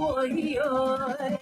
Oy, oy.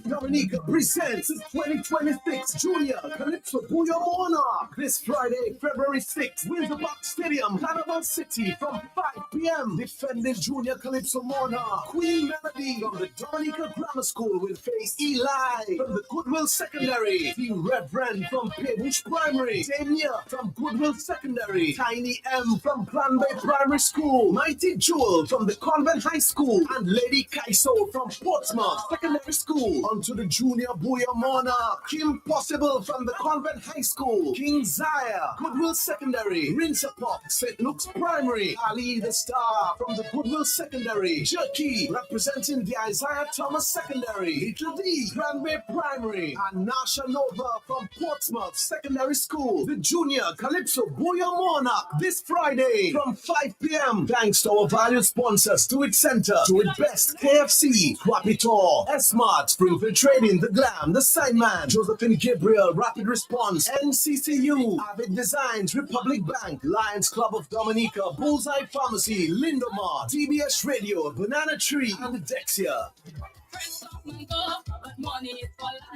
Dominica presents its 2026 Junior Calypso Booyah Monarch this Friday, February 6th, Windsor Park Stadium, Carnival City from 5 p.m. Defending Junior Calypso Monarch Queen Melody from the Dominica Grammar School will face Eli from the Goodwill Secondary, the Reverend from Pageant Primary, Damia from Goodwill Secondary, Tiny M from Plan Bay Primary School, Mighty Jewel from the Convent High School, and Lady Kaiso from Portsmouth Secondary School. Onto the Junior Booyah Monarch, Kim Possible from the Convent High School, King Zaya, Goodwill Secondary, Rinsapop, St. Luke's Primary, Ali the Star from the Goodwill Secondary, Jerky representing the Isaiah Thomas Secondary, Little D, Grand Bay Primary, and Nasha Nova from Portsmouth Secondary School. The Junior Calypso Booyah Monarch this Friday from 5 p.m. Thanks to our valued sponsors, Do It Center, Do It Best, KFC, Quapitor, S-Mart, Springfield Trading, The Glam, The Signman, Josephine Gabriel, Rapid Response, NCCU, Avid Designs, Republic Bank, Lions Club of Dominica, Bullseye Pharmacy, Lindomar, TBS Radio, Banana Tree, and Dexia.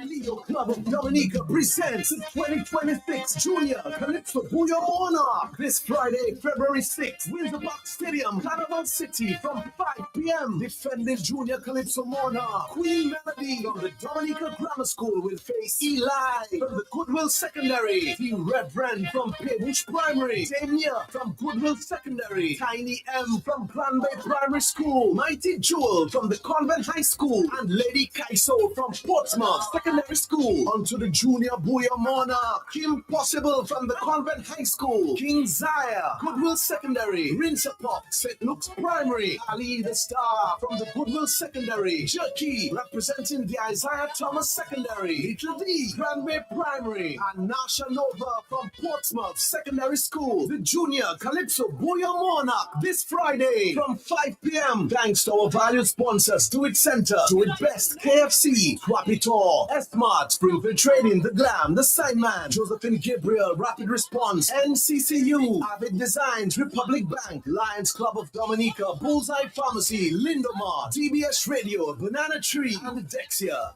Leo Club of Dominica presents the 2026 Junior Calypso Booyah Monarch this Friday, February 6th, Windsor Park Stadium, Carnival City from 5 p.m. Defending Junior Calypso Monarch Queen Melody from the Dominica Grammar School will face Eli from the Goodwill Secondary, the Reverend from Pageant Primary, Damia from Goodwill Secondary, Tiny M from Plan Bay Primary School, Mighty Jewel from the Convent High School, and Lady Kaiso from Portsmouth Secondary School. Onto the Junior Booyah Monarch, Kim Possible from the Convent High School, King Zaya, Goodwill Secondary, Rinsapop, St. Luke's Primary, Ali the Star from the Goodwill Secondary, Jerky representing the Isaiah Thomas Secondary, Little D, Grand Bay Primary, and Nasha Nova from Portsmouth Secondary School. The Junior Calypso Booyah Monarch this Friday from 5 p.m. Thanks to our valued sponsors, Do It Center, Do It Best, KFC, Quapitor, S-Mart, Springfield Trading, The Glam, The Signman, Josephine Gabriel, Rapid Response, NCCU, Avid Designs, Republic Bank, Lions Club of Dominica, Bullseye Pharmacy, Lindomar, TBS Radio, Banana Tree, and Dexia.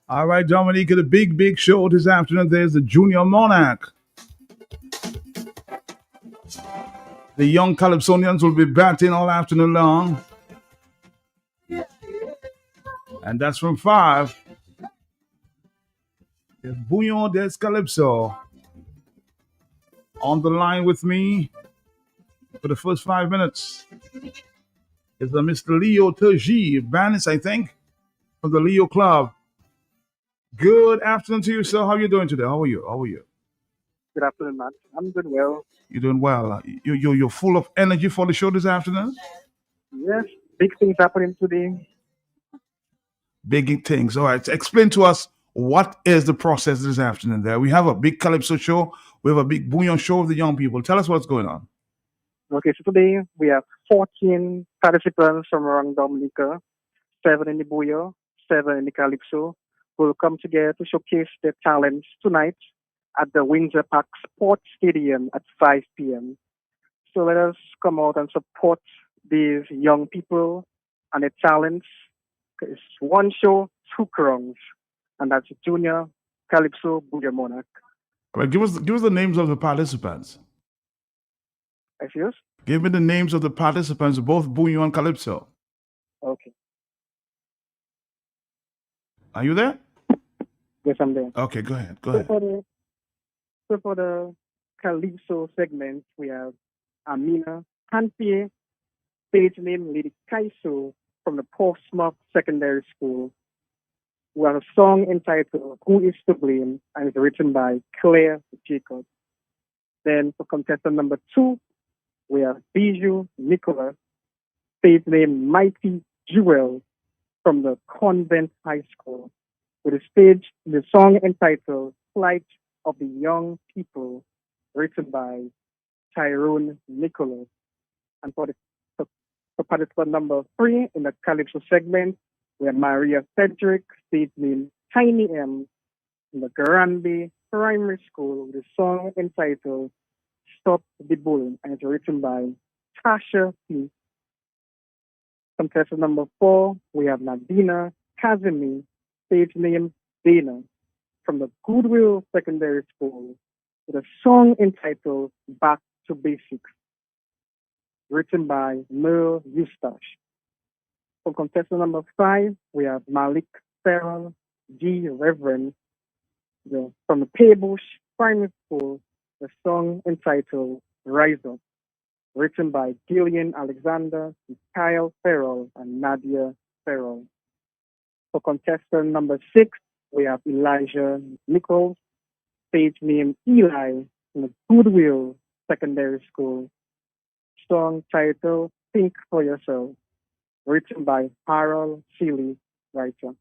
All right, Dominica, the big show this afternoon. There's the Junior Monarch. The young Calypsonians will be batting all afternoon long. And that's from 5. There's Bouillon des Calypso. On the line with me for the first 5 minutes is the Mr. Leo Turgi, Banis, I think, from the Leo Club. Good afternoon to you, sir. How are you doing today? How are you? Good afternoon, man. I'm doing well. You're doing well. You're full of energy for the show this afternoon? Yes, big things happening today. Big things. All right. Explain to us what is the process this afternoon there. We have a big Calypso show. We have a big Bouillon show of the young people. Tell us what's going on. Okay, so today we have 14 participants from around Dominica, 7 in the Bouillon, 7 in the Calypso, who will come together to showcase their talents tonight at the Windsor Park Sports Stadium at 5 p.m. So let us come out and support these young people and their talents. It's one show, 2 crowns, and that's Junior Calypso Booyah Monarch. All right, give us the names of the participants. Excuse? Give me the names of the participants, both Bouillon and Calypso. Okay. Are you there? Yes, I'm there. Okay, go ahead. So for the Calypso segment, we have Amina Hanpie, stage name Lady Kaiso from the Portsmouth Secondary School, who has a song entitled Who Is to Blame and is written by Claire Jacob. Then for contestant number 2, we have Bijou Nicholas, stage name Mighty Jewel from the Convent High School, with the song entitled Flight of the Young People, written by Tyrone Nicholas. And for participant number 3 in the Calypso segment, we have Maria Cedric, stage name Tiny M, in the Grand Bay Primary School, with a song entitled Stop the Bullying, and it's written by Tasha P. Contestant number 4, we have Nadina Kazemi, stage name Dana, from the Goodwill Secondary School, with a song entitled Back to Basics, written by Merle Eustache. For contestant number 5, we have Malik Farrell G. Reverend from the Paybush Primary School, the song entitled Rise Up, written by Gillian Alexander, Kyle Farrell, and Nadia Farrell. For contestant number 6, we have Elijah Nichols, stage name Eli, from the Goodwill Secondary School, song titled Think for Yourself, written by Harold Seeley, writer.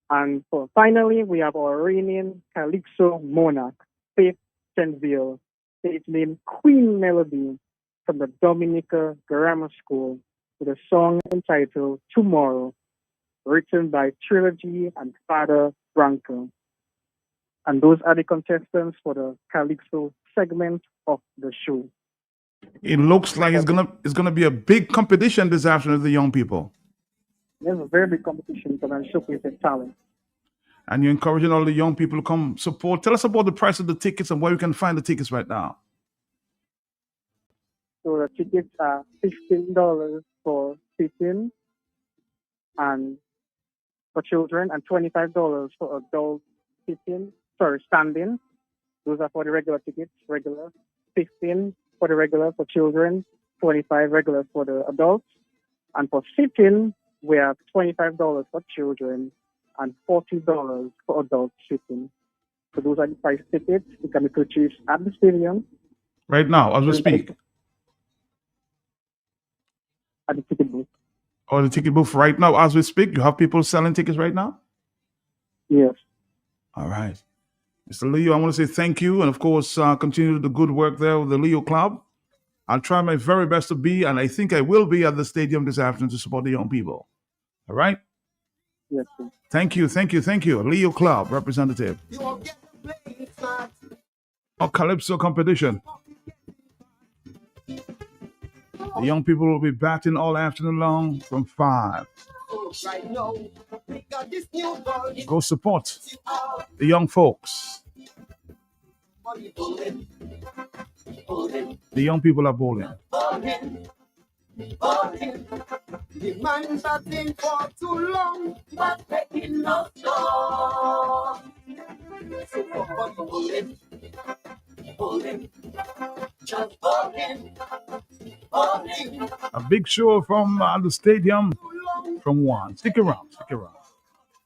And finally, we have our reigning Calypso monarch, Faith Senville, stage name Queen Melody, from the Dominica Grammar School, with a song entitled Tomorrow, written by Trilogy and Father Branco. And those are the contestants for the Calypso segment of the show. It looks like it's gonna be a big competition this afternoon with the young people. There's a very big competition because I'm showcasing talent. And you're encouraging all the young people to come support. Tell us about the price of the tickets and where we can find the tickets right now. So the tickets are $15 for sitting and for children, and $25 for adult standing. Those are for the regular tickets, regular. 15 for the regular for children, 25 regular for the adults. And for sitting, we have $25 for children and $40 for adult sitting. So those are the price tickets. They can be purchased at the stadium. Right now, as we speak. At the ticket booth. Or the ticket booth right now, as we speak. You have people selling tickets right now? Yes. All right. Mr. Leo, I want to say thank you. And of course, continue the good work there with the Leo Club. I'll try my very best to be, and I think I will be at the stadium this afternoon to support the young people. All right? Yes, sir. Thank you. Leo Club representative. Calypso competition. The young people will be batting all afternoon long from 5. Go support the young folks. The young people are bowling. The man's been for too long, but taking no stop. So hold him, just hold him. A big show from the stadium from 1. Stick around.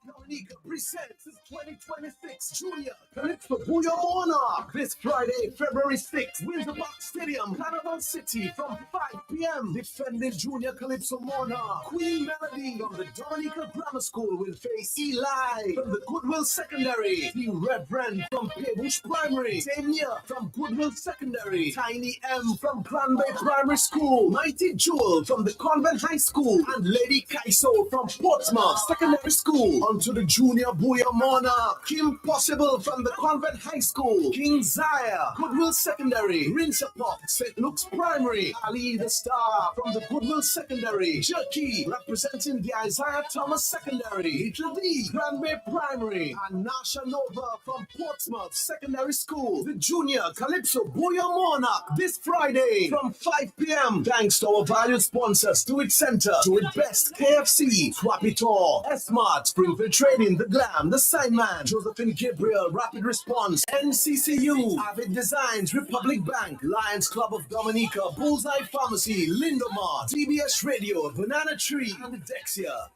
Dominica presents its 2026 Junior Calypso Booyah Monarch this Friday, February 6th, Windsor Park Stadium, Carnival City from 5 p.m. Defending Junior Calypso Monarch, Queen Melody from the Dominica Grammar School will face Eli from the Goodwill Secondary, the Reverend from Paybush Primary, Damia from Goodwill Secondary, Tiny M from Granby Primary School, Mighty Jewel from the Convent High School, and Lady Kaiso from Portsmouth Secondary School. Onto the Junior Booyah Monarch, Kim Possible from the Convent High School, King Zaya, Goodwill Secondary, Rinsapop, St. Luke's Primary, Ali the Star from the Goodwill Secondary, Jerky representing the Isaiah Thomas Secondary, Little D, Granby Primary, and Nasha Nova from Portsmouth Secondary School. The Junior Calypso Booyah Monarch this Friday from 5 p.m. Thanks to our valued sponsors, Do It Center, Do It Best, KFC, Swap It All, S-Mart, Springfield Trading, The Glam, The Signman, Josephine Gabriel, Rapid Response, NCCU, Avid Designs, Republic Bank, Lions Club of Dominica, Bullseye Pharmacy, Lindomar, TBS Radio, Banana Tree, and Dexia.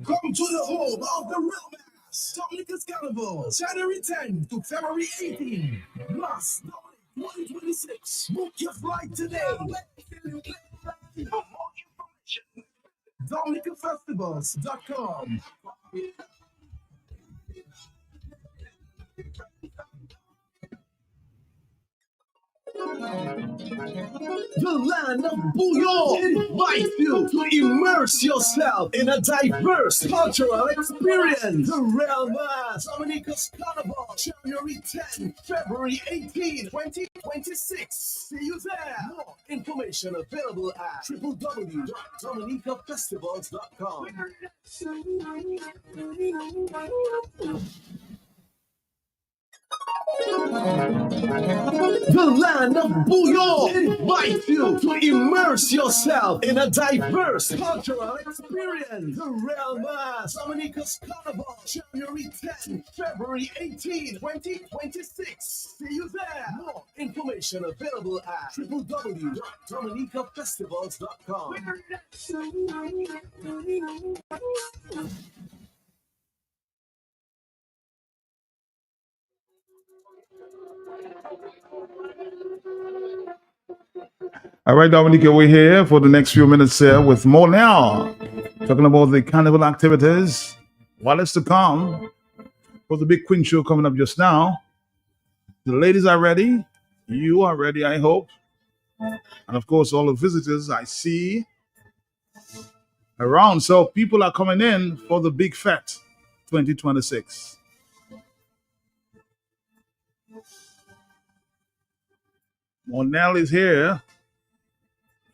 Come to the home of the real mass, Dominica's Carnival, January 10 to February 18. Plus, 2026. Book your flight today. For more information, DominicaFestivals.com. The land of Bouillon invites you to immerse yourself in a diverse cultural experience. The Real Mass Dominica's Carnival, January 10, February 18, 2026. See you there. More information available at www.dominicafestivals.com. The land of Bouillon invites you to immerse yourself in a diverse cultural experience. The Real Mass Dominica's Carnival, January 10, February 18, 2026. See you there. More information available at www.dominicafestivals.com. All right, Dominica, we're here for the next few minutes here with more now. Talking about the carnival activities. What is to come for the big Queen show coming up just now. The ladies are ready. You are ready, I hope. And of course, all the visitors I see around. So people are coming in for the big fete 2026. Monel is here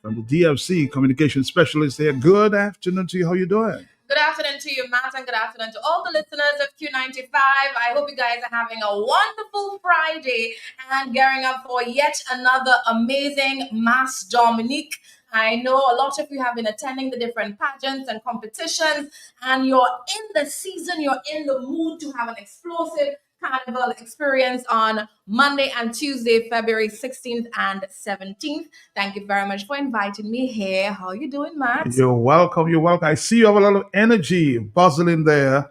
from the DFC communication specialist here. Good afternoon to you. How you doing? Good afternoon to you, Matt, and good afternoon to all the listeners of Q95. I hope you guys are having a wonderful Friday and gearing up for yet another amazing Mass Dominique. I know a lot of you have been attending the different pageants and competitions, and you're in the season, you're in the mood to have an explosive Carnival experience on Monday and Tuesday, February 16th and 17th. Thank you very much for inviting me here. How are you doing, Matt? You're welcome. You're welcome. I see you have a lot of energy buzzing there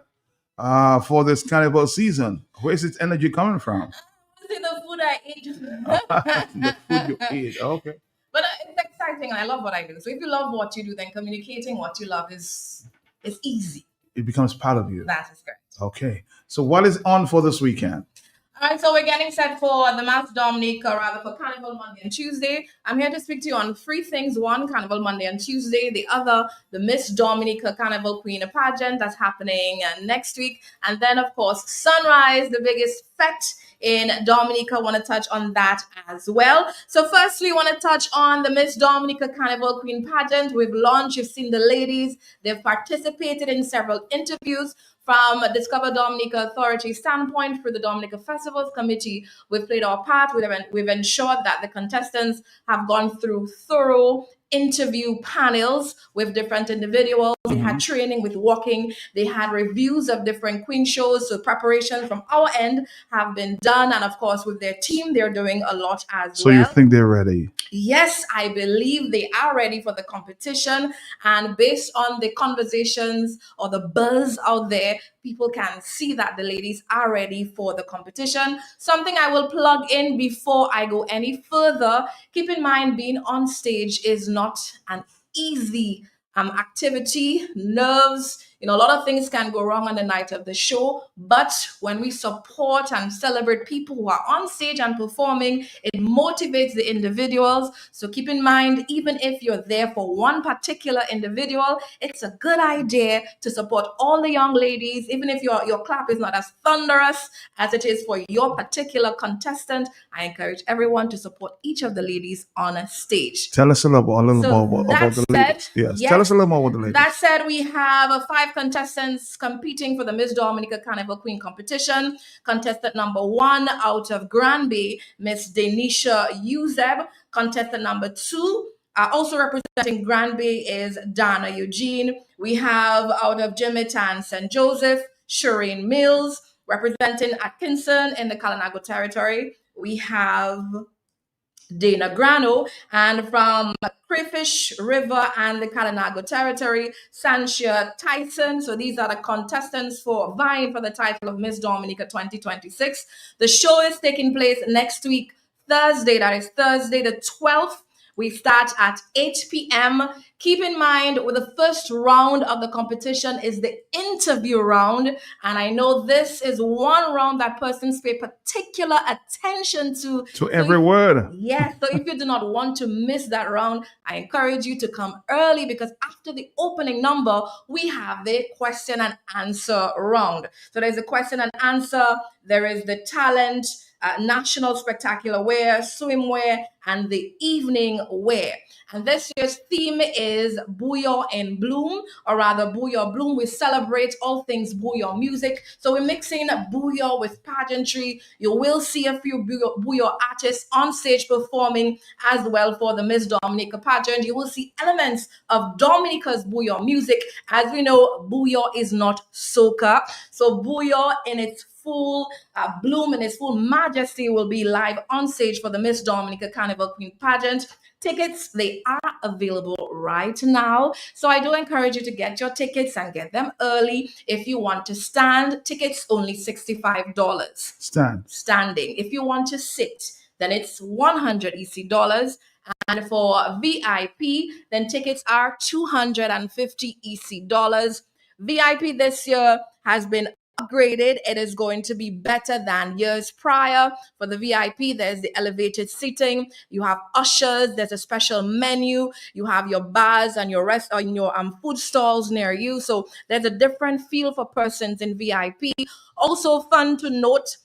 for this Carnival season. Where's its energy coming from? The food I ate. The food you eat. Okay. But it's exciting and I love what I do. So if you love what you do, then communicating what you love is easy. It becomes part of you. That is correct. Okay. So what is on for this weekend? All right, so we're getting set for the Mass Dominique, or rather for Carnival Monday and Tuesday. I'm here to speak to you on three things. One, Carnival Monday and Tuesday. The other, the Miss Dominica Carnival Queen pageant that's happening next week. And then, of course, Sunrise, the biggest fete in Dominica. Want to touch on that as well. So firstly, want to touch on the Miss Dominica Carnival Queen pageant. We've launched, you've seen the ladies. They've participated in several interviews. From a Discover Dominica Authority standpoint, through the Dominica Festivals Committee, we've played our part. We've ensured that the contestants have gone through thorough interview panels with different individuals. They had training with walking. They had reviews of different queen shows. So preparations from our end have been done. And of course, with their team, they're doing a lot as well. So you think they're ready? Yes, I believe they are ready for the competition. And based on the conversations or the buzz out there, people can see that the ladies are ready for the competition. Something I will plug in before I go any further. Keep in mind, being on stage is not an easy activity. Nerves, a lot of things can go wrong on the night of the show. But when we support and celebrate people who are on stage and performing, it motivates the individuals. So keep in mind, even if you're there for one particular individual, it's a good idea to support all the young ladies, even if your clap is not as thunderous as it is for your particular contestant. I encourage everyone to support each of the ladies on a stage. Tell us a little more about the ladies. Yes. Tell us a little more about the ladies. That said, we have 5 contestants competing for the Miss Dominica Carnival Queen competition. Contestant number 1 out of Granby, Miss Denisha Uzeb. Contestant number 2, also representing Granby, is Dana Eugene. We have out of Jimitan St. Joseph, Shireen Mills. Representing Atkinson in the Kalanago territory, we have Dana Grano, and from Crayfish River and the Kalanago territory, Sanshia Tyson. So these are the contestants for vying for the title of Miss Dominica 2026. The show is taking place next week, Thursday. That is Thursday the 12th. We start at 8 p.m. Keep in mind, with the first round of the competition is the interview round. And I know this is one round that persons pay particular attention to. To every word. Yes. So if you do not want to miss that round, I encourage you to come early, because after the opening number, we have the question and answer round. So there's a question and answer. There is the talent, national spectacular wear, swimwear, and the evening wear. And this year's theme is Booyah in Bloom, or rather Booyah Bloom. We celebrate all things Booyah music. So we're mixing Booyah with pageantry. You will see a few Booyah artists on stage performing as well for the Miss Dominica pageant. You will see elements of Dominica's Booyah music. As we know, Booyah is not soca. So Booyah in its full bloom, in its full majesty, will be live on stage for the Miss Dominica Carnival Queen pageant. Tickets, they are available right now. So I do encourage you to get your tickets and get them early. If you want to stand, tickets only $65. Standing. If you want to sit, then it's 100 EC dollars. And for VIP, then tickets are 250 EC dollars. VIP this year has been upgraded. It is going to be better than years prior. For the VIP, there's the elevated seating. You have ushers. There's a special menu. You have your bars and your food stalls near you. So there's a different feel for persons in VIP. Also fun to note,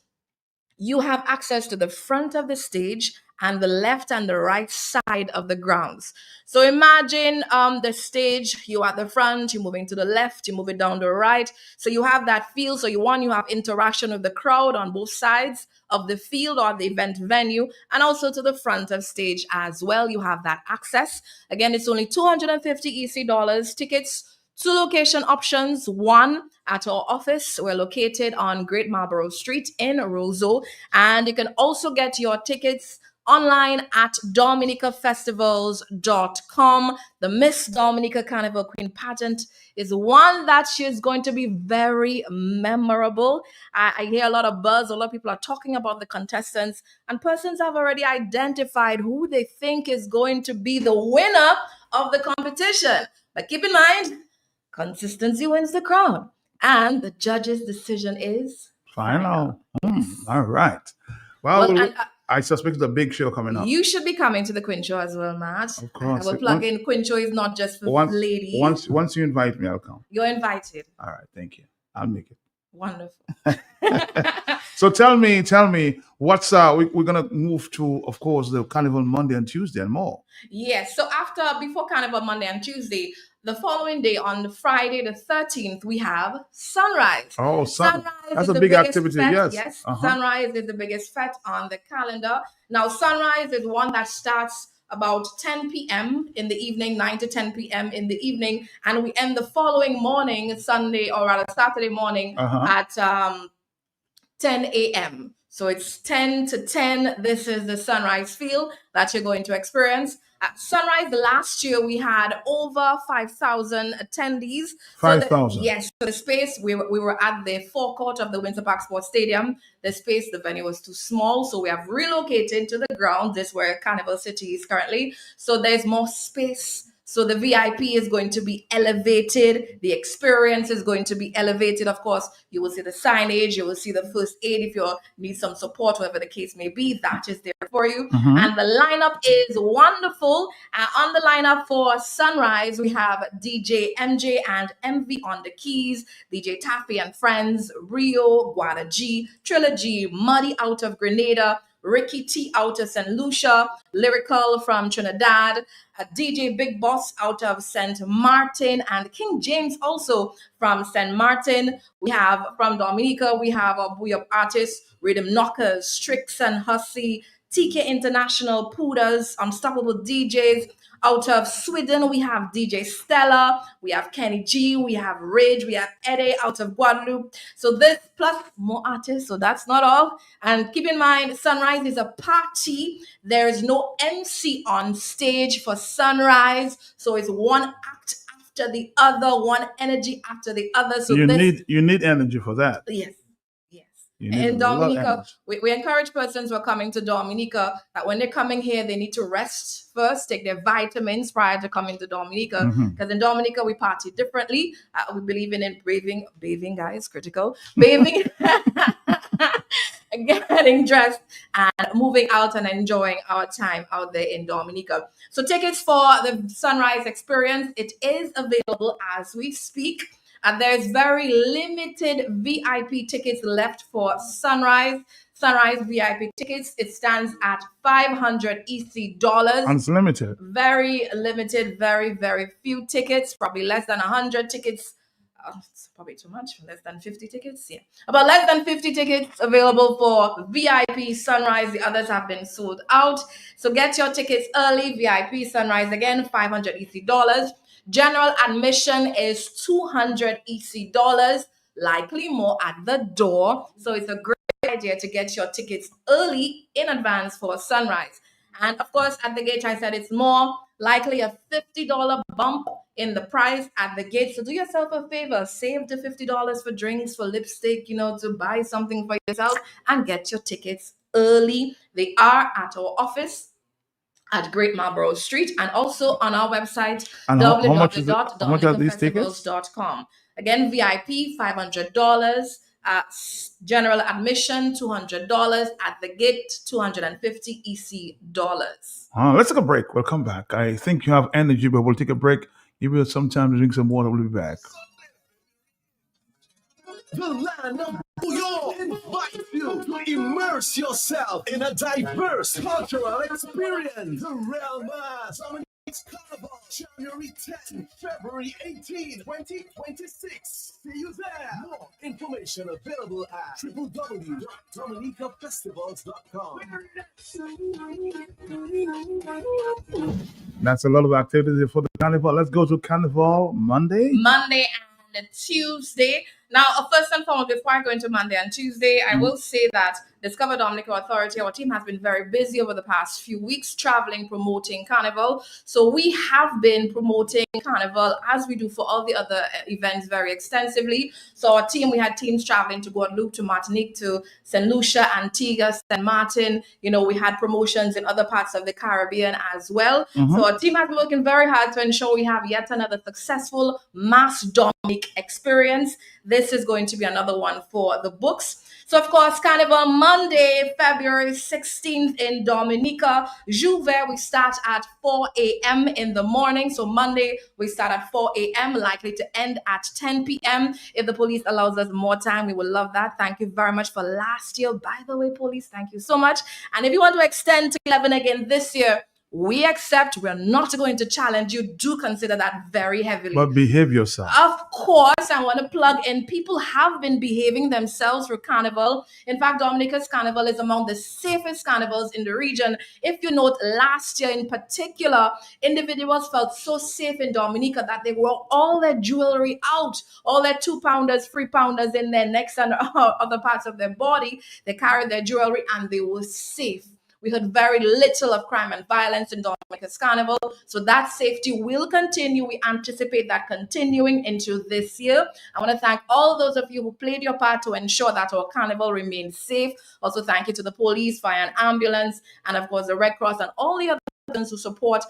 you have access to the front of the stage and the left and the right side of the grounds. So imagine the stage, you at the front, you're moving to the left, you're moving down the right. So you have that feel. So you have interaction with the crowd on both sides of the field or the event venue, and also to the front of stage as well. You have that access. Again, it's only 250 EC dollars. Tickets, two location options. One, at our office. We're located on Great Marlborough Street in Roseau. And you can also get your tickets online at dominicafestivals.com. The Miss Dominica Carnival Queen pageant is one that is going to be very memorable. I hear a lot of buzz. A lot of people are talking about the contestants, and persons have already identified who they think is going to be the winner of the competition. But keep in mind, consistency wins the crown. And the judge's decision is final. All right. Well, I suspect the big show coming up. You should be coming to the Queen Show as well, Matt. Of course. I will plug in. Queen Show is not just for ladies. Once you invite me, I'll come. You're invited. All right. Thank you. I'll make it. Wonderful. So tell me, what's we're gonna move to, of course, the Carnival Monday and Tuesday and more. Yes. So before Carnival Monday and Tuesday, the following day, on Friday the 13th, we have Sunrise. Oh, Sunrise! That's a big activity. Fete. Yes. Sunrise is the biggest fete on the calendar. Now, Sunrise is one that starts about 10 p.m. in the evening, 9 to 10 p.m. in the evening, and we end the following morning, Saturday morning, at 10 a.m. So it's 10 to 10. This is the Sunrise feel that you're going to experience. At Sunrise last year, we had over 5,000 attendees. 5,000? Yes. So the space, we were at the forecourt of the Winter Park Sports Stadium. The venue was too small. So we have relocated to the ground. This is where Carnival City is currently. So there's more space. So the VIP is going to be elevated. The experience is going to be elevated. Of course, you will see the signage. You will see the first aid if you need some support, whatever the case may be. That is there for you. And the lineup is wonderful. On the lineup for Sunrise, we have DJ MJ and MV on the keys, DJ Taffy and Friends, Rio, Guada G, Trilogy, Muddy out of Grenada, Ricky T out of St. Lucia, Lyrical from Trinidad, DJ Big Boss out of St. Martin, and King James also from St. Martin. We have from Dominica, we have our Booyah artists, Rhythm Knockers, Strix and Hussey, TK International, Pooders, Unstoppable DJs. Out of Sweden, we have DJ Stella, we have Kenny G, we have Ridge, we have Eddie out of Guadeloupe. So this plus more artists, so that's not all. And keep in mind, Sunrise is a party. There is no MC on stage for Sunrise. So it's one act after the other, one energy after the other. So you need energy for that. Yes. You need a In lot of Dominica, energy. we encourage persons who are coming to Dominica that when they're coming here, they need to rest first, take their vitamins prior to coming to Dominica. Mhm. Because in Dominica, we party differently. We believe in bathing, guys, critical. Bathing, getting dressed, and moving out and enjoying our time out there in Dominica. So tickets for the Sunrise Experience, it is available as we speak. There's very limited VIP tickets left for Sunrise. Sunrise VIP tickets, it stands at 500 EC dollars. And it's limited. Very limited, very, very few tickets, probably less than 100 tickets. It's probably too much, less than 50 tickets. Yeah, about less than 50 tickets available for VIP Sunrise. The others have been sold out. So get your tickets early. VIP Sunrise, again, 500 EC dollars. General admission is 200 EC dollars, likely more at the door. So it's a great idea to get your tickets early in advance for Sunrise. And of course, at the gate, I said it's more likely a $50 bump in the price at the gate. So do yourself a favor, save the $50 for drinks, for lipstick, to buy something for yourself, and get your tickets early. They are at our office at Great Marlborough Street and also on our website, And how much is it? How much are these tickets? www.dominicafestivals.com. Again, VIP, $500. General admission, $200. At the gate, 250 EC dollars. Let's take a break. We'll come back. I think you have energy, but we'll take a break. Give you some time to drink some water. We'll be back. The land of New York invites you to immerse yourself in a diverse cultural experience. The Real Mass Dominic's Carnival, January 10, February 18, 2026. See you there. More information available at www.dominicafestivals.com. That's a lot of activities for the Carnival. Let's go to Carnival Monday. Monday and Tuesday. Now, first and foremost, before I go into Monday and Tuesday, I will say that Discover Dominica Authority, our team has been very busy over the past few weeks traveling, promoting Carnival. So we have been promoting Carnival as we do for all the other events very extensively. So we had teams traveling to Guadeloupe, to Martinique, to St. Lucia, Antigua, St. Martin. We had promotions in other parts of the Caribbean as well. So our team has been working very hard to ensure we have yet another successful Mass Dominic experience. This is going to be another one for the books. So, of course, Carnival Monday, February 16th in Dominica. J'ouvert, we start at 4 a.m. in the morning. So, Monday, we start at 4 a.m., likely to end at 10 p.m. If the police allows us more time, we will love that. Thank you very much for last year. By the way, police, thank you so much. And if you want to extend to 11 again this year, we accept. We're not going to challenge you. Do consider that very heavily. But behave yourself. Of course, I want to plug in. People have been behaving themselves for Carnival. In fact, Dominica's Carnival is among the safest carnivals in the region. If you note, last year in particular, individuals felt so safe in Dominica that they wore all their jewelry out, all their 2-pounders, 3-pounders in their necks and other parts of their body. They carried their jewelry and they were safe. We heard very little of crime and violence in Dominica's Carnival. So that safety will continue. We anticipate that continuing into this year. I want to thank all those of you who played your part to ensure that our Carnival remains safe. Also, thank you to the police, fire and ambulance, and of course the Red Cross and all the other persons who support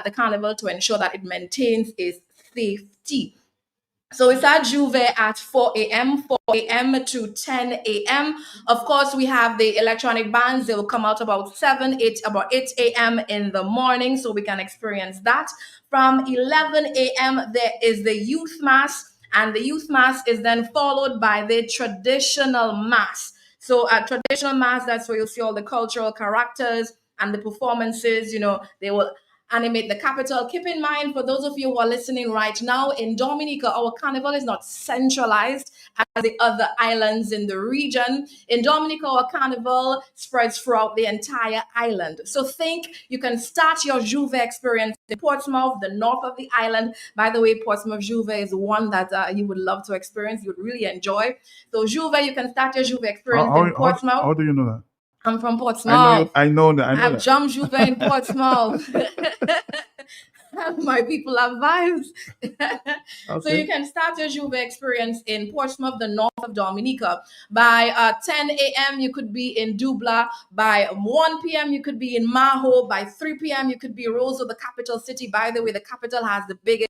the Carnival to ensure that it maintains its safety. So it's at J'ouvert at 4 a.m. to 10 a.m. Of course, we have the electronic bands. They will come out about 8 a.m. in the morning, so we can experience that. From 11 a.m., there is the youth mass, and the youth mass is then followed by the traditional mass. So at traditional mass, that's where you'll see all the cultural characters and the performances. They will animate the capital. Keep in mind, for those of you who are listening right now, in Dominica, our carnival is not centralized as the other islands in the region. In Dominica, our carnival spreads throughout the entire island. So you can start your J'ouvert experience in Portsmouth, the north of the island. By the way, Portsmouth J'ouvert is one that you would love to experience. You would really enjoy. So J'ouvert, you can start your J'ouvert experience in Portsmouth. How do you know that? I'm from Portsmouth. I know that. I've jumped J'ouvert in Portsmouth. My people have vibes. So Okay. you can start your Juve experience in Portsmouth, the north of Dominica. By 10 a.m., you could be in Dubla. By 1 p.m., you could be in Maho. By 3 p.m., you could be Roseau, the capital city. By the way, the capital has the biggest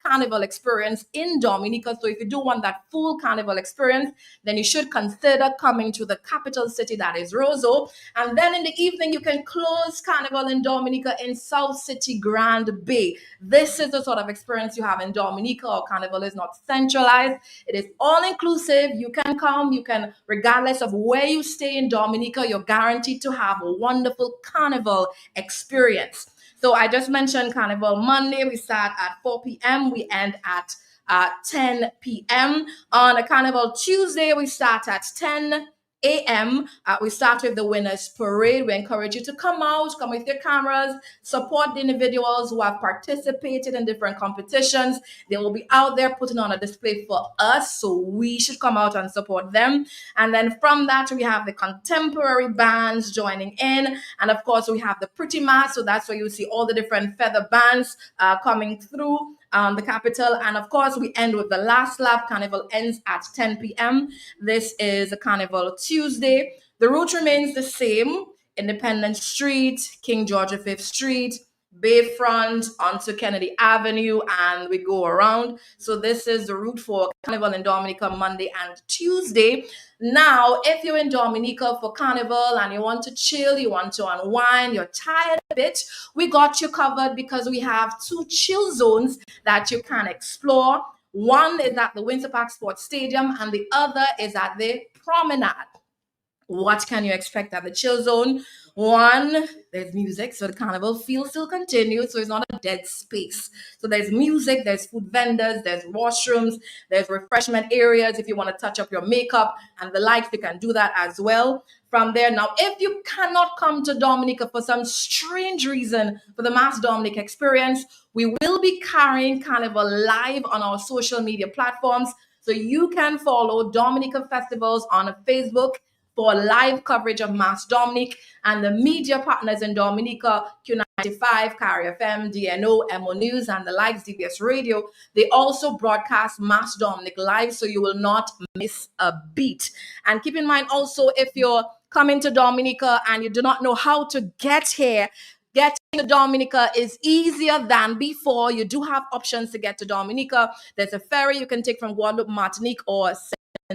carnival experience in Dominica. So if you do want that full carnival experience, then you should consider coming to the capital city, that is Roseau. And then in the evening, you can close carnival in Dominica in South City Grand Bay. This is the sort of experience you have in Dominica. Or carnival is not centralized. It is all inclusive. You can come, you can, regardless of where you stay in Dominica, you're guaranteed to have a wonderful carnival experience. So I just mentioned Carnival Monday. We start at 4 p.m. We end at 10 p.m. On a Carnival Tuesday, we start at 10 a.m. We start with the winners parade. We encourage you to come out, come with your cameras, support the individuals who have participated in different competitions. They will be out there putting on a display for us, so we should come out and support them. And then from that, we have the contemporary bands joining in. And of course, we have the pretty mass. So that's where you see all the different feather bands coming through the capital. And of course, we end with the last lap. Carnival ends at 10 p.m. This is a Carnival Tuesday. The route remains the same. Independence Street, King George V Street, Bayfront onto Kennedy Avenue, and we go around. So this is the route for Carnival in Dominica Monday and Tuesday. Now, if you're in Dominica for Carnival and you want to chill, you want to unwind, you're tired a bit, we got you covered because we have 2 chill zones that you can explore. One is at the Winter Park Sports Stadium and the other is at the Promenade. What can you expect at the chill zone? One, there's music, so the carnival feel still continues, so it's not a dead space. So there's music, there's food vendors, there's washrooms, there's refreshment areas. If you want to touch up your makeup and the likes, you can do that as well. From there, now, if you cannot come to Dominica for some strange reason for the Mass Dominic experience, we will be carrying Carnival live on our social media platforms. So you can follow Dominica Festivals on Facebook for live coverage of Mass Dominic, and the media partners in Dominica, Q95, Carry FM, DNO, MO News, and the likes, DBS Radio. They also broadcast Mass Dominic live, so you will not miss a beat. And keep in mind also, if you're coming to Dominica and you do not know how to get here, getting to Dominica is easier than before. You do have options to get to Dominica. There's a ferry you can take from Guadeloupe, Martinique, or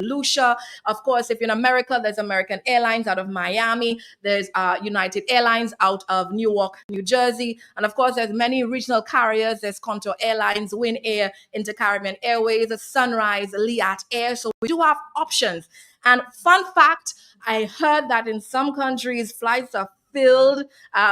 Lucia. Of course, if you're in America, there's American Airlines out of Miami. There's United Airlines out of Newark, New Jersey. And of course, there's many regional carriers. There's Contour Airlines, Win Air, Intercaribbean Airways, Sunrise, Liat Air. So we do have options. And fun fact, I heard that in some countries, flights are filled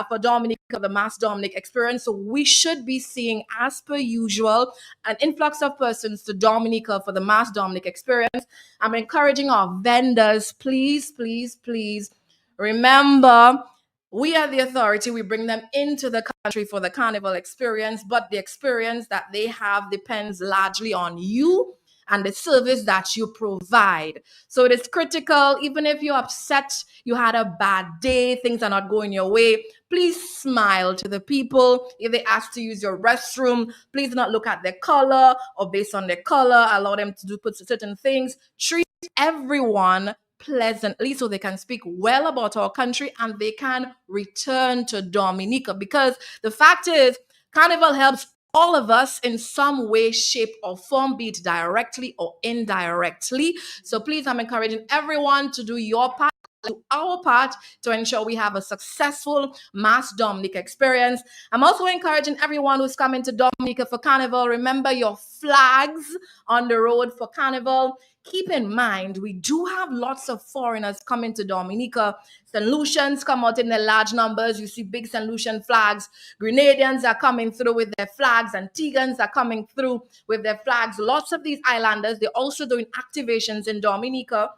for Dominica, the Mass Dominic experience. So we should be seeing, as per usual, an influx of persons to Dominica for the Mass Dominic experience. I'm encouraging our vendors, please, please, please remember, we are the authority. We bring them into the country for the carnival experience, but the experience that they have depends largely on you and the service that you provide. So it is critical, even if you're upset, you had a bad day, things are not going your way, please smile to the people. If they ask to use your restroom, please do not look at their color or based on their color, allow them to do put certain things. Treat everyone pleasantly so they can speak well about our country and they can return to Dominica. Because the fact is, Carnival helps all of us in some way, shape, or form, be it directly or indirectly. So please, I'm encouraging everyone to do your part, do our part to ensure we have a successful Mass Dominic experience. I'm also encouraging everyone who's coming to Dominica for Carnival, remember your flags on the road for Carnival. Keep in mind, we do have lots of foreigners coming to Dominica. St. Lucians come out in their large numbers. You see big St. Lucian flags. Grenadians are coming through with their flags. Antiguans are coming through with their flags. Lots of these islanders, they're also doing activations in Dominica.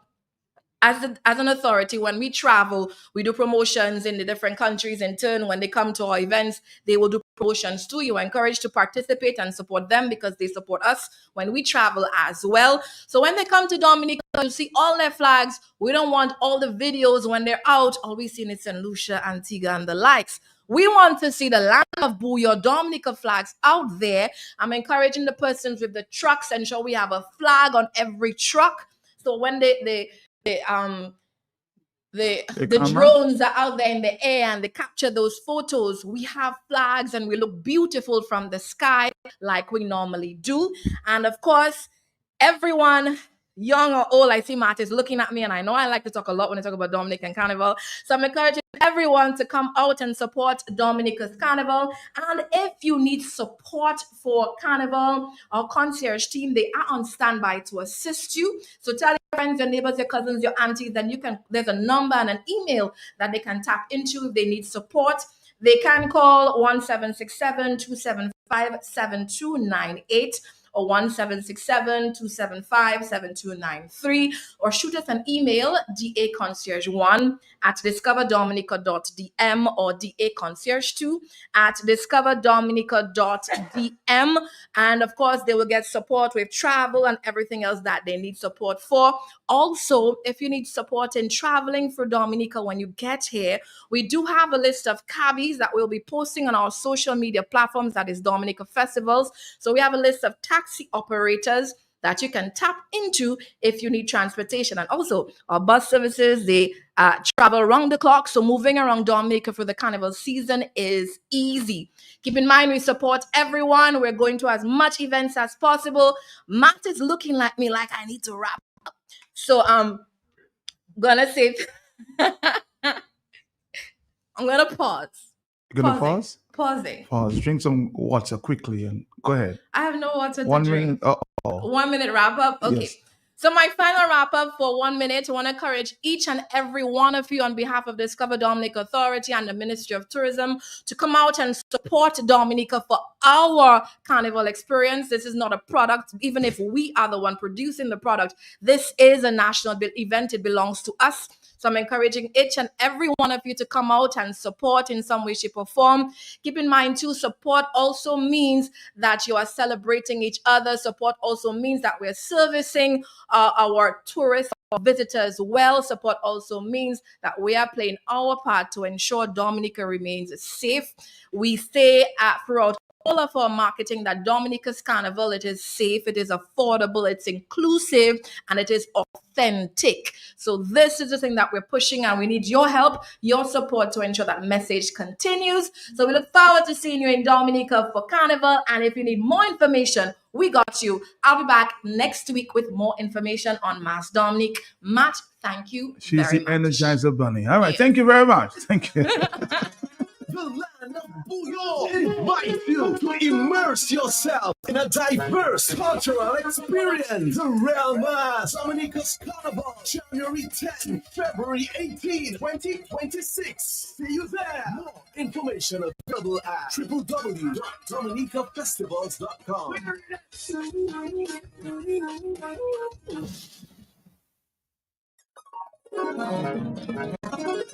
As an authority, when we travel, we do promotions in the different countries. In turn, when they come to our events, they will do promotions too. You are encouraged to participate and support them because they support us when we travel as well. So when they come to Dominica, you see all their flags. We don't want all the videos when they're out. All we see is St. Lucia, Antigua, and the likes. We want to see the land of Booyah Dominica flags out there. I'm encouraging the persons with the trucks, ensure we have a flag on every truck. So when the drones are out there in the air and they capture those photos, we have flags and we look beautiful from the sky like we normally do. And of course, everyone, young or old, I see Matt is looking at me, and I know I like to talk a lot when I talk about Dominican Carnival. So I'm encouraging everyone to come out and support Dominica's Carnival. And if you need support for Carnival, our concierge team, they are on standby to assist you. So tell your friends, your neighbors, your cousins, your aunties, then there's a number and an email that they can tap into if they need support. They can call 1767-275-7298 or 1767-275-7293, or shoot us an email, daconcierge1@discoverdominica.dm or daconcierge2@discoverdominica.dm. And of course, they will get support with travel and everything else that they need support for. Also, if you need support in traveling for Dominica when you get here, we do have a list of cabbies that we'll be posting on our social media platforms, that is Dominica Festivals. So we have a list of taxi operators that you can tap into if you need transportation. And also our bus services, they travel around the clock. So moving around Dominica for the carnival season is easy. Keep in mind, we support everyone. We're going to as much events as possible. Matt is looking at me like I need to wrap up. So I'm gonna say, I'm gonna pause. You're gonna pause? Pausing. Pause. Drink some water quickly and go ahead. I have no water to 1 drink. minute. 1 minute wrap up. Okay. Yes. So my final wrap up for 1 minute, I want to encourage each and every one of you on behalf of Discover Dominica Authority and the Ministry of Tourism to come out and support Dominica for our carnival experience. This is not a product, even if we are the one producing the product. This is a national event. It belongs to us. So I'm encouraging each and every one of you to come out and support in some way, shape, or form. Keep in mind, too, support also means that you are celebrating each other. Support also means that we're servicing our tourists or visitors well. Support also means that we are playing our part to ensure Dominica remains safe. We say throughout all of our marketing that Dominica's Carnival, it is safe, it is affordable, it's inclusive, and it is authentic. So this is the thing that we're pushing, and we need your help, your support to ensure that message continues. So we look forward to seeing you in Dominica for Carnival, and if you need more information, we got you. I'll be back next week with more information on Mass Dominic. Matt, thank you She's very the much. Energizer Bunny. All right, thank you very much. Thank you. The land of Booyah invites you to immerse yourself in a diverse cultural experience. The Real Mass Dominica's Carnival, January 10, February 18, 2026. See you there. More information available at www.dominicafestivals.com.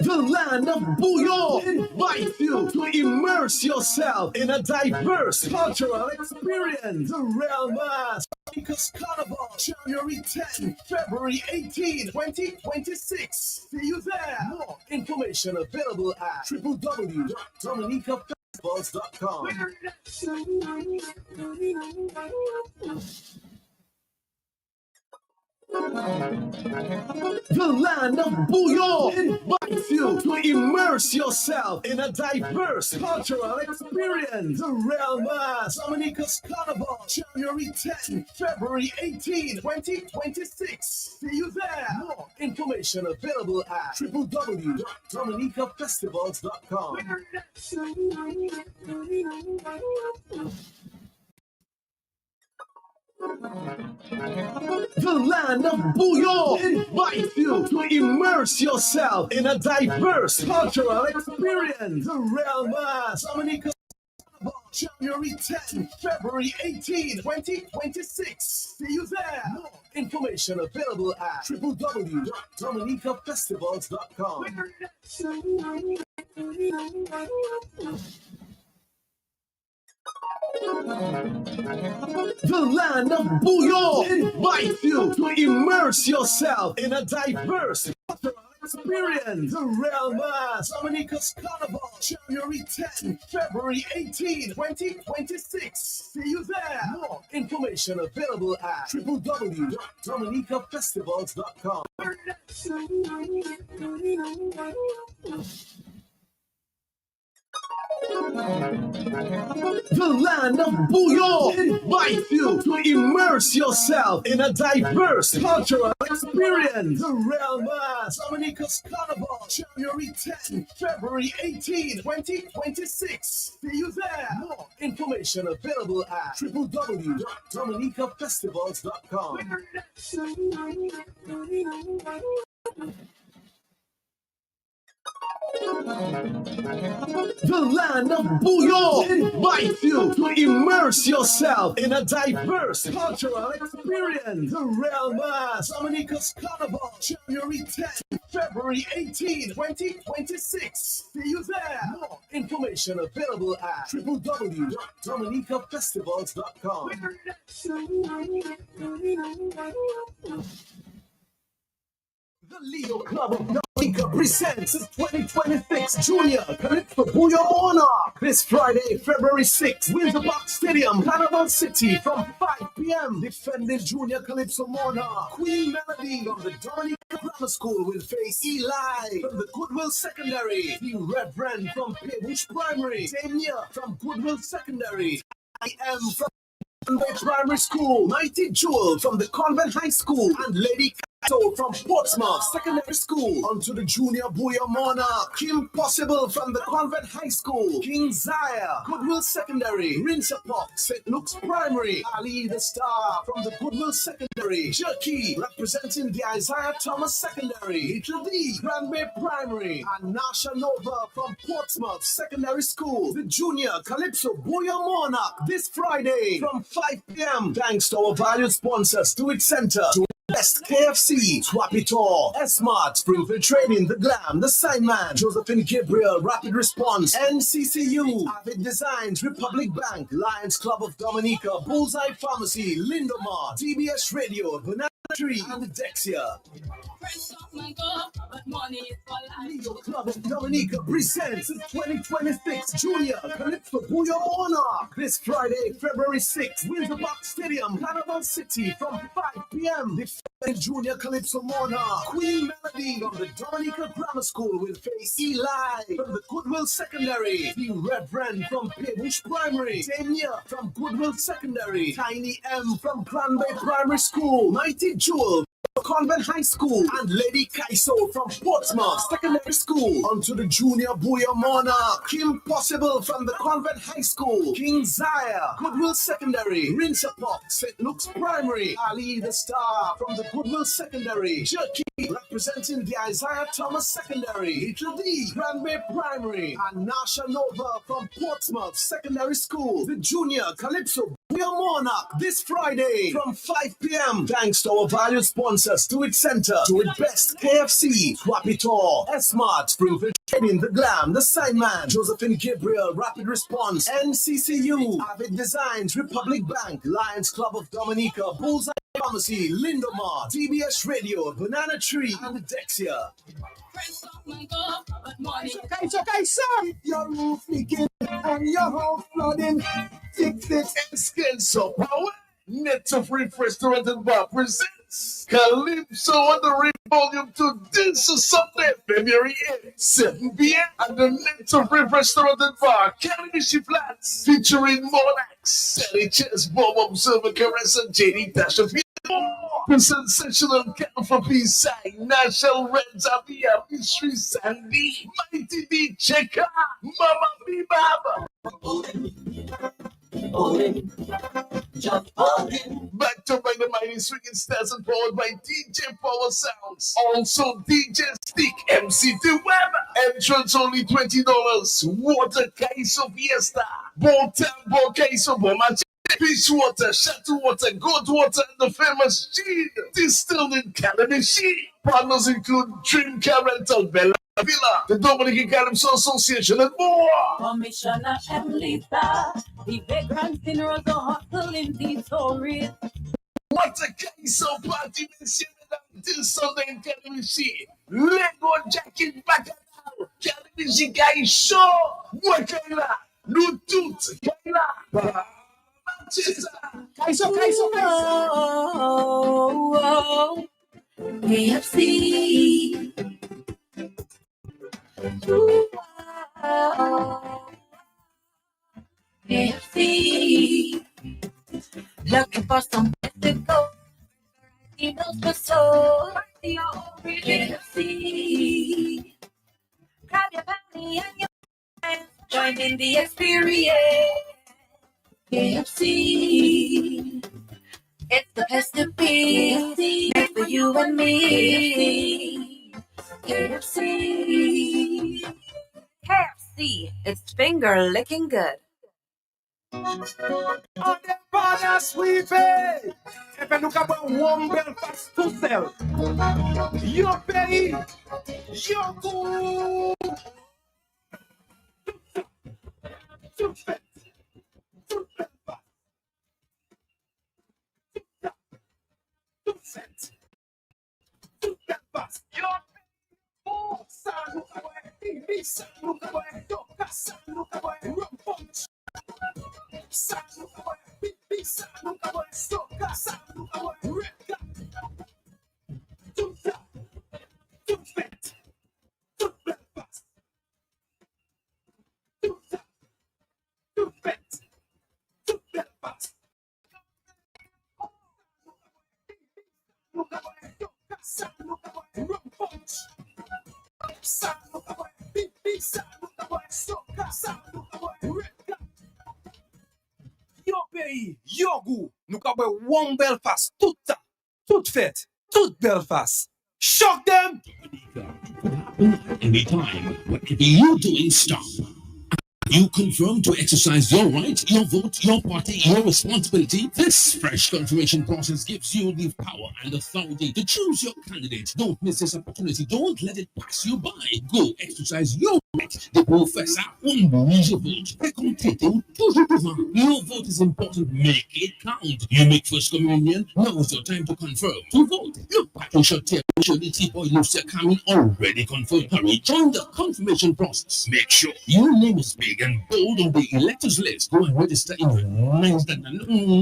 The land of Booyah invites you to immerse yourself in a diverse cultural experience. The Real Mass Dominica's Carnival, January 10, February 18, 2026. See you there. More information available at www.dominicafestivals.com. The land of Booyah invites you to immerse yourself in a diverse cultural experience. The Real Mass Dominica's Carnival, January 10, February 18, 2026. See you there. More information available at www.dominicafestivals.com. The land of Booyah invites you to immerse yourself in a diverse cultural experience. The Real Mass Dominica's Carnival, January 10, February 18, 2026. See you there. More information available at www.dominicafestivals.com. The land of Booyah invites you to immerse yourself in a diverse cultural Experience the Real Mass Dominica's Carnival, January 10, February 18, 2026. See you there. More information available at www.dominicafestivals.com. The land of Bouillon invites you to immerse yourself in a diverse cultural experience. The Real Mass Dominica's Carnival, January 10, February 18, 2026. See you there. More information available at www.dominicafestivals.com. The land of Bouillon invites you to immerse yourself in a diverse cultural experience. The Real Mass Dominica's Carnival, January 10, February 18, 2026. See you there. More information available at www.dominicafestivals.com. The Leo Club of Dominica presents the 2026 Junior Calypso Bouillon Monarch this Friday, February 6th, Windsor Park Stadium, Carnival City from 5 p.m. Defending Junior Calypso Monarch, Queen Melody from the Dominica Grammar School will face Eli from the Goodwill Secondary, the Reverend from Paybush Primary, Damien from Goodwill Secondary, I am from Convent Primary School, Mighty Jewel from the Convent High School, and Lady Cato from Portsmouth Secondary School. Onto the Junior Bouillon Monarch, Kim Possible from the Convent High School, King Zaya, Goodwill Secondary, Rinsapok, St. Luke's Primary, Ali the Star from the Goodwill Secondary, Jerky representing the Isaiah Thomas Secondary, Little D, Grand Bay Primary, and Nasha Nova from Portsmouth Secondary School. The Junior Calypso Bouillon Monarch this Friday from 5 p.m. Thanks to our valued sponsors, Do It Center, Best KFC, Swap It All, S-Mart, Springfield Trading, The Glam, The Signman, Josephine Gabriel, Rapid Response, NCCU, Avid Designs, Republic Bank, Lions Club of Dominica, Bullseye Pharmacy, Lindomar, TBS Radio, Banana Tree, and Dexia. Leo Club of Dominica presents the 2026 Junior Calypso Bouillon Monarch this Friday, February 6th, Windsor Park Stadium, Carnival City from 5 p.m. Defending Junior Calypso Monarch, Queen Melody from the Dominica Grammar School will face Eli from the Goodwill Secondary, the Reverend from Paybush Primary, Damien from Goodwill Secondary, Tiny M from Grand Bay Primary School, Mighty Jewel Convent High School, and Lady Kaiso from Portsmouth Secondary School. Onto the Junior Bouillon Monarch, Kim Possible from the Convent High School, King Zaya, Goodwill Secondary, Rinsapok, St. Luke's Primary, Ali the Star from the Goodwill Secondary, Jerky representing the Isaiah Thomas Secondary, Little D, Grand Bay Primary, and Nasha Nova from Portsmouth Secondary School. The Junior Calypso Bouillon Monarch this Friday from 5 p.m. Thanks to our valued sponsors, Do It Center, Do It Best, KFC, Swap It All, S-Mart, Springfield Trading, The Glam, The Signman, Josephine Gabriel, Rapid Response, NCCU, Avid Designs, Republic Bank, Lions Club of Dominica, Bullseye Pharmacy, Lindomar, TBS Radio, Banana Tree, and Dexia. It's okay, sir. Your roof leaking and your house flooding. Fix it. Calypso Power, Net of Reef Restaurant and Bar presents Calypso on the Reef Volume 2 this Sunday, February 8th, 7 p.m. at the Net of Reef Restaurant and Bar, Calypso Flats, featuring Monax, Sally Chess, Bob Observer, Caress, and JD Tasha. The sensational count for P-Side, National Reds Avia, Mystery Sandy, Mighty D Checker, Mama B Baba. Back to by the mighty swinging stars and powered by DJ Power Sounds. Also DJ Stick, MC2 Web. Entrance only $20. Water Kaiso Fiesta. Bo Kaiso Bomachi. Peach water, shatter water, goat water, and the famous gin distilled in Calypso. Partners include Dream Car Rental, Bella Villa, the Dominican Calypso Association, and more. Commissioner Emlita, the vagrants in Rosa Hustle in Detroit. What a case of party this Sunday in Calypso. Lego jacket bacchanal. Carnival Calypso. Moi Kayla. Nous toutes. Kayla. Baptista. Calypso, Calypso, Calypso. Oh, KFC. KFC. Looking for some to go. Meals for so KFC. Grab your family and your friends. Join in the experience. KFC. It's the place to be. Made for you and me. KFC. KFC. It's finger licking good. On the corner sweeping. If you look at one Belfast to sell, you pay, you go. To fit, to Belfast, to set, to Belfast. You pay. Oh, son, look away. Me, son, look away. Doctor, son, look away. Rum punch. Son, look away. Me, son, look away. Doctor, son, look away. Red gun. To that, to fit, to Belfast. To that, to fit, to Belfast. Look away. Doctor, son, look away. Rum punch. Son, look away. Me, son, look away. Doctor, son, look away. Red gun. Yo pays, yo goût, nous avons one Belfast, tout fait, tout Belfast. Shock them! Anytime, whatever you're doing, stop. You confirm to exercise your right, your vote, your party, your responsibility. This fresh confirmation process gives you the power and authority to choose your candidate. Don't miss this opportunity. Don't let it pass you by. Go exercise your right. The professor unbrise vote. Récomptez-vous toujours devant. Your vote is important. Make it count. You make first communion. Now is your time to confirm. To vote. Look back and shut your boy Lucia coming already confirmed. Hurry, join the confirmation process. Make sure your name is big and bold on the electors list. Go and register in the names that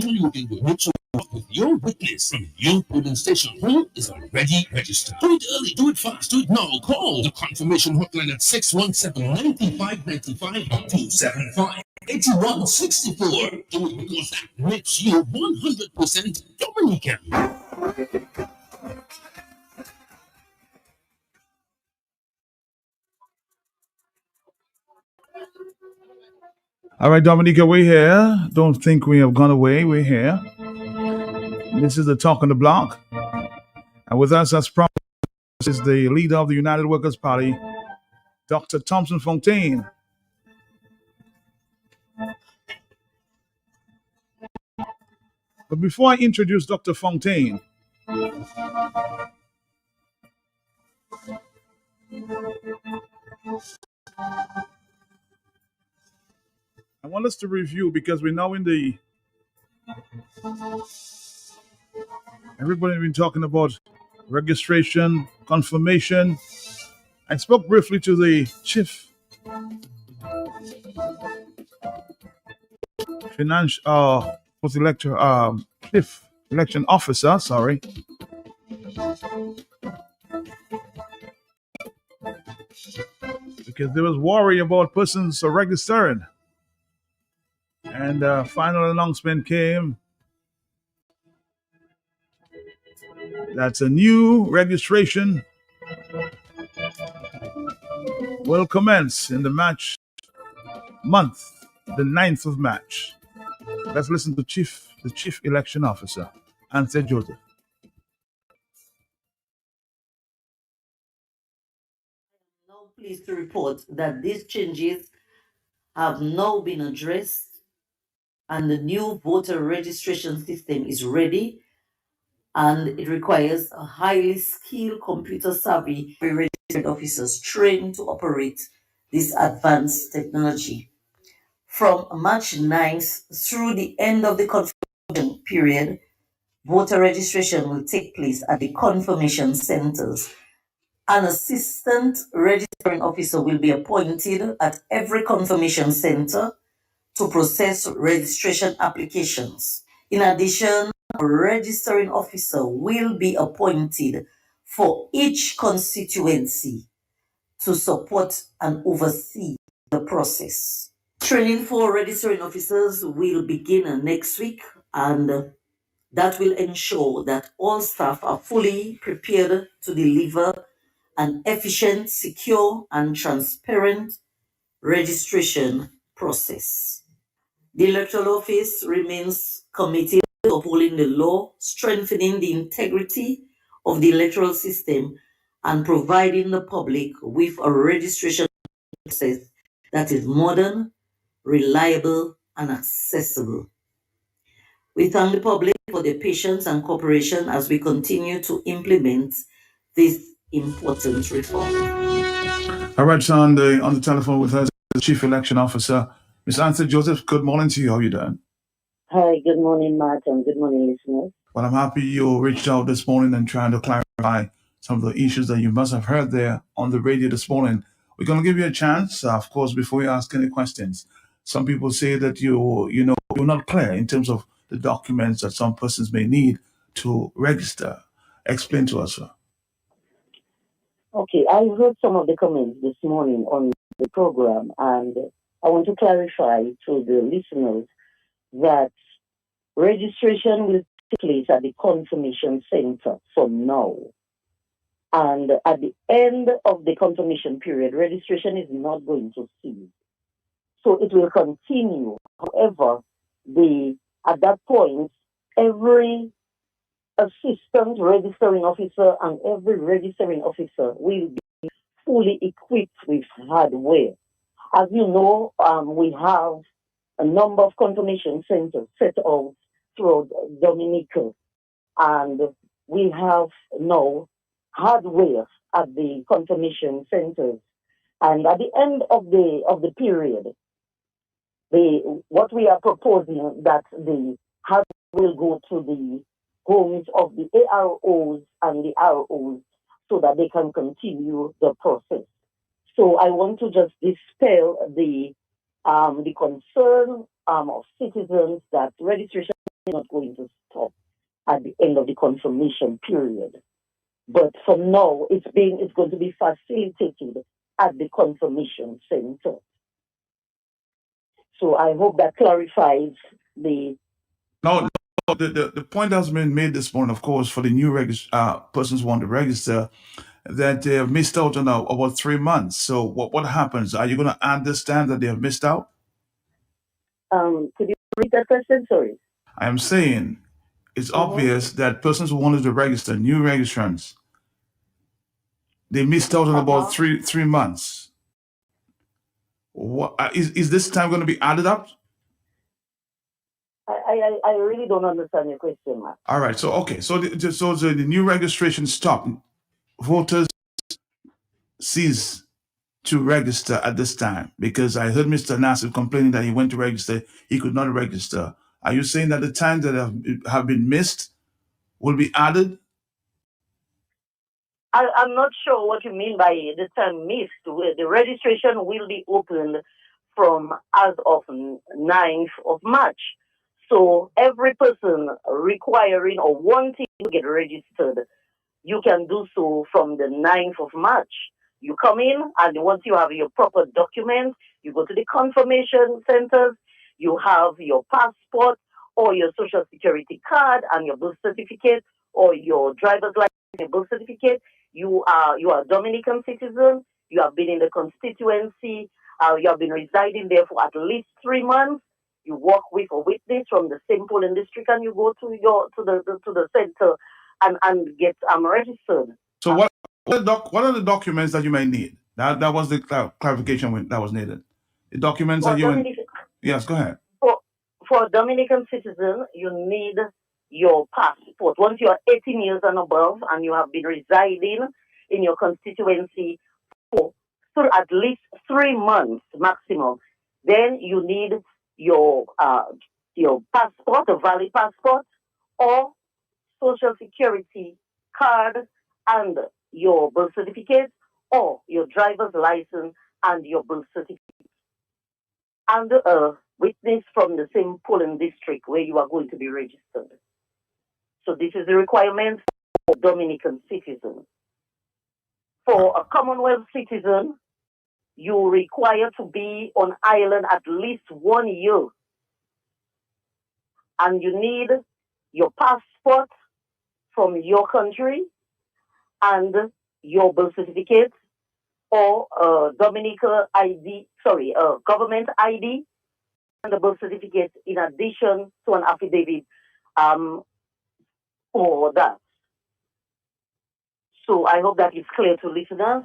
you can do. Make sure you work with your witness from your polling station who is already registered. Do it early, do it fast, do it now. Call the confirmation hotline at 617-9595-275. 8164. Do it because that makes you 100% Dominican. All right, Dominica, we're here. Don't think we have gone away. We're here. This is the Talk on the Block. And with us, as promised, is the leader of the United Workers' Party, Dr. Thompson Fontaine. But before I introduce Dr. Fontaine, I want us to review because we're now in the. Everybody's been talking about registration, confirmation. I spoke briefly to the chief chief election officer, sorry. Because there was worry about persons registering. And final announcement came that a new registration will commence in the March month, the 9th of March. Let's listen to the chief election officer, Anthony Joseph. Now pleased to report that these changes have now been addressed and the new voter registration system is ready, and it requires a highly skilled computer savvy registered officers trained to operate this advanced technology. From March 9th through the end of the confirmation period, voter registration will take place at the confirmation centers An assistant registering officer will be appointed at every confirmation center to process registration applications. In addition, a registering officer will be appointed for each constituency to support and oversee the process. Training for registering officers will begin next week, and that will ensure that all staff are fully prepared to deliver an efficient, secure, and transparent registration process. The Electoral Office remains committed to upholding the law, strengthening the integrity of the electoral system, and providing the public with a registration process that is modern, reliable, and accessible. We thank the public for their patience and cooperation as we continue to implement this important reform. All right, so on the telephone with us, the Chief Election Officer, Ms. Anthony Joseph. Good morning to you. How are you doing? Hi, good morning, Matt, and good morning, listeners. Well, I'm happy you reached out this morning and trying to clarify some of the issues that you must have heard there on the radio this morning. We're going to give you a chance, of course, before you ask any questions. Some people say that you're not clear in terms of the documents that some persons may need to register. Explain to us, sir. Okay, I heard some of the comments this morning on the program, and I want to clarify to the listeners that registration will take place at the confirmation center from now. And at the end of the confirmation period, registration is not going to cease. So it will continue. However, at that point, every assistant registering officer and every registering officer will be fully equipped with hardware. As you know, we have a number of confirmation centers set out throughout Dominica, and we have now hardware at the confirmation centers. And at the end of the period, what we are proposing that the hardware will go to the homes of the AROs and the ROs so that they can continue the process. So I want to just dispel the concern of citizens that registration is not going to stop at the end of the confirmation period. But from now, it's going to be facilitated at the confirmation center. So I hope that clarifies the. No, the point that's been made this morning, of course, for the new persons who want to register, that they have missed out on about 3 months. So what happens? Are you going to understand that they have missed out? Could you repeat that question? Sorry. I am saying it's obvious that persons who wanted to register, new registrants, they missed out on about 3 months. What is this time going to be added up? I really don't understand your question, Matt. All right. So okay. So the new registration stopped. Voters cease to register at this time, because I heard Mr. Nassif complaining that he went to register, he could not register. Are you saying that the times that have been missed will be added? I'm not sure what you mean by the term missed. The registration will be opened from as of 9th of March. So every person requiring or wanting to get registered, you can do so from the 9th of March. You come in, and once you have your proper documents, you go to the confirmation centers, you have your passport or your social security card and your birth certificate or your driver's license and your birth certificate. You are a Dominican citizen, you have been in the constituency, you have been residing there for at least 3 months. You work with a witness from the same polling district, and you go to the center and get registered. So what are the documents that you may need? That was the clarification that was needed. The documents that you yes, go ahead. For a Dominican citizen, you need your passport. Once you are 18 years and above and you have been residing in your constituency for at least 3 months maximum, then you need your passport, a valid passport, or social security card, and your birth certificate or your driver's license and your birth certificate, and a witness from the same polling district where you are going to be registered. So this is the requirement for Dominican citizens. For a Commonwealth citizen, you require to be on island at least 1 year. And you need your passport from your country and your birth certificate or Dominican ID, government ID and the birth certificate in addition to an affidavit for that. So I hope that is clear to listeners.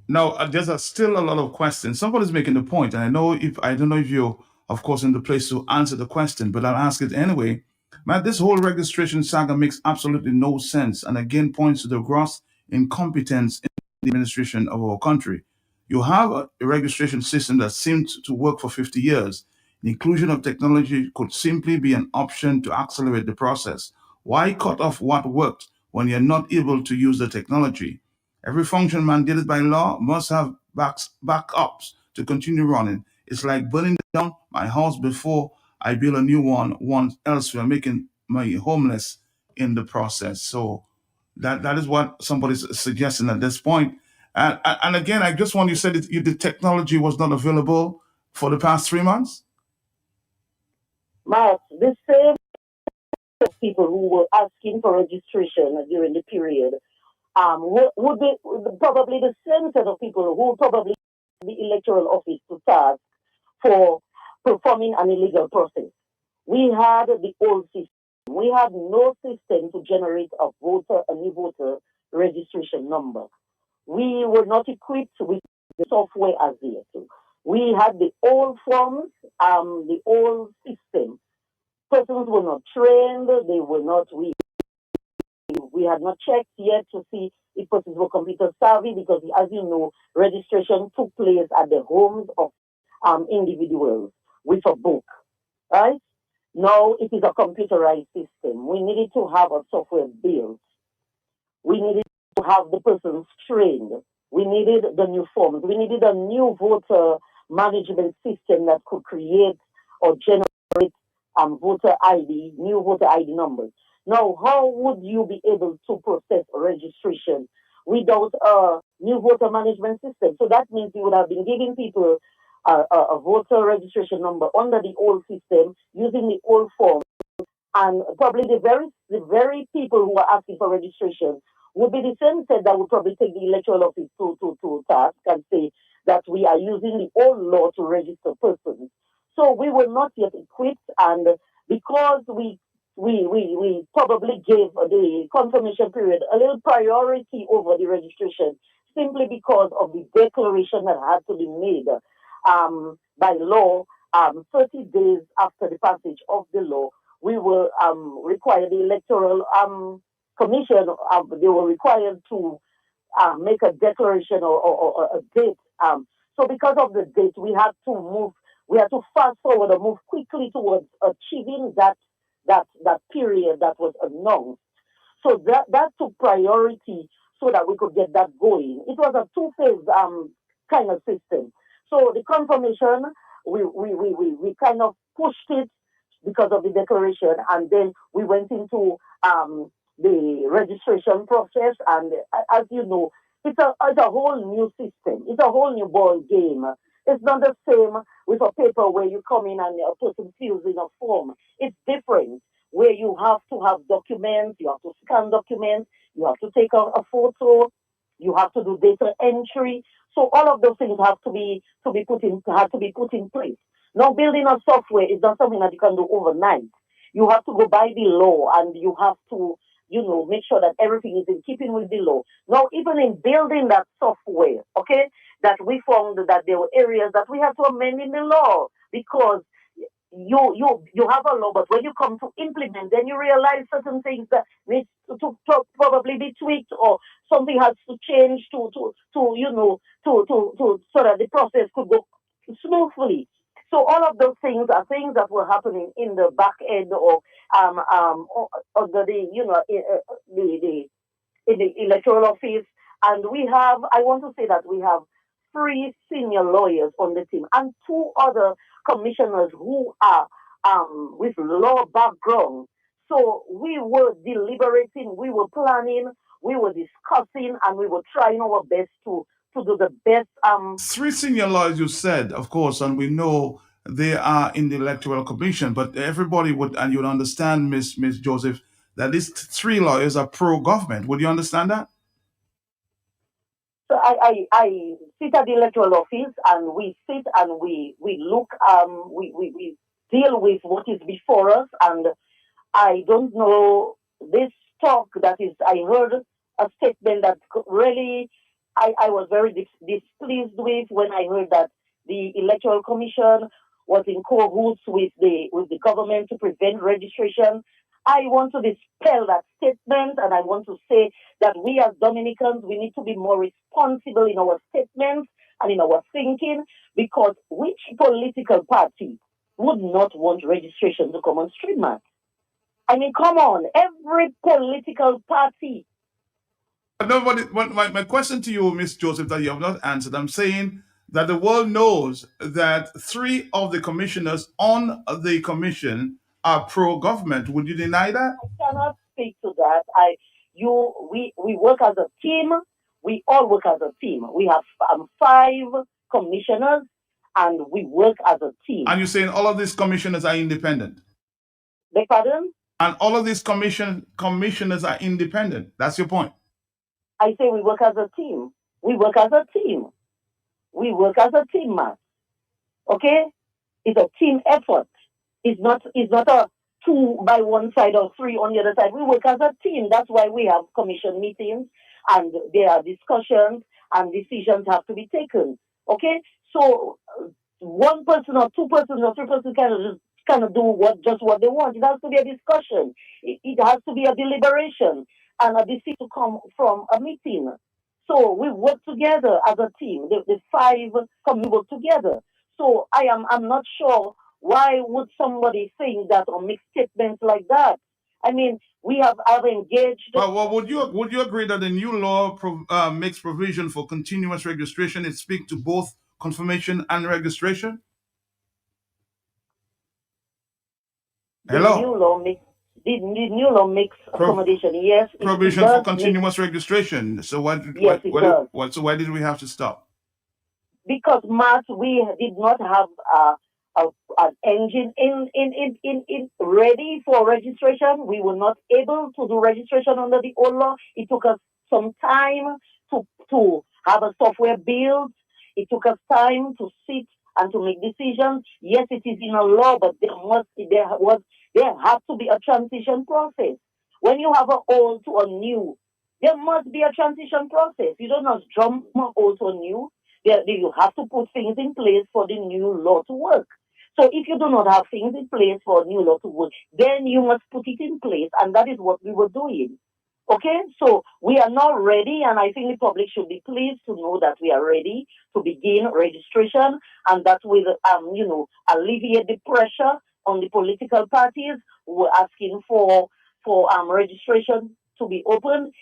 Now, there's still a lot of questions. Somebody's making the point, and I don't know if you're, of course, in the place to answer the question, but I'll ask it anyway. Man, this whole registration saga makes absolutely no sense, and again points to the gross incompetence in the administration of our country. You have a registration system that seemed to work for 50 years. The inclusion of technology could simply be an option to accelerate the process. Why cut off what worked when you're not able to use the technology? Every function mandated by law must have backups to continue running. It's like burning down my house before I build a new one elsewhere, making me homeless in the process. So that is what somebody's suggesting at this point. And again, I just want you said the technology was not available for the past 3 months. Mark, the same people who were asking for registration during the period would be probably the same set of people who probably the electoral office to task for performing an illegal process. We had the old system. We had no system to generate a new voter registration number. We were not equipped with the software as yet. We had the old forms, the old system. Persons were not trained. They were not. We had not checked yet to see if persons were computer savvy because, as you know, registration took place at the homes of individuals with a book, right? Now it is a computerized system. We needed to have a software built. We needed to have the persons trained. We needed the new forms. We needed a new voter management system that could create or generate voter ID, new voter ID numbers. Now, how would you be able to process registration without a new voter management system? So that means you would have been giving people a voter registration number under the old system using the old form, and probably the very people who are asking for registration would be the same set that would probably take the electoral office to task and say that we are using the old law to register persons. So we were not yet equipped, and because we probably gave the confirmation period a little priority over the registration simply because of the declaration that had to be made by law 30 days after the passage of the law. We were required, the Electoral Commission, they were required to make a declaration or a date. So because of the date, we had to fast forward or move quickly towards achieving that period that was announced. So that took priority so that we could get that going. It was a two-phase kind of system. So the confirmation, we kind of pushed it because of the declaration, and then we went into the registration process. And as you know, it's a whole new system. It's a whole new ball game. It's not the same with a paper where you come in and a person fills in a form. It's different, where you have to have documents, you have to scan documents, you have to take a photo, you have to do data entry. So all of those things have to be put in place. Now, building a software is not something that you can do overnight. You have to go by the law, and you have to, make sure that everything is in keeping with the law. Now, even in building that software, okay, that we found that there were areas that we had to amend in the law because you have a law, but when you come to implement, then you realize certain things that need to probably be tweaked, or something has to change to so that the process could go smoothly. So all of those things are things that were happening in the back end or in the electoral office, And I want to say that we have 3 senior lawyers on the team and 2 other commissioners who are with law background. So we were deliberating, we were planning, we were discussing, and we were trying our best to do the best. 3 senior lawyers, you said, of course, and we know they are in the Electoral Commission, but everybody would, and you'd understand, Miss Joseph, that these 3 lawyers are pro-government. Would you understand that? So I sit at the electoral office, and we sit and we look, we deal with what is before us. And I don't know this talk that is, I heard a statement that really I was very displeased with when I heard that the Electoral Commission was in cahoots with the government to prevent registration. I want to dispel that statement, and I want to say that we as Dominicans, we need to be more responsible in our statements and in our thinking, because which political party would not want registration to come on stream, man? I mean, come on, every political party. No, but my question to you, Miss Joseph, that you have not answered, I'm saying that the world knows that 3 of the commissioners on the commission are pro-government. Would you deny that? I cannot speak to that. We work as a team. We all work as a team. We have 5 commissioners, and we work as a team. And you're saying all of these commissioners are independent? Beg pardon? And all of these commissioners are independent. That's your point? I say we work as a team. We work as a team. We work as a team, man. Okay? It's a team effort. It's not a 2 by one side or 3 on the other side. We work as a team. That's why we have commission meetings, and there are discussions, and decisions have to be taken. Okay? So 1 person or 2 persons or 3 persons kind of do what they want. It has to be a discussion. It has to be a deliberation, and a decision to come from a meeting. So we work together as a team. The 5 come work together. So I'm not sure why would somebody think that or make statements like that. I mean, we have engaged. Well, would you agree that the new law makes provision for continuous registration? It speaks to both confirmation and registration. Hello. The new law makes accommodation. Yes, provision for continuous registration. So why did we have to stop? Because Matt, we did not have an engine in ready for registration. We were not able to do registration under the old law. It took us some time to have a software built. It took us time to sit and to make decisions. Yes, it is in a law, but there has to be a transition process. When you have an old to a new, there must be a transition process. You don't just jump from old to a new. You have to put things in place for the new law to work. So if you do not have things in place for a new law to work, then you must put it in place, and that is what we were doing. Okay, so we are now ready, and I think the public should be pleased to know that we are ready to begin registration, and that will, alleviate the pressure on the political parties who are asking for registration to be open.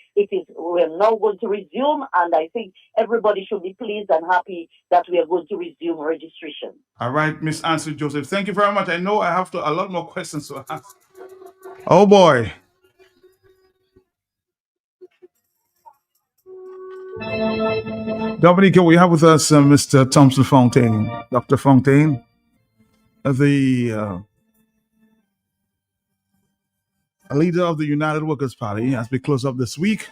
We're now going to resume, and I think everybody should be pleased and happy that we are going to resume registration. All right, Miss Ansel Joseph, thank you very much. I know I have a lot more questions to ask. Oh boy. Dominica, we have with us Mr. Thompson Fontaine, Dr. Fontaine, the leader of the United Workers' Party, as we close up this week.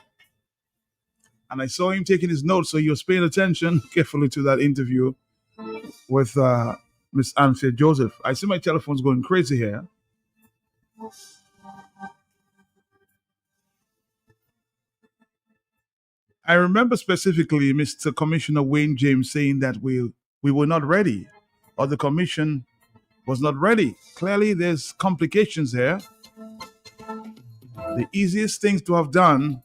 And I saw him taking his notes, so he was paying attention carefully to that interview with Miss Ansel Joseph. I see my telephone's going crazy here. I remember specifically Mr. Commissioner Wayne James saying that we were not ready, or the commission was not ready. Clearly, there's complications here. The easiest thing to have done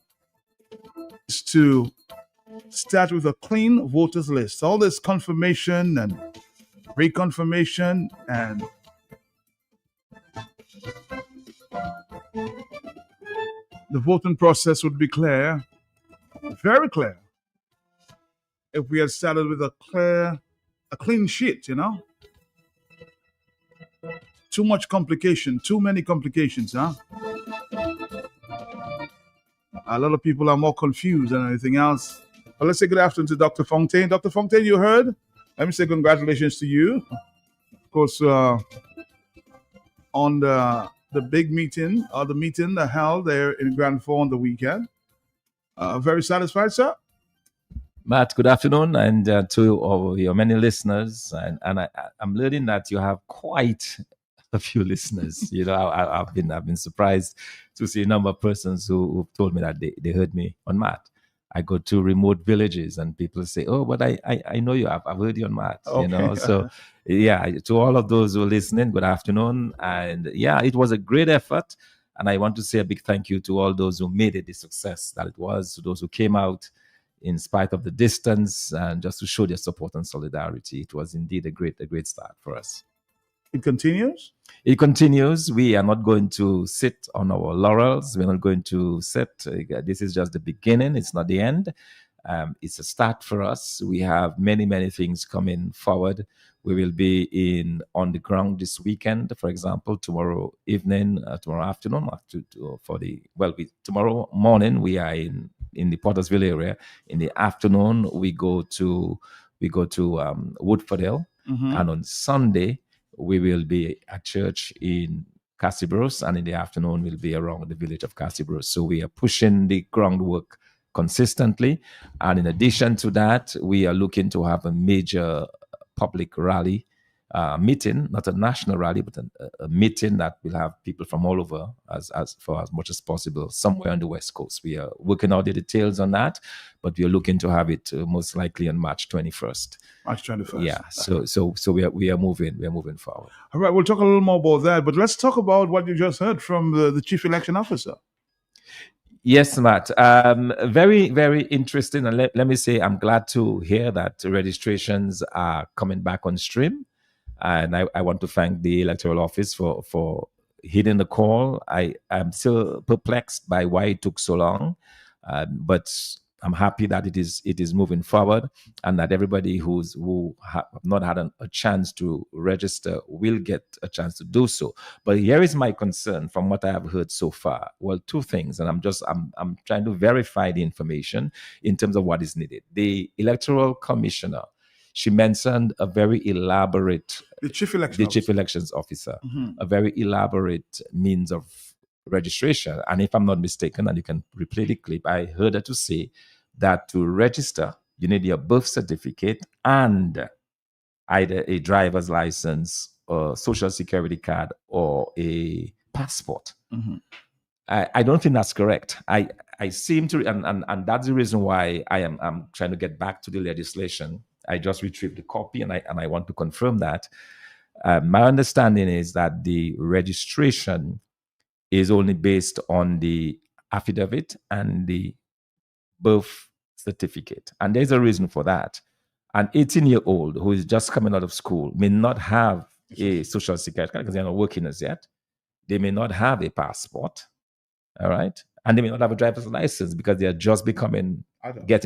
is to start with a clean voters list. All this confirmation and reconfirmation and the voting process would be clear, very clear. if we had started with a clean sheet, you know? Too much complication, too many complications, huh? A lot of people are more confused than anything else. Well, let's say good afternoon to Dr. Fontaine. Dr. Fontaine, you heard? Let me say congratulations to you. Of course, on the big meeting, or the meeting held there in Grand Fond on the weekend. Very satisfied, sir? Matt, good afternoon, and to all your many listeners. And I'm learning that you have quite a few listeners. You know, I've been surprised to see a number of persons who told me that they heard me on Matt. I go to remote villages and people say, "Oh, but I know you. I've heard you on Matt." Okay. You know, so yeah. To all of those who are listening, good afternoon, and yeah, it was a great effort. And I want to say a big thank you to all those who made it the success that it was, to those who came out in spite of the distance, and just to show their support and solidarity. It was indeed a great start for us. It continues? It continues. We are not going to sit on our laurels. We're not going to sit. This is just the beginning. It's not the end. It's a start for us. We have many things coming forward. We will be on the ground this weekend, for example, tomorrow evening, tomorrow afternoon, tomorrow morning we are in the Pottersville area. In the afternoon we go to Woodfordale, and on Sunday we will be at church in Cassibros, and in the afternoon we'll be around the village of Cassibros. So we are pushing the groundwork consistently, and in addition to that, we are looking to have a major public rally meeting, not a national rally, but a meeting that will have people from all over for as much as possible, somewhere on the West Coast. We are working out the details on that, but we are looking to have it most likely on March 21st. March 21st. Yeah, so we are moving forward. All right, we'll talk a little more about that, but let's talk about what you just heard from the Chief Election Officer. Yes, Matt. Very interesting. And let me say, I'm glad to hear that registrations are coming back on stream. And I want to thank the Electoral Office for heeding the call. I'm still perplexed by why it took so long, but I'm happy that it is moving forward, and that everybody who have not had a chance to register will get a chance to do so. But here is my concern from what I have heard so far. Well, two things, and I'm trying to verify the information in terms of what is needed. The Electoral Commissioner, she mentioned a very elaborate, the Chief Elections Officer, a very elaborate means of registration. And if I'm not mistaken, and you can replay the clip, I heard her to say that to register, you need your birth certificate and either a driver's license or social security card or a passport. I don't think that's correct. I seem to, and that's the reason why I'm trying to get back to the legislation. I just retrieved the copy, and I want to confirm that. My understanding is that the registration is only based on the affidavit and the birth certificate. And there's a reason for that. An 18-year-old who is just coming out of school may not have a social security card because they're not working as yet. They may not have a passport, all right? And they may not have a driver's license because they are just getting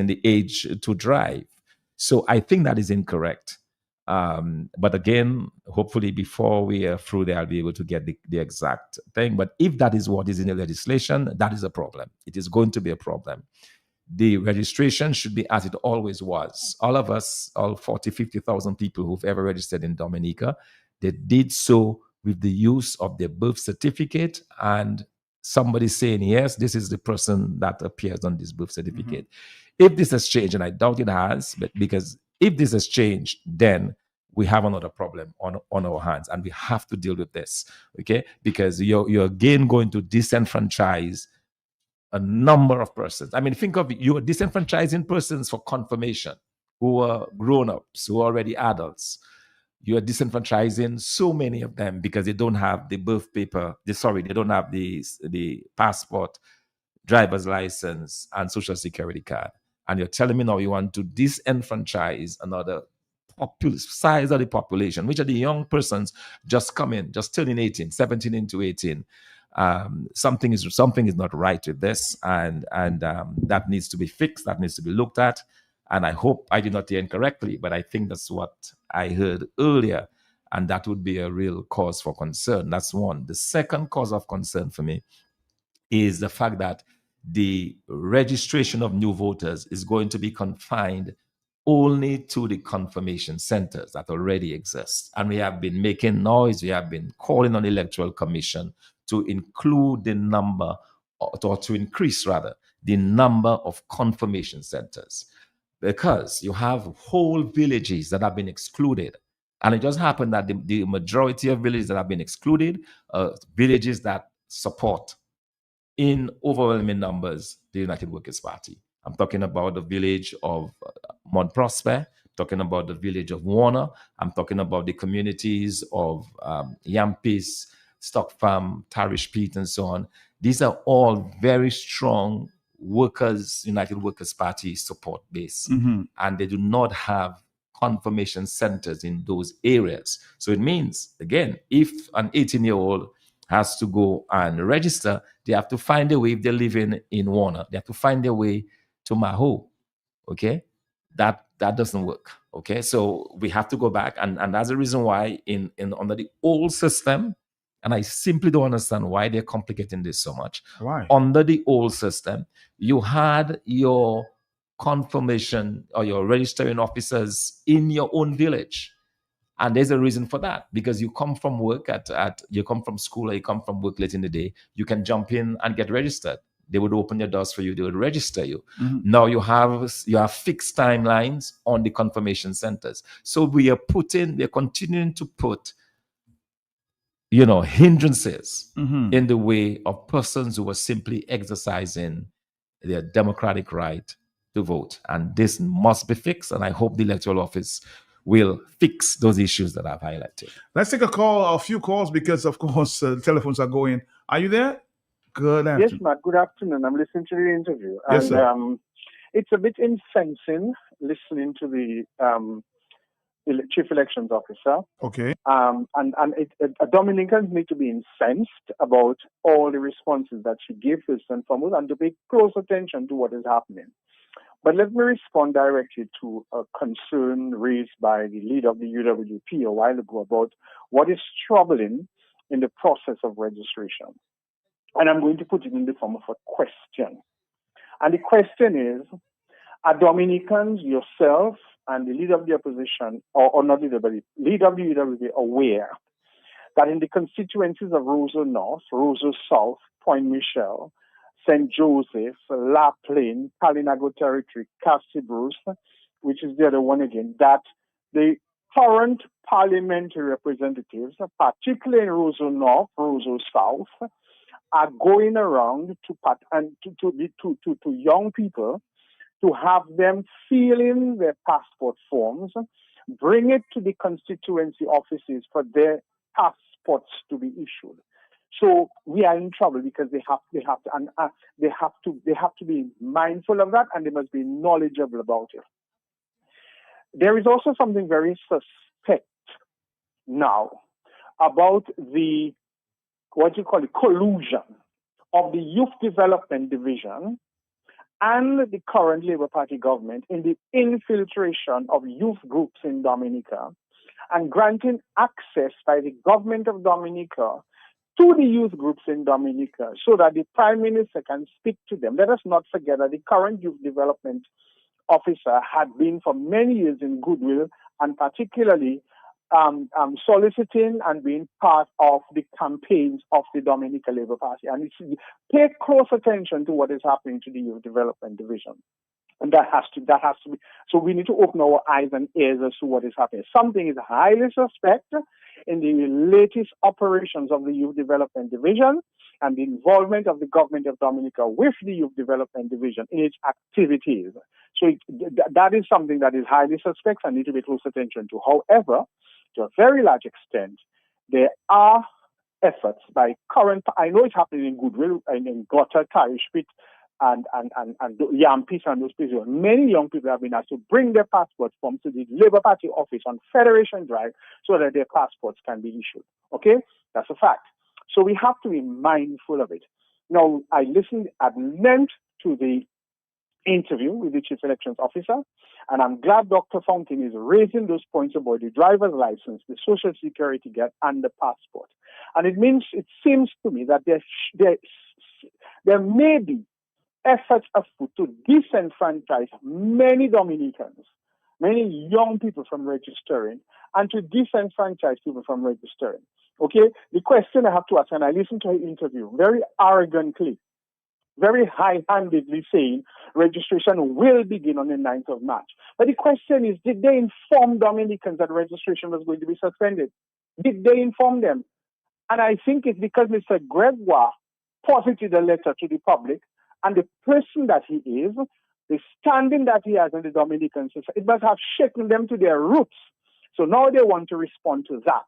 the age to drive. So I think that is incorrect. But again, hopefully before we are through there, I'll be able to get the exact thing. But if that is what is in the legislation, that is a problem. It is going to be a problem. The registration should be as it always was. All of us, all 40, 50,000 people who've ever registered in Dominica, they did so with the use of their birth certificate and somebody saying, yes, this is the person that appears on this birth certificate. If this has changed, and I doubt it has, but because if this has changed, then we have another problem on our hands, and we have to deal with this, okay? Because you're again going to disenfranchise a number of persons. I mean, think of it, you are disenfranchising persons for confirmation who are grown-ups, who are already adults. You are disenfranchising so many of them because they don't have the birth paper. They don't have the passport, driver's license, and social security card. And you're telling me now you want to disenfranchise another size of the population, which are the young persons just turning 18, 17 into 18. Something is not right with this, and that needs to be fixed. That needs to be looked at. And I hope I did not hear incorrectly, but I think that's what I heard earlier. And that would be a real cause for concern. That's one. The second cause of concern for me is the fact that the registration of new voters is going to be confined only to the confirmation centers that already exist. And we have been making noise, we have been calling on the Electoral Commission to include the number, or to increase rather, the number of confirmation centers. Because you have whole villages that have been excluded. And it just happened that the majority of villages that have been excluded are villages that support in overwhelming numbers the United Workers' Party. I'm talking about the village of Mount Prosper, talking about the village of Warner, I'm talking about the communities of Yampis, Stock Farm, Tarish Peat, and so on. These are all very strong United Workers' Party support base, and they do not have confirmation centers in those areas. So it means, again, if an 18-year-old has to go and register, they have to find a way. If they're living in Warner, they have to find their way to Maho. Okay, that doesn't work. Okay, so we have to go back, and that's the reason why in under the old system, and I simply don't understand why they're complicating this so much. Why? Under the old system, you had your confirmation or your registering officers in your own village. And there's a reason for that, because you come from work you come from school, or you come from work late in the day, you can jump in and get registered. They would open your doors for you, they would register you. Now you have fixed timelines on the confirmation centers. So we are continuing to put hindrances in the way of persons who are simply exercising their democratic right to vote. And this must be fixed, and I hope the Electoral Office will fix those issues that I've highlighted. Let's take a few calls, because, of course, telephones are going. Are you there? Good afternoon. Yes, Matt. Good afternoon. I'm listening to the interview. Yes, sir. It's a bit incensing listening to the Chief Elections Officer. Okay. Dominicans need to be incensed about all the responses that she gave first and foremost, and to pay close attention to what is happening. But let me respond directly to a concern raised by the leader of the UWP a while ago about what is troubling in the process of registration. And I'm going to put it in the form of a question. And the question is, are Dominicans, yourself, and the leader of the opposition, or not leader, but the leader of the UWP, aware that in the constituencies of Roseau North, Roseau South, Point Michel, St. Joseph, La Plaine, Kalinago Territory, Cassie Bruce, which is the other one again, that the current parliamentary representatives, particularly in Roseau North, Roseau South, are going around to young people to have them fill in their passport forms, bring it to the constituency offices for their passports to be issued. So we are in trouble because they have to be mindful of that, and they must be knowledgeable about it. There is also something very suspect now about the collusion of the Youth Development Division and the current Labour Party government in the infiltration of youth groups in Dominica and granting access by the government of Dominica to the youth groups in Dominica so that the Prime Minister can speak to them. Let us not forget that the current Youth Development Officer had been for many years in goodwill and particularly soliciting and being part of the campaigns of the Dominica Labour Party. And pay close attention to what is happening to the Youth Development Division. And that has to be. So we need to open our eyes and ears as to what is happening. Something is highly suspect in the latest operations of the Youth Development Division and the involvement of the government of Dominica with the Youth Development Division in its activities. So that is something that is highly suspect and need to be close attention to. However, to a very large extent, there are efforts by I know it's happening in Goodwill and in Gutter, Tarish Pit, and Yampis and those places. Many young people have been asked to bring their passports forms to the Labour Party office on Federation Drive so that their passports can be issued. Okay? That's a fact. So we have to be mindful of it. Now, I listened at length to the interview with the Chief Elections Officer. And I'm glad Dr. Fountain is raising those points about the driver's license, the social security gap, and the passport. And it seems to me that there may be efforts afoot to disenfranchise many Dominicans, many young people from registering, and to disenfranchise people from registering. Okay? The question I have to ask, and I listened to her interview very arrogantly, very high-handedly saying registration will begin on the 9th of March. But the question is, did they inform Dominicans that registration was going to be suspended? Did they inform them? And I think it's because Mr. Gregoire posited a letter to the public, and the person that he is, the standing that he has in the Dominican society, it must have shaken them to their roots. So now they want to respond to that.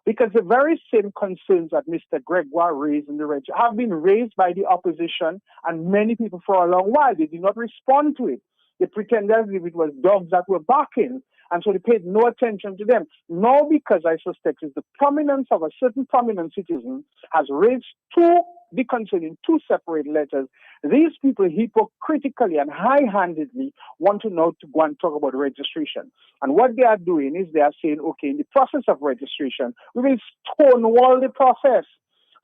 Because the very same concerns that Mr. Gregoire raised in the registry have been raised by the opposition and many people for a long while. They did not respond to it. They pretended as if it was dogs that were barking, and so they paid no attention to them. Now, because I suspect it's the prominence of a certain prominent citizen has raised the concern in two separate letters, these people hypocritically and high-handedly want to know to go and talk about registration. And what they are doing is they are saying, okay, in the process of registration, we will stonewall the process.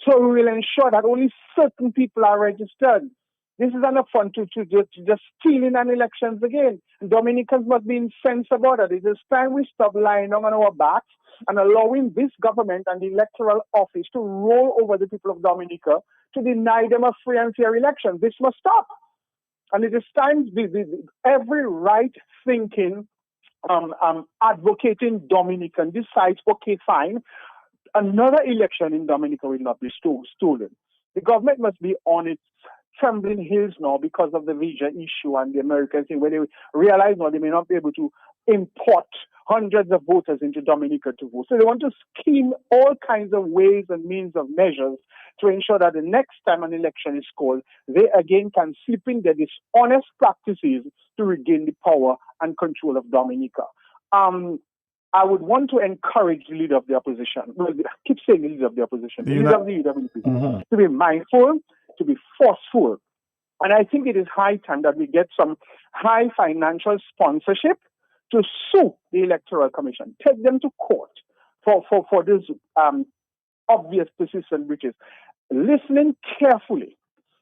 So we will ensure that only certain people are registered. This is an affront to just stealing an elections again. Dominicans must be incensed about it. It is time we stop lying down on our backs and allowing this government and the electoral office to roll over the people of Dominica to deny them a free and fair election. This must stop. And it is time every right-thinking, advocating Dominican decides, okay, fine, another election in Dominica will not be stolen. The government must be on its trembling heels now because of the visa issue and the American thing, where they realize now they may not be able to import hundreds of voters into Dominica to vote. So they want to scheme all kinds of ways and means of measures to ensure that the next time an election is called, they again can slip in their dishonest practices to regain the power and control of Dominica. I would want to encourage the leader of the opposition, well, I keep saying the leader of the opposition, the leader of the UWP, to be mindful, to be forceful. And I think it is high time that we get some high financial sponsorship to sue the Electoral Commission, take them to court for this obvious persistent breaches. Listening carefully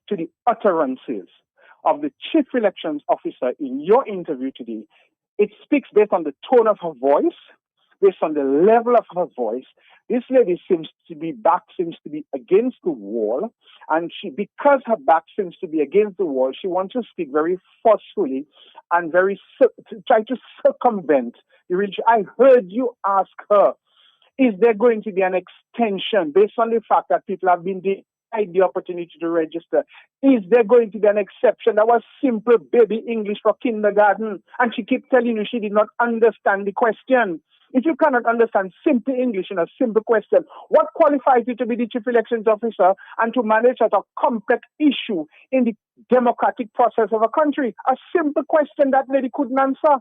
to the utterances of the Chief Elections Officer in your interview today, it speaks based on the tone of her voice, based on the level of her voice. This lady seems to be against the wall, and because her back seems to be against the wall, she wants to speak very forcefully and try to circumvent the religion. I heard you ask her, is there going to be an extension based on the fact that people have been denied the opportunity to register? Is there going to be an exception? That was simple baby English for kindergarten, and she kept telling you she did not understand the question. If you cannot understand simple English in a simple question, what qualifies you to be the Chief Elections Officer and to manage such a complex issue in the democratic process of a country? A simple question that lady couldn't answer.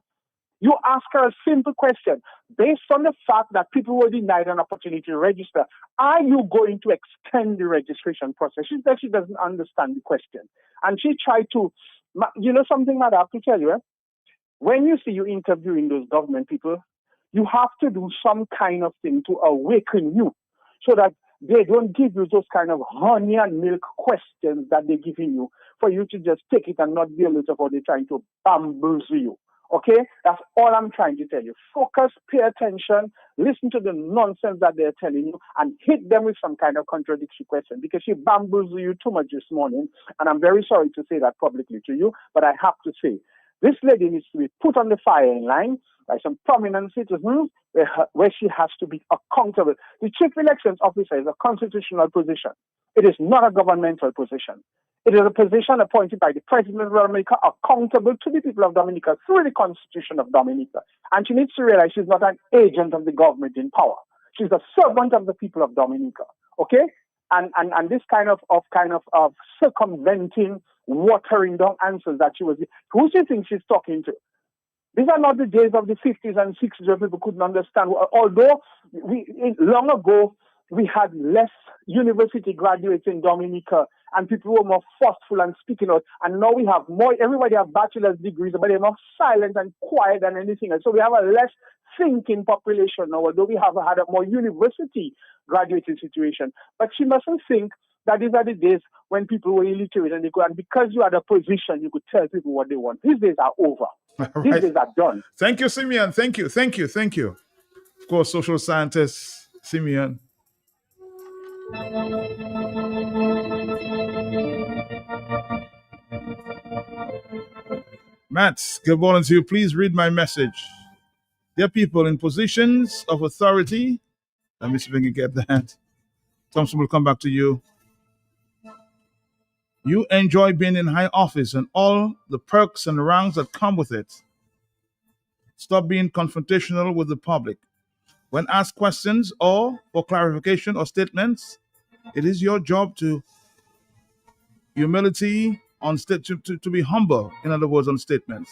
You ask her a simple question. Based on the fact that people were denied an opportunity to register, are you going to extend the registration process? She said she doesn't understand the question. And she tried to, you know something that I have to tell you, when you see you interviewing those government people, you have to do some kind of thing to awaken you so that they don't give you those kind of honey and milk questions that they're giving you for you to just take it and not be alert of how they're trying to bamboozle you. Okay? That's all I'm trying to tell you. Focus, pay attention, listen to the nonsense that they're telling you, and hit them with some kind of contradictory question, because she bamboozled you too much this morning, and I'm very sorry to say that publicly to you, but I have to say, this lady needs to be put on the firing line by some prominent citizens where she has to be accountable. The Chief Elections Officer is a constitutional position. It is not a governmental position. It is a position appointed by the President of Dominica, accountable to the people of Dominica through the Constitution of Dominica. And she needs to realize she's not an agent of the government in power. She's a servant of the people of Dominica. Okay? And this kind of circumventing, watering down answers that she was, who she thinks she's talking to? These are not the days of the 50s and 60s where people couldn't understand. Although long ago we had less university graduates in Dominica and people were more forceful and speaking out. And now we have more, everybody have bachelor's degrees, but they're more silent and quiet than anything else. So we have a less thinking population now, although we have had a more university graduating situation. But she mustn't think that these are the days when people were illiterate and because you had a position, you could tell people what they want. These days are over. Right. These days are done. Thank you, Simeon. Thank you. Of course, social scientist Simeon. Matt, good morning to you. Please read my message. There are people in positions of authority. Let me see if I can get that. Thompson will come back to you. You enjoy being in high office and all the perks and ranks that come with it. Stop being confrontational with the public. When asked questions or for clarification or statements, it is your job to humility on to be humble. In other words, on statements.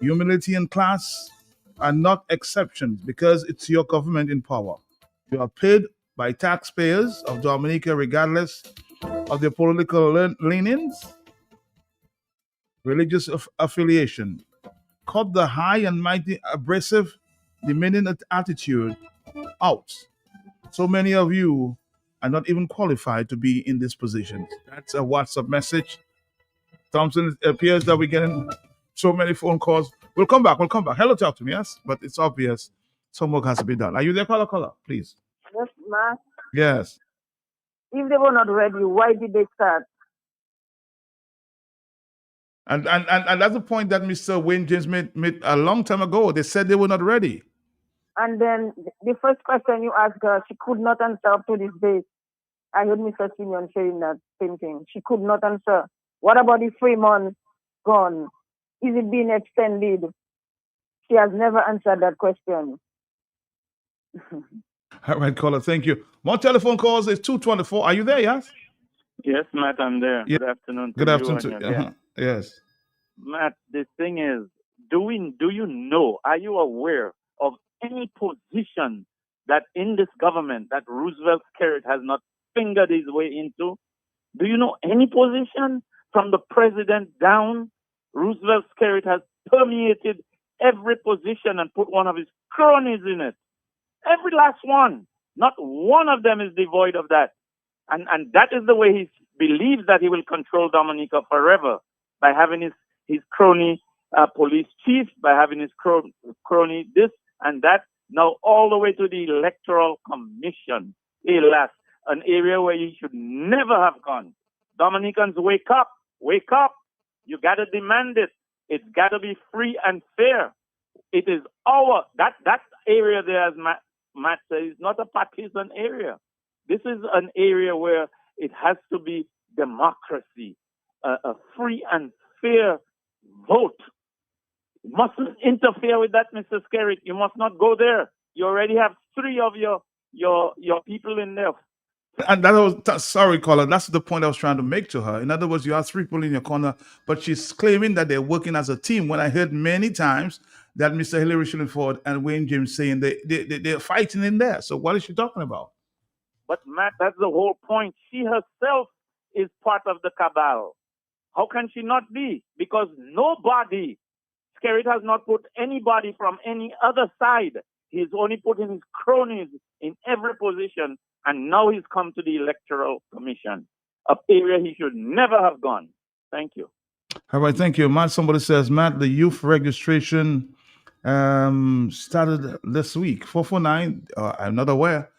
Humility and class are not exceptions because it's your government in power. You are paid by taxpayers of Dominica regardless of their political leanings, religious affiliation. Cut the high and mighty, abrasive, demeaning attitude out. So many of you are not even qualified to be in this position. That's a WhatsApp message. Thompson, it appears that we're getting so many phone calls. We'll come back. Hello, talk to me, yes? But it's obvious some work has to be done. Are you there, caller, please? Yes, ma. Yes. If they were not ready, why did they start? And that's the point that Mr. Wayne James made a long time ago. They said they were not ready. And then the first question you asked her, she could not answer up to this date. I heard Mr. Simeon saying that same thing. She could not answer. What about the 3 months gone? Is it being extended? She has never answered that question. All right, caller, thank you. More telephone calls is 224. Are you there, yes? Yes, Matt, I'm there. Yeah. Good afternoon. Good afternoon. Yes. Matt, the thing is, do you know, are you aware of any position that in this government that Roosevelt Skerritt has not fingered his way into? Do you know any position from the president down? Roosevelt Skerritt has permeated every position and put one of his cronies in it. Every last one. Not one of them is devoid of that. And that is the way he believes that he will control Dominica forever, by having his crony police chief, by having his crony this and that, now all the way to the Electoral Commission. Alas, an area where you should never have gone. Dominicans, wake up. Wake up. You got to demand it. It's got to be free and fair. It is that area there, as Matt said, is not a partisan area. This is an area where it has to be democracy, a free and fair vote. You mustn't interfere with that, Mr. Skerritt. You must not go there. You already have 3 of your people in there. And sorry, caller, that's the point I was trying to make to her. In other words, you have 3 people in your corner, but she's claiming that they're working as a team. When I heard many times that Mr. Hillary Shillingford and Wayne James saying they're fighting in there. So what is she talking about? But Matt, that's the whole point. She herself is part of the cabal. How can she not be? Because Skerritt has not put anybody from any other side. He's only putting his cronies in every position, and now he's come to the Electoral Commission, an area he should never have gone. Thank you. All right, thank you. Matt, somebody says, Matt, the youth registration started this week. 449, I'm not aware.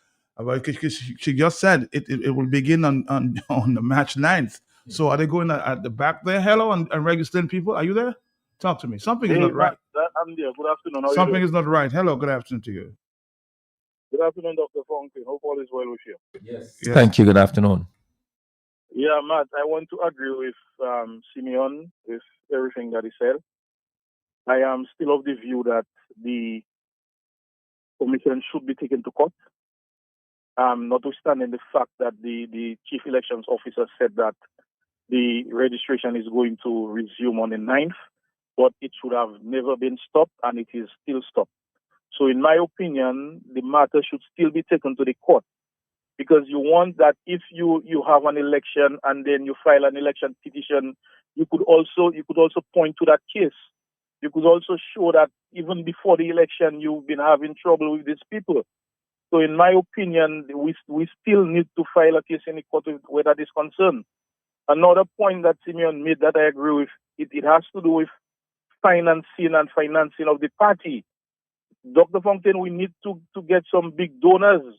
She just said it will begin on the March 9th. So are they going at the back there, hello, and registering people? Are you there? Talk to me. Something is not right. I'm there. Good afternoon. Something is not right. Hello, good afternoon to you. Good afternoon, Dr. Fonkin. Hope all is well with you. Yes. Thank you. Good afternoon. Yeah, Matt, I want to agree with Simeon with everything that he said. I am still of the view that the commission should be taken to court, notwithstanding the fact that the chief elections officer said that the registration is going to resume on the 9th, but it should have never been stopped, and it is still stopped. So in my opinion, the matter should still be taken to the court, because because you want that if you have an election and then you file an election petition, you could also point to that case. You could also show that even before the election you've been having trouble with these people. So in my opinion, we still need to file a case in the court where that is concerned. Another point that Simeon made that I agree with, it has to do with financing of the party. Dr. Fontaine, we need to get some big donors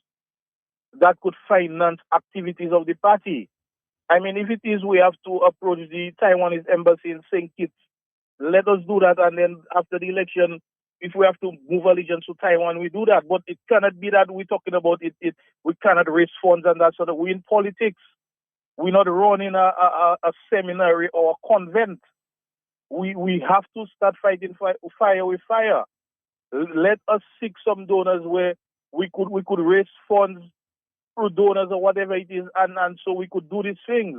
that could finance activities of the party. I mean, if it is we have to approach the Taiwanese embassy in St. Kitts, let us do that. And then after the election, if we have to move allegiance to Taiwan, we do that. But it cannot be that we're talking about it. We cannot raise funds and that sort of. We're in politics. We're not running a seminary or a convent. We have to start fighting fire with fire. Let us seek some donors where we could raise funds through donors or whatever it is, and so we could do these things.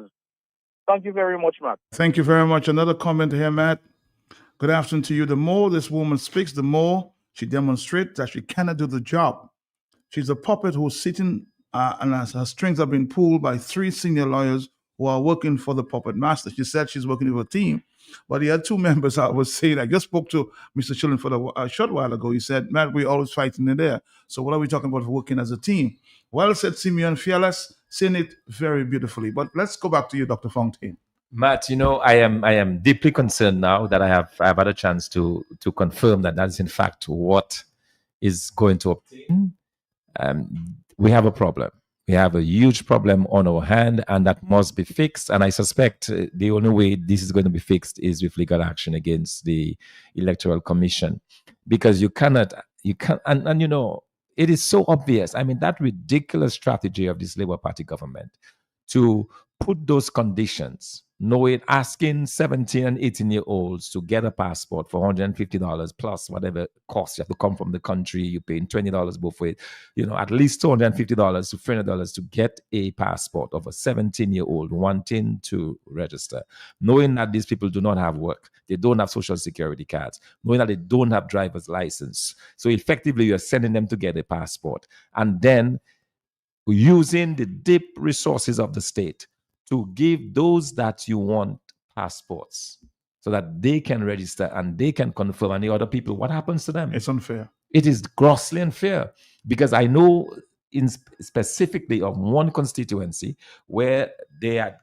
Thank you very much, Matt. Thank you very much. Another comment here, Matt. Good afternoon to you. The more this woman speaks, the more she demonstrates that she cannot do the job. She's a puppet who's sitting and her strings have been pulled by 3 senior lawyers who are working for the puppet master. She said she's working with a team, but the other 2 members I was saying, I just spoke to Mr. Chillen for a short while ago. He said, Matt, we're always fighting in there. So what are we talking about for working as a team? Well said, Simeon, fearless, saying it very beautifully. But let's go back to you, Dr. Fontaine. Matt, I am deeply concerned now that I've had a chance to confirm that is in fact what is going to obtain. We have a problem. We have a huge problem on our hand, and that must be fixed. And I suspect the only way this is going to be fixed is with legal action against the Electoral Commission, because you can't, and it is so obvious. I mean, that ridiculous strategy of this Labour Party government to put those conditions, asking 17 and 18-year-olds to get a passport for $150 plus whatever cost. You have to come from the country, you're paying $20 both ways, at least $250 to $300 to get a passport of a 17-year-old wanting to register, knowing that these people do not have work, they don't have social security cards, knowing that they don't have driver's license. So effectively, you're sending them to get a passport, and then using the deep resources of the state to give those that you want passports so that they can register and they can confirm, and the other people, what happens to them? It's unfair. It is grossly unfair, because I know specifically of one constituency where they had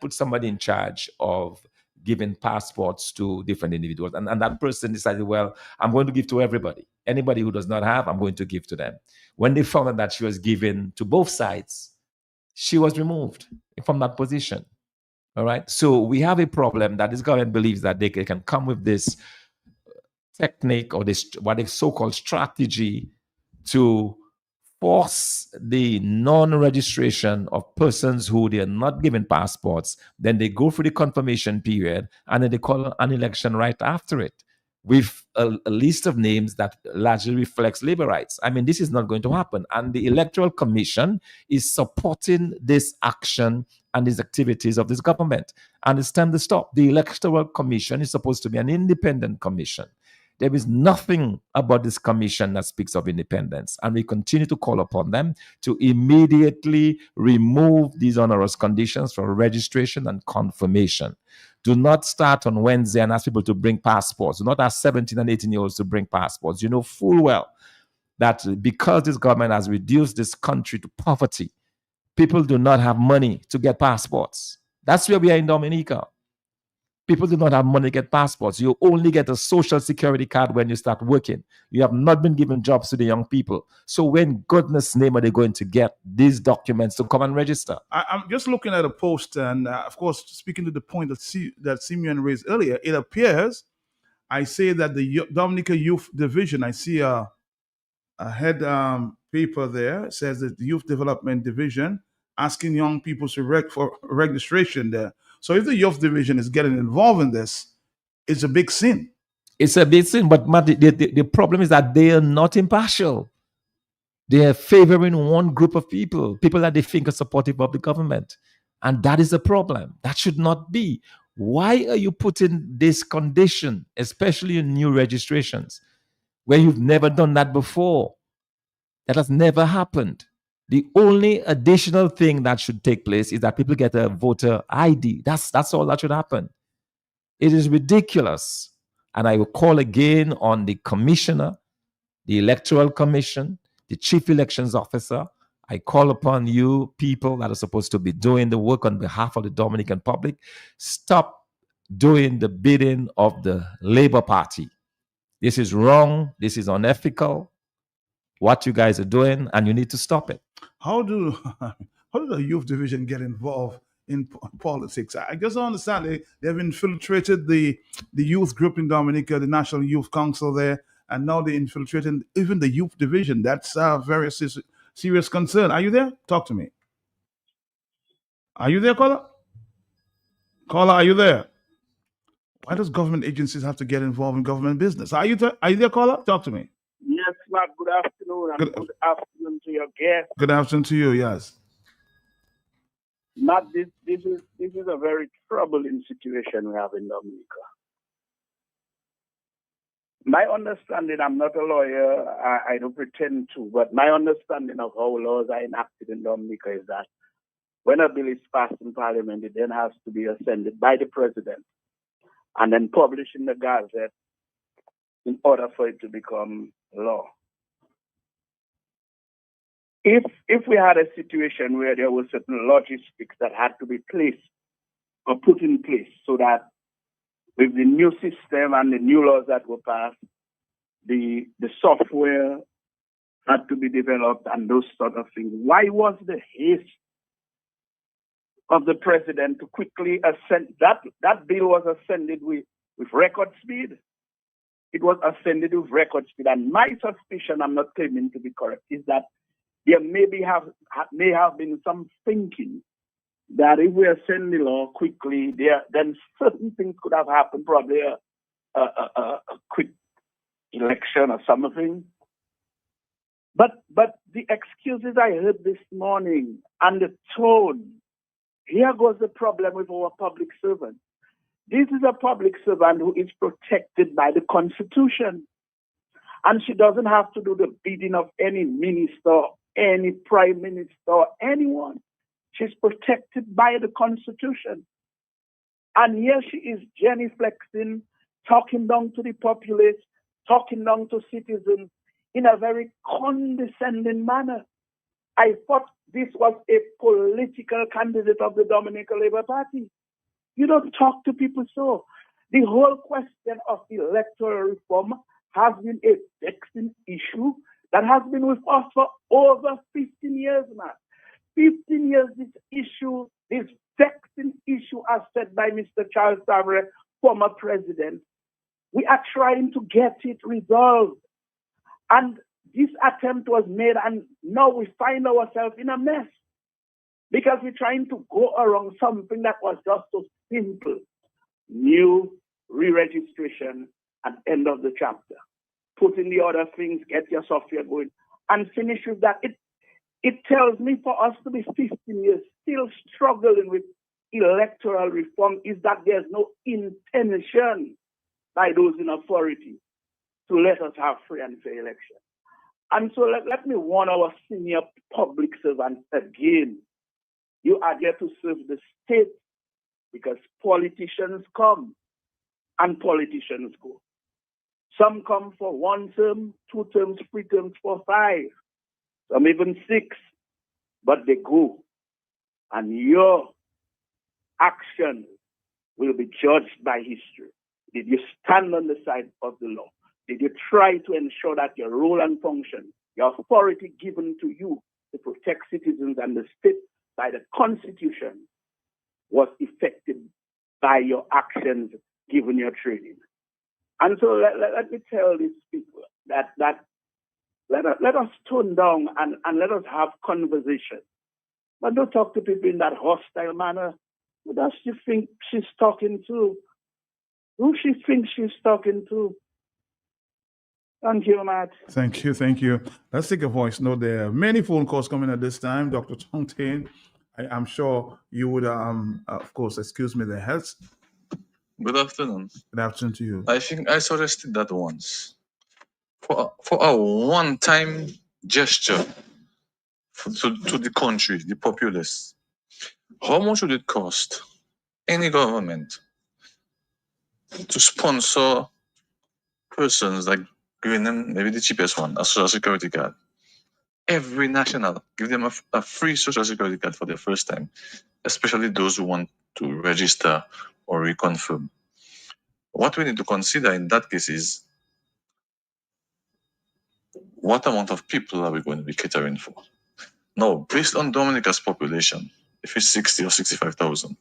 put somebody in charge of giving passports to different individuals. And that person decided, well, I'm going to give to everybody. Anybody who does not have, I'm going to give to them. When they found out that she was given to both sides, she was removed from that position. All right. So we have a problem that this government believes that they can come with this technique or this what is so-called strategy to force the non-registration of persons who they are not given passports. Then they go through the confirmation period, and then they call an election right after it with a list of names that largely reflects labor rights. I mean, this is not going to happen. And the Electoral Commission is supporting this action and these activities of this government. And it's time to stop. The Electoral Commission is supposed to be an independent commission. There is nothing about this commission that speaks of independence. And we continue to call upon them to immediately remove these onerous conditions for registration and confirmation. Do not start on Wednesday and ask people to bring passports. Do not ask 17 and 18-year-olds to bring passports. You know full well that because this government has reduced this country to poverty, people do not have money to get passports. That's where we are in Dominica. People do not have money to get passports. You only get a social security card when you start working. You have not been given jobs to the young people. So when goodness name are they going to get these documents to come and register? I'm just looking at a post, and of course, speaking to the point that Simeon raised earlier, it appears, I say that the Dominica Youth Division, I see a head paper there, it says that the Youth Development Division asking young people for registration there. So if the Youth Division is getting involved in this, it's a big sin. It's a big sin, but Matt, the problem is that they are not impartial. They are favoring one group of people that they think are supportive of the government. And that is a problem. That should not be. Why are you putting this condition, especially in new registrations, where you've never done that before? That has never happened. The only additional thing that should take place is that people get a voter ID. That's all that should happen. It is ridiculous. And I will call again on the commissioner, the Electoral Commission, the chief elections officer. I call upon you people that are supposed to be doing the work on behalf of the Dominican public. Stop doing the bidding of the Labour Party. This is wrong. This is unethical. What you guys are doing, and you need to stop it. How do the youth division get involved in politics? I just don't understand. They've infiltrated the youth group in Dominica, the National Youth Council there, and now they're infiltrating even the youth division. That's a very serious concern. Are you there? Talk to me. Are you there, caller? Caller, are you there? Why does government agencies have to get involved in government business? Are you there, caller? Talk to me. Yes, Matt. Good afternoon, and good afternoon to your guest. Good afternoon to you. Yes. Matt, this is a very troubling situation we have in Dominica. My understanding, I'm not a lawyer, I don't pretend to, but my understanding of how laws are enacted in Dominica is that when a bill is passed in Parliament, it then has to be ascended by the President and then published in the Gazette in order for it to become law. If we had a situation where there were certain logistics that had to be placed or put in place so that with the new system and the new laws that were passed, the software had to be developed and those sort of things, why was the haste of the President to quickly ascend? That bill was ascended with record speed. It was ascended with record speed. And my suspicion, I'm not claiming to be correct, is that there may have been some thinking that if we ascend the law quickly, then certain things could have happened, probably a quick election or something. But the excuses I heard this morning and the tone, here goes the problem with our public servant. This is a public servant who is protected by the Constitution. And she doesn't have to do the bidding of any minister, any prime minister, or anyone. She's protected by the Constitution. And here she is genuflexing, talking down to the populace, talking down to citizens in a very condescending manner. I thought this was a political candidate of the Dominican Labour Party. You don't talk to people so. The whole question of electoral reform has been a vexing issue that has been with us for over 15 years now. 15 years, this issue, this vexing issue, as said by Mr. Charles Savre, former president, we are trying to get it resolved. And this attempt was made, and now we find ourselves in a mess because we're trying to go around something that was just so simple. New re-registration and end of the chapter. Put in the other things, get your software going, and finish with that. It tells me for us to be 15 years still struggling with electoral reform is that there's no intention by those in authority to let us have free and fair elections. And so let me warn our senior public servants again. You are there to serve the state because politicians come and politicians go. Some come for 1 term, 2 terms, 3 terms, 4, 5, some even 6, but they go. And your action will be judged by history. Did you stand on the side of the law? Did you try to ensure that your role and function, your authority given to you to protect citizens and the state by the Constitution was effective by your actions given your training? And so let me tell these people that let us tone down and let us have conversation. But don't talk to people in that hostile manner. Who does she think she's talking to? Who she thinks she's talking to? Thank you, Matt. Thank you. Let's take a voice note. There are many phone calls coming at this time. Dr. Tongtain, I'm sure you would, of course, excuse me there. Good afternoon. Good afternoon to you. I think I suggested that once. For a one-time gesture to the country, the populace. How much would it cost any government to sponsor persons like giving them maybe the cheapest one, a social security card? Every national, give them a free social security card for their first time, especially those who want to register or reconfirm. What we need to consider in that case is what amount of people are we going to be catering for? Now, based on Dominica's population, if it's 60 or 65,000,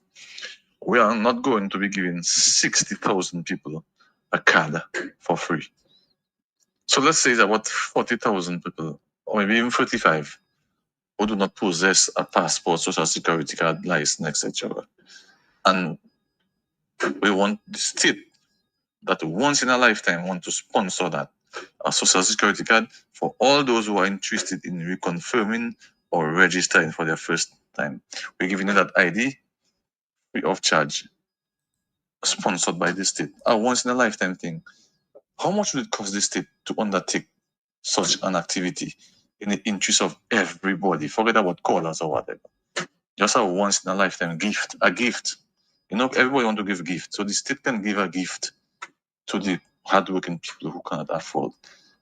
we are not going to be giving 60,000 people a card for free. So let's say that about 40,000 people, or maybe even 35, who do not possess a passport, social security card, license, etc. And we want the state that once in a lifetime want to sponsor that, a social security card for all those who are interested in reconfirming or registering for their first time. We're giving you that ID free of charge, sponsored by the state. A once in a lifetime thing. How much would it cost the state to undertake such an activity in the interest of everybody? Forget about callers or whatever. Just a once in a lifetime gift. A gift. You know, everybody want to give gift. So the state can give a gift to the hardworking people who cannot afford.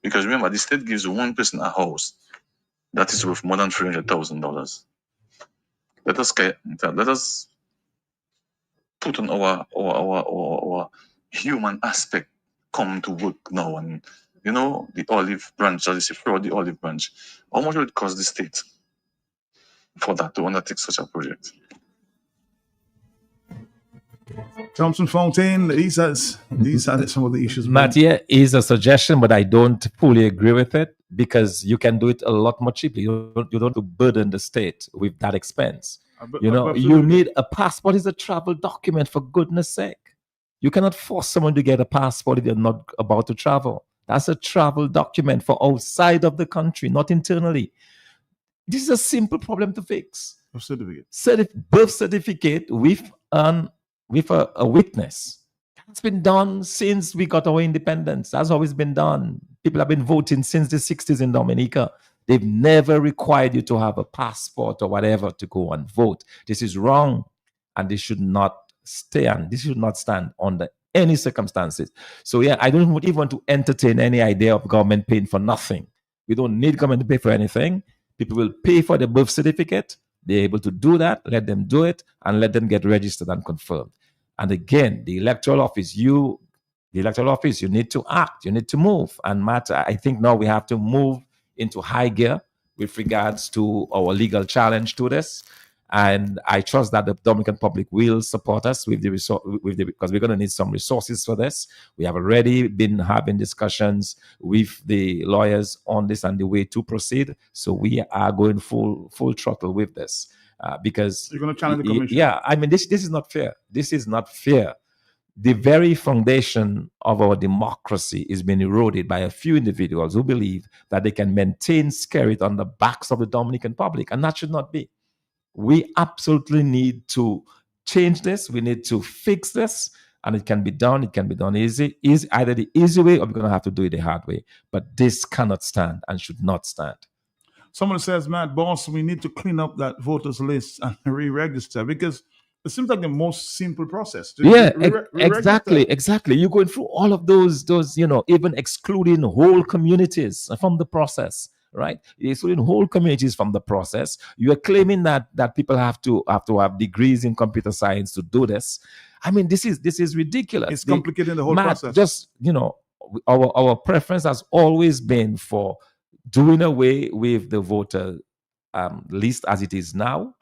Because remember, the state gives one person a house that is worth more than $300,000. Let us put on our human aspect come to work now, and you know the olive branch, as you say, throughout the olive branch. How much would it cost the state for that to undertake such a project? Thompson Fontaine, these are some of the issues. Mattia is a suggestion, but I don't fully agree with it because you can do it a lot more cheaply. You don't have to burden the state with that expense. You need a passport is a travel document, for goodness sake. You cannot force someone to get a passport if they're not about to travel. That's a travel document for outside of the country, not internally. This is a simple problem to fix. Birth certificate with a witness. That's been done since we got our independence. That's always been done. People have been voting since the 60s in Dominica. They've never required you to have a passport or whatever to go and vote. This is wrong, and this should not stand. This should not stand under any circumstances. So yeah, I don't even want to entertain any idea of government paying for nothing. We don't need government to pay for anything. People will pay for the birth certificate. They're able to do that. Let them do it and let them get registered and confirmed. And again, the electoral office, you need to act. You need to move. And Matt, I think now we have to move into high gear with regards to our legal challenge to this. And I trust that the Dominican public will support us with the because we're going to need some resources for this. We have already been having discussions with the lawyers on this and the way to proceed. So we are going full throttle with this because you're going to challenge the commission. Yeah, I mean this is not fair. This is not fair. The very foundation of our democracy is being eroded by a few individuals who believe that they can maintain spirit on the backs of the Dominican public, and that should not be. We absolutely need to change this. We need to fix this, and it can be done. It can be done easy either the easy way, or we're going to have to do it the hard way. But this cannot stand and should not stand. Someone says, Matt Boss, we need to clean up that voters list and re-register because it seems like the most simple process. Exactly. You're going through all of those, even excluding whole communities from the process. Right, excluding whole communities from the process. You are claiming that people have to have degrees in computer science to do this. I mean, this is ridiculous. It's complicating the whole process. Just our preference has always been for doing away with the voter list as it is now,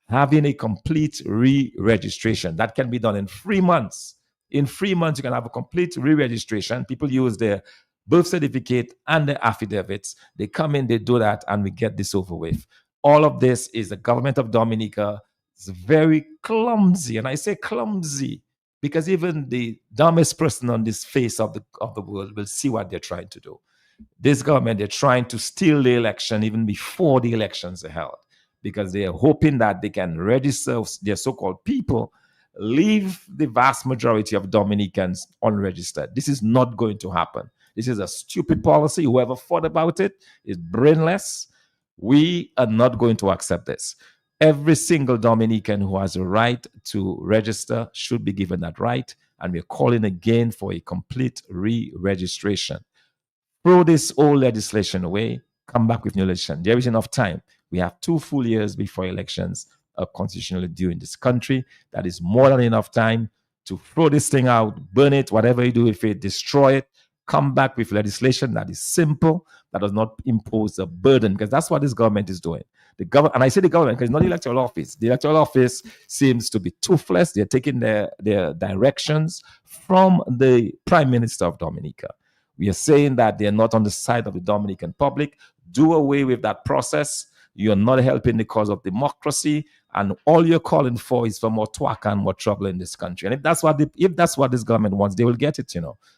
having a complete re-registration that can be done in 3 months. In 3 months, you can have a complete re-registration. People use their birth certificate and the affidavits. They come in, they do that, and we get this over with. All of this is the government of Dominica. It's very clumsy, and I say clumsy because even the dumbest person on this face of the world will see what they're trying to do. This government, they're trying to steal the election even before the elections are held because they are hoping that they can register their so-called people, leave the vast majority of Dominicans unregistered. This is not going to happen. This is a stupid policy. Whoever thought about it is brainless. We are not going to accept this. Every single Dominican who has a right to register should be given that right, and we're calling again for a complete re-registration. Throw this old legislation away, come back with new legislation. There is enough time. We have 2 full years before elections are constitutionally due in this country. That is more than enough time to throw this thing out, burn it, whatever you do with it, destroy it, come back with legislation that is simple, that does not impose a burden, because that's what this government is doing. The government, and I say the government because it's not the electoral office. The electoral office seems to be toothless. They're taking their directions from the Prime Minister of Dominica. We are saying that they're not on the side of the Dominican public. Do away with that process. You're not helping the cause of democracy, and all you're calling for is for more twaka and more trouble in this country. And if that's what this government wants, they will get it,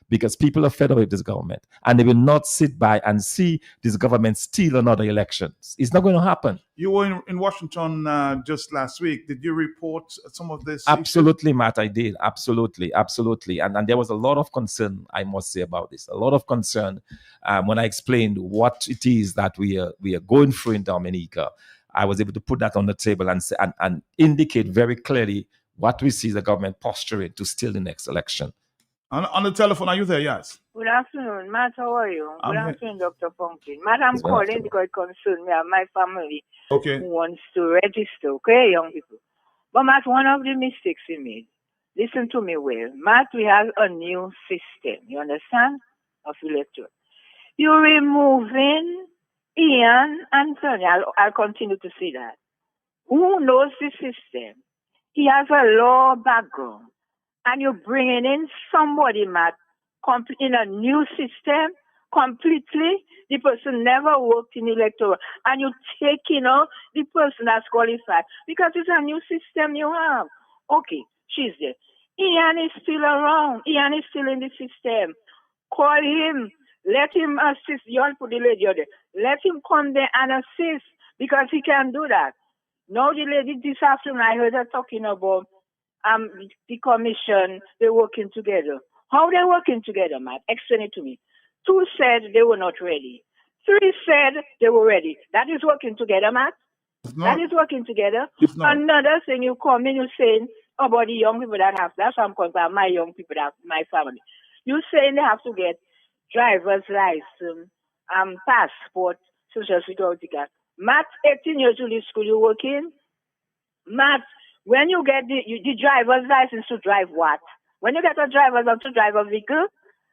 because people are fed up with this government, and they will not sit by and see this government steal another elections. It's not going to happen. You were in Washington just last week. Did you report some of this? Absolutely, Matt, I did. Absolutely. And there was a lot of concern, I must say, about this. A lot of concern when I explained what it is that we are going through in Dominica. I was able to put that on the table and indicate very clearly what we see the government posturing to steal the next election. On the telephone, are you there? Yes. Good afternoon, Matt. How are you? Good afternoon, Dr. Funky. Matt, I'm Yes, calling because it concerns me and my family Okay. who wants to register, okay, young people. But Matt, one of the mistakes we made, listen to me well. Matt, we have a new system, you understand, of electoral. You're removing Ian and Tony. I'll continue to see that. Who knows the system? He has a law background. And you're bringing in somebody, Matt, in a new system completely. The person never worked in electoral. And you're taking out the person that's qualified because it's a new system you have. Okay, she's there. Ian is still around. Ian is still in the system. Call him. Let him assist. You all put the lady out there. Let him come there and assist because he can do that. Now the lady this afternoon, I heard her talking about the commission, they're working together. How they working together, Matt? Explain it to me. 2 said they were not ready. 3 said they were ready. That is working together, Matt? That is working together. Another thing you come in, you're saying about the young people that have, that's what I'm calling about my young people, that my family. You're saying they have to get driver's license, passport, social security card. Matt, 18 years to the school, you working? Matt, when you get the driver's license to drive what? When you get a driver's license to drive a vehicle,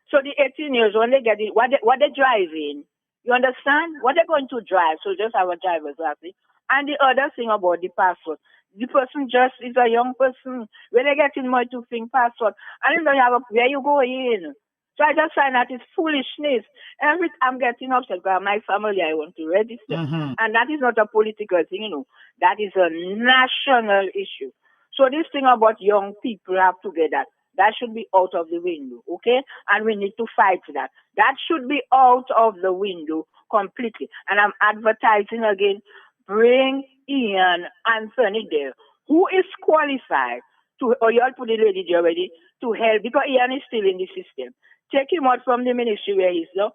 so the 18 years when they get it, what they driving? You understand? What they're going to drive? So just have a driver's license. And the other thing about the passport, the person just is a young person. When they get in more to think passport, and you don't have where you go in. So I just find that it's foolishness. I'm getting upset by my family. I want to register. And that is not a political thing, That is a national issue. So this thing about young people have to get that should be out of the window, okay? And we need to fight that. That should be out of the window completely. And I'm advertising again, bring Ian Anthony there, who is qualified to, or you all put the lady there already, to help, because Ian is still in the system. Take him out from the ministry where he's now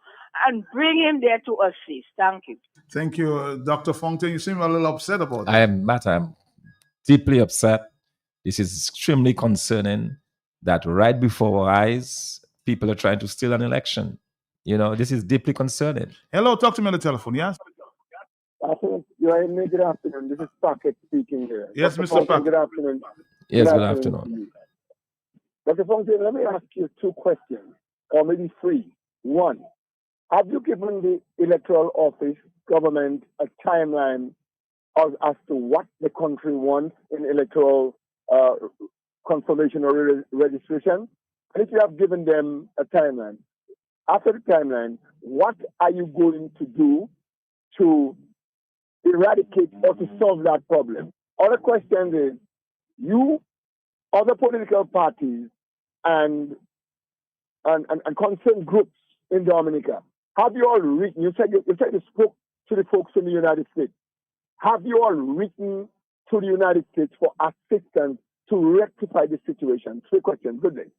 and bring him there to assist. Thank you. Thank you, Dr. Fontaine. You seem a little upset about that. I'm deeply upset. This is extremely concerning that right before our eyes, people are trying to steal an election. This is deeply concerning. Hello, talk to me on the telephone, yes? You're in good afternoon. This is Pocket speaking here. Yes, Dr. Mr. Fontaine, Pocket. good afternoon. Yes, good afternoon. Dr. Fontaine, let me ask you 2 questions, or maybe 3. 1, have you given the electoral office government a timeline as to what the country wants in electoral confirmation or registration? And if you have given them a timeline, after the timeline, what are you going to do to eradicate or to solve that problem? Other question is, you, other political parties, and concerned groups in Dominica, have you all written, you said you spoke to the folks in the United States, have you all written to the United States for assistance to rectify the situation? 3 questions. Good day.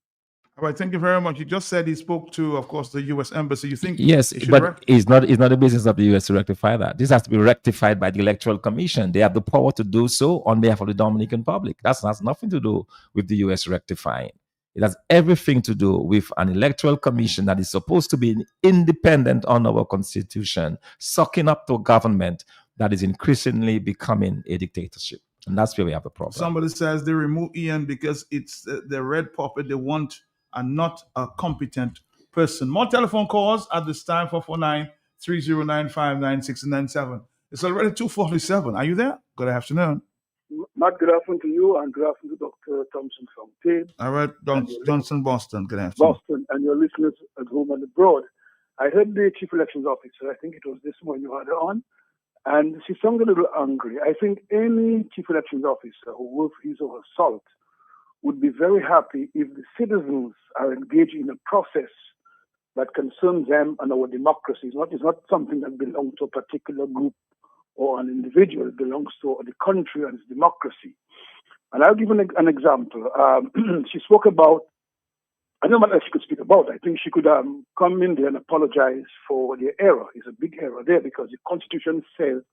All right, thank you very much. You just said he spoke to, of course, the U.S. Embassy. You think Yes, it should but it's not the business of the US to rectify that. This has to be rectified by the Electoral Commission. They have the power to do so on behalf of the Dominican public. That has nothing to do with the US rectifying. It has everything to do with an electoral commission that is supposed to be independent on our constitution, sucking up to a government that is increasingly becoming a dictatorship. And that's where we have the problem. Somebody says they remove Ian because it's the red puppet they want and not a competent person. More telephone calls at this time, 449-309-59697. It's already 2:47. Are you there? Good afternoon. Matt, good afternoon to you, and good afternoon to Dr. Thompson from Tate. All right, Johnson, Boston. Good afternoon. Boston, and your listeners at home and abroad. I heard the Chief Elections Officer, I think it was this morning you had her on, and she sounded a little angry. I think any Chief Elections Officer who worth his or her salt would be very happy if the citizens are engaged in a process that concerns them and our democracy. It's not something that belongs to a particular group or an individual. It belongs to the country and its democracy. And I'll give an example. She spoke about, I don't know what else she could speak about. I think she could come in there and apologize for the error. It's a big error there because the Constitution says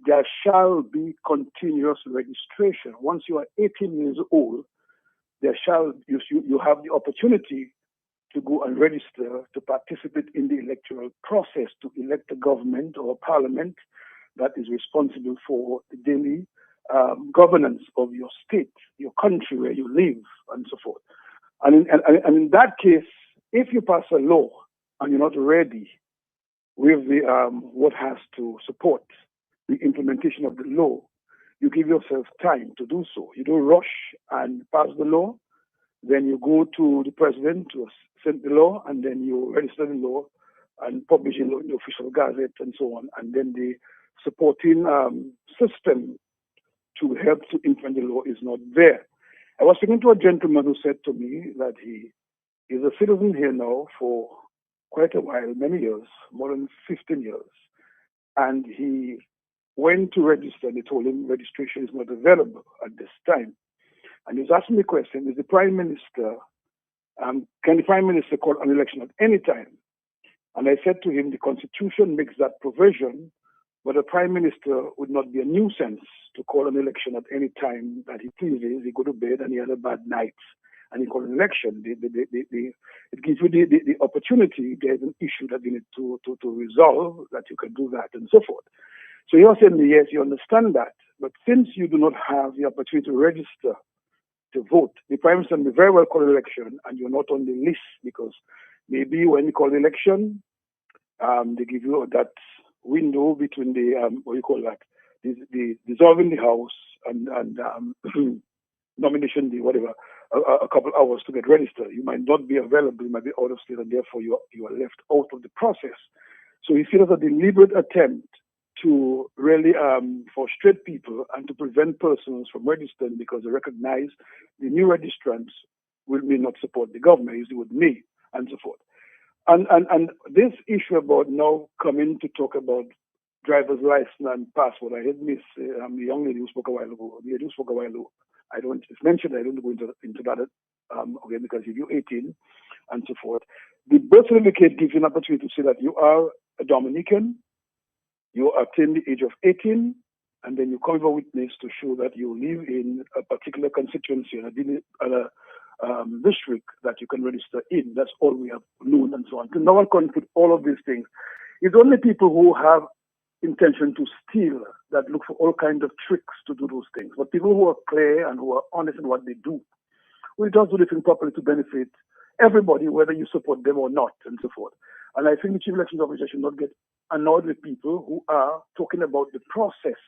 there shall be continuous registration. Once you are 18 years old, you have the opportunity to go and register to participate in the electoral process to elect a government or a parliament that is responsible for the daily governance of your state, your country where you live, and so forth. And in that case, if you pass a law and you're not ready with the what has to support the implementation of the law, you give yourself time to do so. You don't rush and pass the law. Then you go to the president to send the law, and then you register the law and publish it in the official gazette and so on. And then the supporting system to help to implement the law is not there. I was speaking to a gentleman who said to me that he is a citizen here now for quite a while, many years, more than 15 years. And he went to register, and they told him registration is not available at this time. And he was asking me a question, is the Prime Minister, can the Prime Minister call an election at any time? And I said to him, the Constitution makes that provision, but the Prime Minister would not be a nuisance to call an election at any time that he pleases. He go to bed and he had a bad night and he called an election. It gives you the opportunity. There's an issue that you need to resolve, that you can do that and so forth. So you're saying, yes, you understand that. But since you do not have the opportunity to register to vote, the Prime Minister may very well call an election and you're not on the list, because maybe when you call the election, they give you that window between the the dissolving the house and nomination day, whatever, a couple hours to get registered. You might not be available, you might be out of state, and therefore you are left out of the process. So you see it as a deliberate attempt to really frustrate people and to prevent persons from registering, because they recognize the new registrants may not support the government, usually with me, and so forth. And this issue about now coming to talk about driver's license and passport, I heard Miss the young lady who spoke a while ago. The lady who spoke a while ago. I don't. It's mentioned. I don't go into that again, because if you're 18 and so forth, the birth certificate gives you an opportunity to say that you are a Dominican. You attain the age of 18, and then you come with a witness to show that you live in a particular constituency and a district that you can register in. That's all we have known and so on. So no one can put all of these things. It's only people who have intention to steal that look for all kinds of tricks to do those things. But people who are clear and who are honest in what they do, we just do the thing properly to benefit everybody, whether you support them or not, and so forth. And I think the Chief Elections Officer should not get annoyed with people who are talking about the process.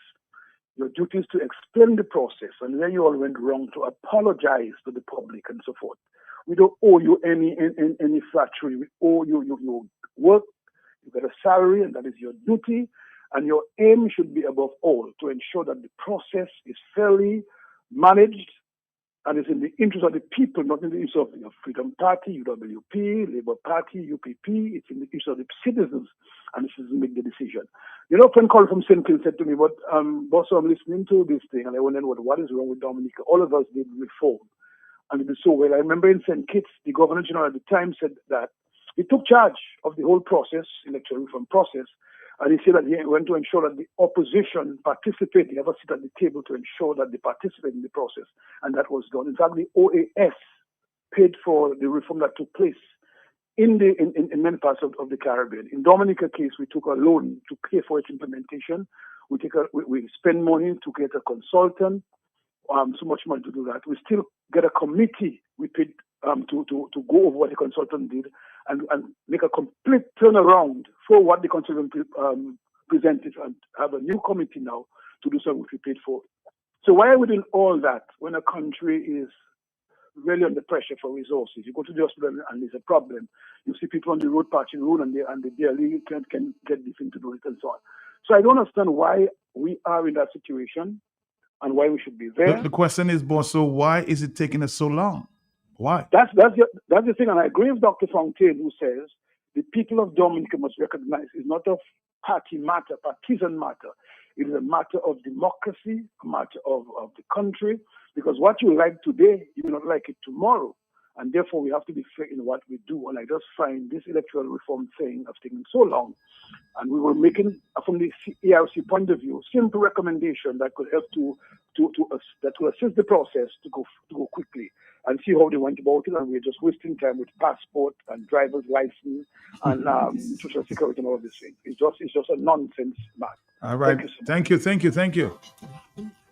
Your duty is to explain the process, and where you all went wrong, to apologize to the public and so forth. We don't owe you any flattery. We owe you your work. You get a salary, and that is your duty. And your aim should be, above all, to ensure that the process is fairly managed and is in the interest of the people, not in the interest of the Freedom Party, UWP, Labour Party, UPP. It's in the interest of the citizens, and the citizens make the decision. You know, a friend called from St. Kilda said to me, boss, I'm listening to this thing, and I wondered what is wrong with Dominica. All of us did reform. and they did so well. I remember in St. Kitts, the Governor General at the time said that he took charge of the whole process, electoral reform process, and he said that he went to ensure that the opposition participate. He ever sit at the table to ensure that they participate in the process, and that was done. In fact, the OAS paid for the reform that took place in many parts of the Caribbean. In Dominica case, we took a loan to pay for its implementation. We spend money to get a consultant, so much money to do that. We still get a committee we paid to go over what the consultant did and make a complete turnaround for what the consultant presented, and have a new committee now to do something which we paid for. So why are we doing all that when a country is really under pressure for resources? You go to the hospital and there's a problem. You see people on the road patching road and they barely can get the thing to do it and so on. So I don't understand why we are in that situation and why we should be there. The question is, boss, so why is it taking us so long? Why? That's the thing, and I agree with Dr. Fontaine, who says the people of Dominica must recognize it's not a party matter, partisan matter. It is a matter of democracy, a matter of the country, because what you like today, you will not like it tomorrow. And therefore, we have to be fair in what we do. And I just find this electoral reform thing has taken so long. And we were making, from the ARC point of view, simple recommendation that could help to assist the process to go quickly, and see how they went about it. And we're just wasting time with passport and driver's license and social security and all of these things. It's just a nonsense, man. All right. Thank you.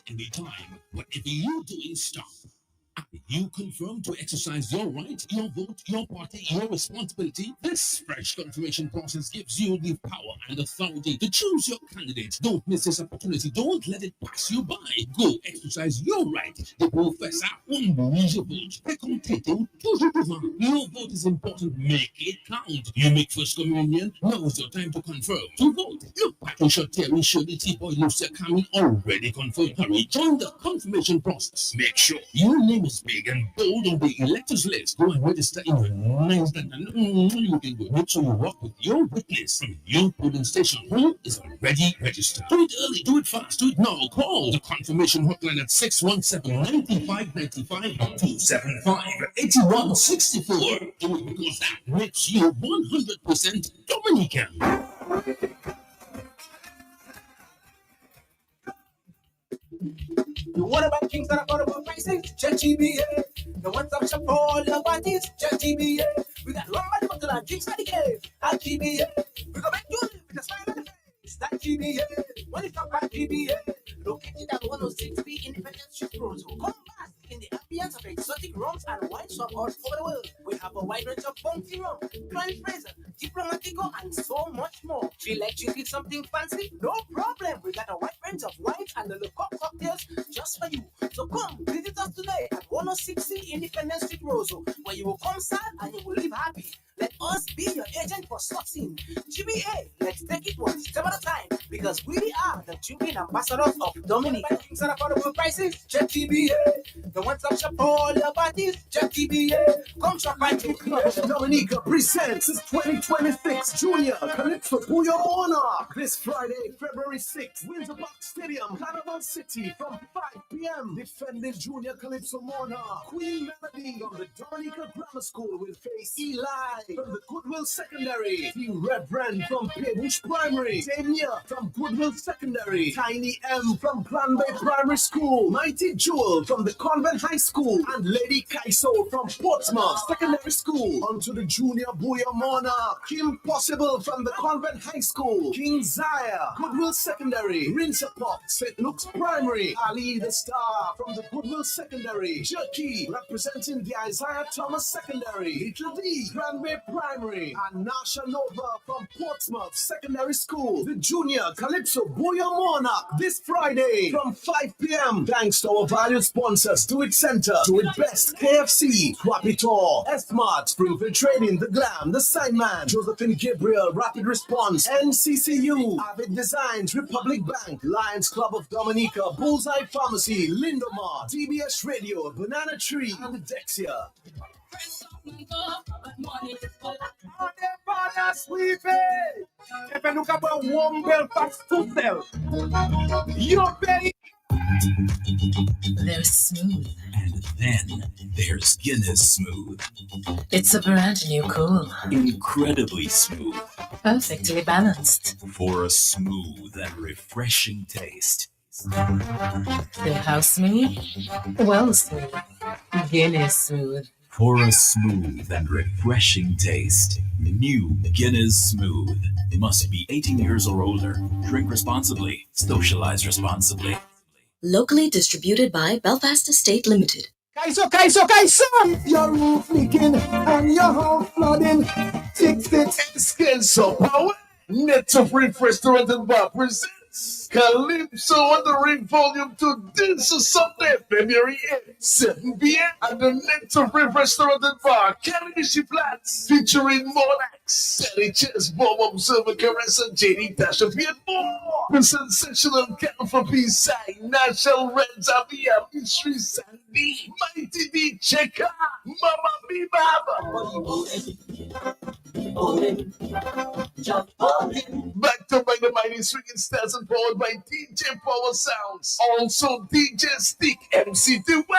Anytime, whatever you're doing, stop. You confirm to exercise your right, your vote, your party, your responsibility. This fresh confirmation process gives you the power and authority to choose your candidate. Don't miss this opportunity. Don't let it pass you by. Go exercise your right. The professor unbelievable. Your vote is important. Make it count. You make first communion. Now is your time to confirm. To vote. Look, Patricia, Terry, Shirley, T-Boy, Lucia, Camille already confirmed. Hurry, join the confirmation process. Make sure your name is big and bold on the electors list. Go and register in your nice looking good. Make sure you walk with your witness from your polling station who is already registered. Do it early, do it fast, do it now. Call the confirmation hotline at 617-9595-275-8164. Do it because that makes you 100% Dominican. What about kings that are affordable prices? GBA. The ones that shop for all your parties. GBA. We got one money to our drinks at the cave. At GBA. We go make you live with a smile on the face. That GBA. When it's up at GBA. Located at 106B Independence Street Road. Come back in the ambience of exotic rums and wine shop all over the world. We have a wide range of bounty rum, Grand Fraser, Diplomatico, and so much more. Feel like drinking something fancy? No problem. We got a wide range of wines and the local cocktails just for you. So come visit us today at 106C Independence Street Roseau, where you will come sad and you will live happy. Let us be your agent for sourcing. GBA, let's take it one step at a time, because we are the drinking ambassadors of Dominica. Things at affordable prices, check GBA. The one-stop shop for all your parties, check GBA. Come shop by Club Dominica presents its 2026 Junior Calypso Puyo Monarch this Friday, February 6th, Windsor Park Stadium, Carnival City from 5 p.m. Defending Junior Calypso Monarch Queen Melody from the Dominica Grammar School will face Eli from the Goodwill Secondary, Team Reverend from Paybush Primary, Damia from Goodwill Secondary, Tiny M from Granby Primary School, Mighty Jewel from the Convent High School, and Lady Kaiso from Portsmouth Secondary School. Onto the Junior Booyah Monarch, Kim Possible from the Convent High School, King Zaya, Goodwill Secondary, Rinsapop, St. Luke's Primary, Ali the Star from the Goodwill Secondary, Jerky representing the Isaiah Thomas Secondary, Little D, Granby Primary, and Nasha Nova from Portsmouth Secondary School. The Junior Calypso Booyah Monarch this Friday from 5 p.m. Thanks to our valued sponsors, Do It Center, Do It Best, KFC, Swapitor, S-Mart, Springfield Trading, The Glam, The Signman, Josephine Gabriel, Rapid Response, NCCU, Avid Designs, Republic Bank, Lions Club of Dominica, Bullseye Pharmacy, Lindomar, DBS Radio, Banana Tree, and Dexia. If you look at one Belfast to sell, you're very They're smooth. And then there's Guinness Smooth. It's a brand new cool. Incredibly smooth. Perfectly balanced. For a smooth and refreshing taste. How smooth? Well smooth. Guinness smooth. For a smooth and refreshing taste. New Guinness Smooth. Must be 18 years or older. Drink responsibly. Socialize responsibly. Locally distributed by Belfast Estate Limited. Kaiso! Your roof leaking and your home flooding. Fix it. Skills so power. Net of Reef Restaurant and Bar presents Calypso on the Ring Volume 2 this Sunday, February 8th, 7 p.m. at the Net of Reef Restaurant and Bar, Calypso Flats, featuring Monax, Sally Chess, Bob Observer, Caress, and JD Tashafi and more. The sensational Cal from P-Side, National Reds, Avia, Mystery Sandy, Mighty D Checker, Mama B Baba. Back to by the mighty swinging stars and powered by DJ Power Sounds. Also DJ Stick, MC2 Web.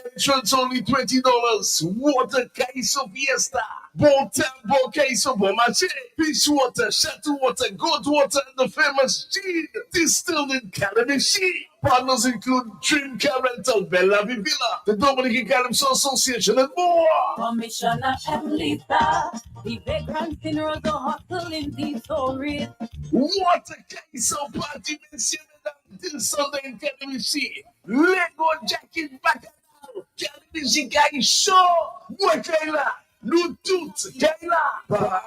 Entrance only $20. Water Kaiso Fiesta. Bon Tambo Kaiso Bomache. Fish water, Chateau water, goat water, and the famous gin. Distilled in Calypso. Partners include Dream Car Rental, Bella Villa, the Dominican Calypso Association, and more. Commissioner Emlita, the vagrant funeral, the hustle in the story. Water Kaiso Party mentioned this Sunday in Calypso. Lego Jacket back now. Calypso Guy Show. Wakaila. Nutut. Kaila.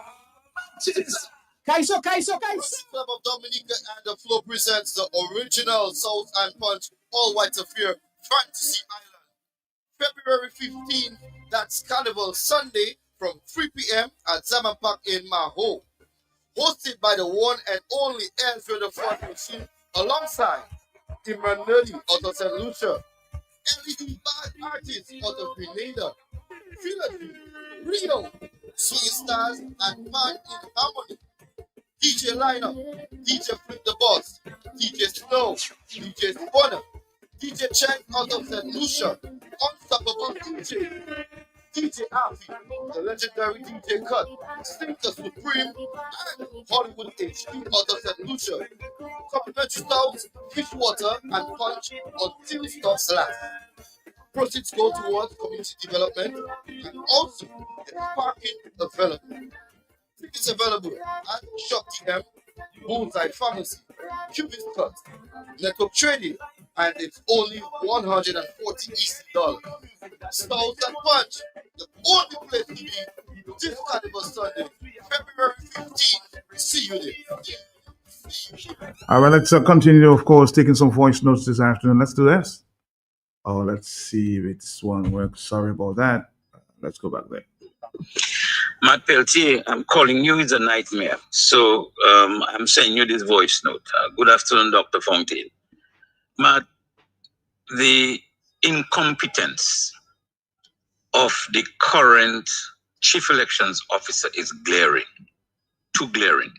Kaiso! Club of Dominica and the Flow presents the original South and Punch All White Affair Fantasy Island. February 15th, that's Carnival Sunday from 3 p.m. at Zaman Park in Maho. Hosted by the one and only Ezra the Front Machine alongside Emmanuel out of St. Lucia, LED Bad Artists out of Grenada, Philadelphia, Rio, Swing Stars, and Man in Harmony. DJ Lineup, DJ Flip the Boss, DJ Snow, DJ Spawner, DJ Chen out of St. Lucia, Unstoppable DJ, DJ Alfie, the legendary DJ Cut, Stinker Supreme, and Hollywood HD out of St. Lucia. Complimentary styles, fish water, and punch until stops last. Proceeds go towards community development and also get parking available. Tickets available at Shop TM, Bullseye Pharmacy, Cubis Cut, Network Trading, and it's only $140 East dollars. Stalls and Punch, the only place to be this Carnival Sunday, February 15th. See you there. All right, let's continue, of course, taking some voice notes this afternoon. Let's do this. Oh, let's see if it's one works. Sorry about that. Let's go back there. Matt Peltier, I'm calling you. It's a nightmare. So I'm sending you this voice note. Good afternoon, Dr. Fontaine. Matt, the incompetence of the current chief elections officer is glaring, too glaring.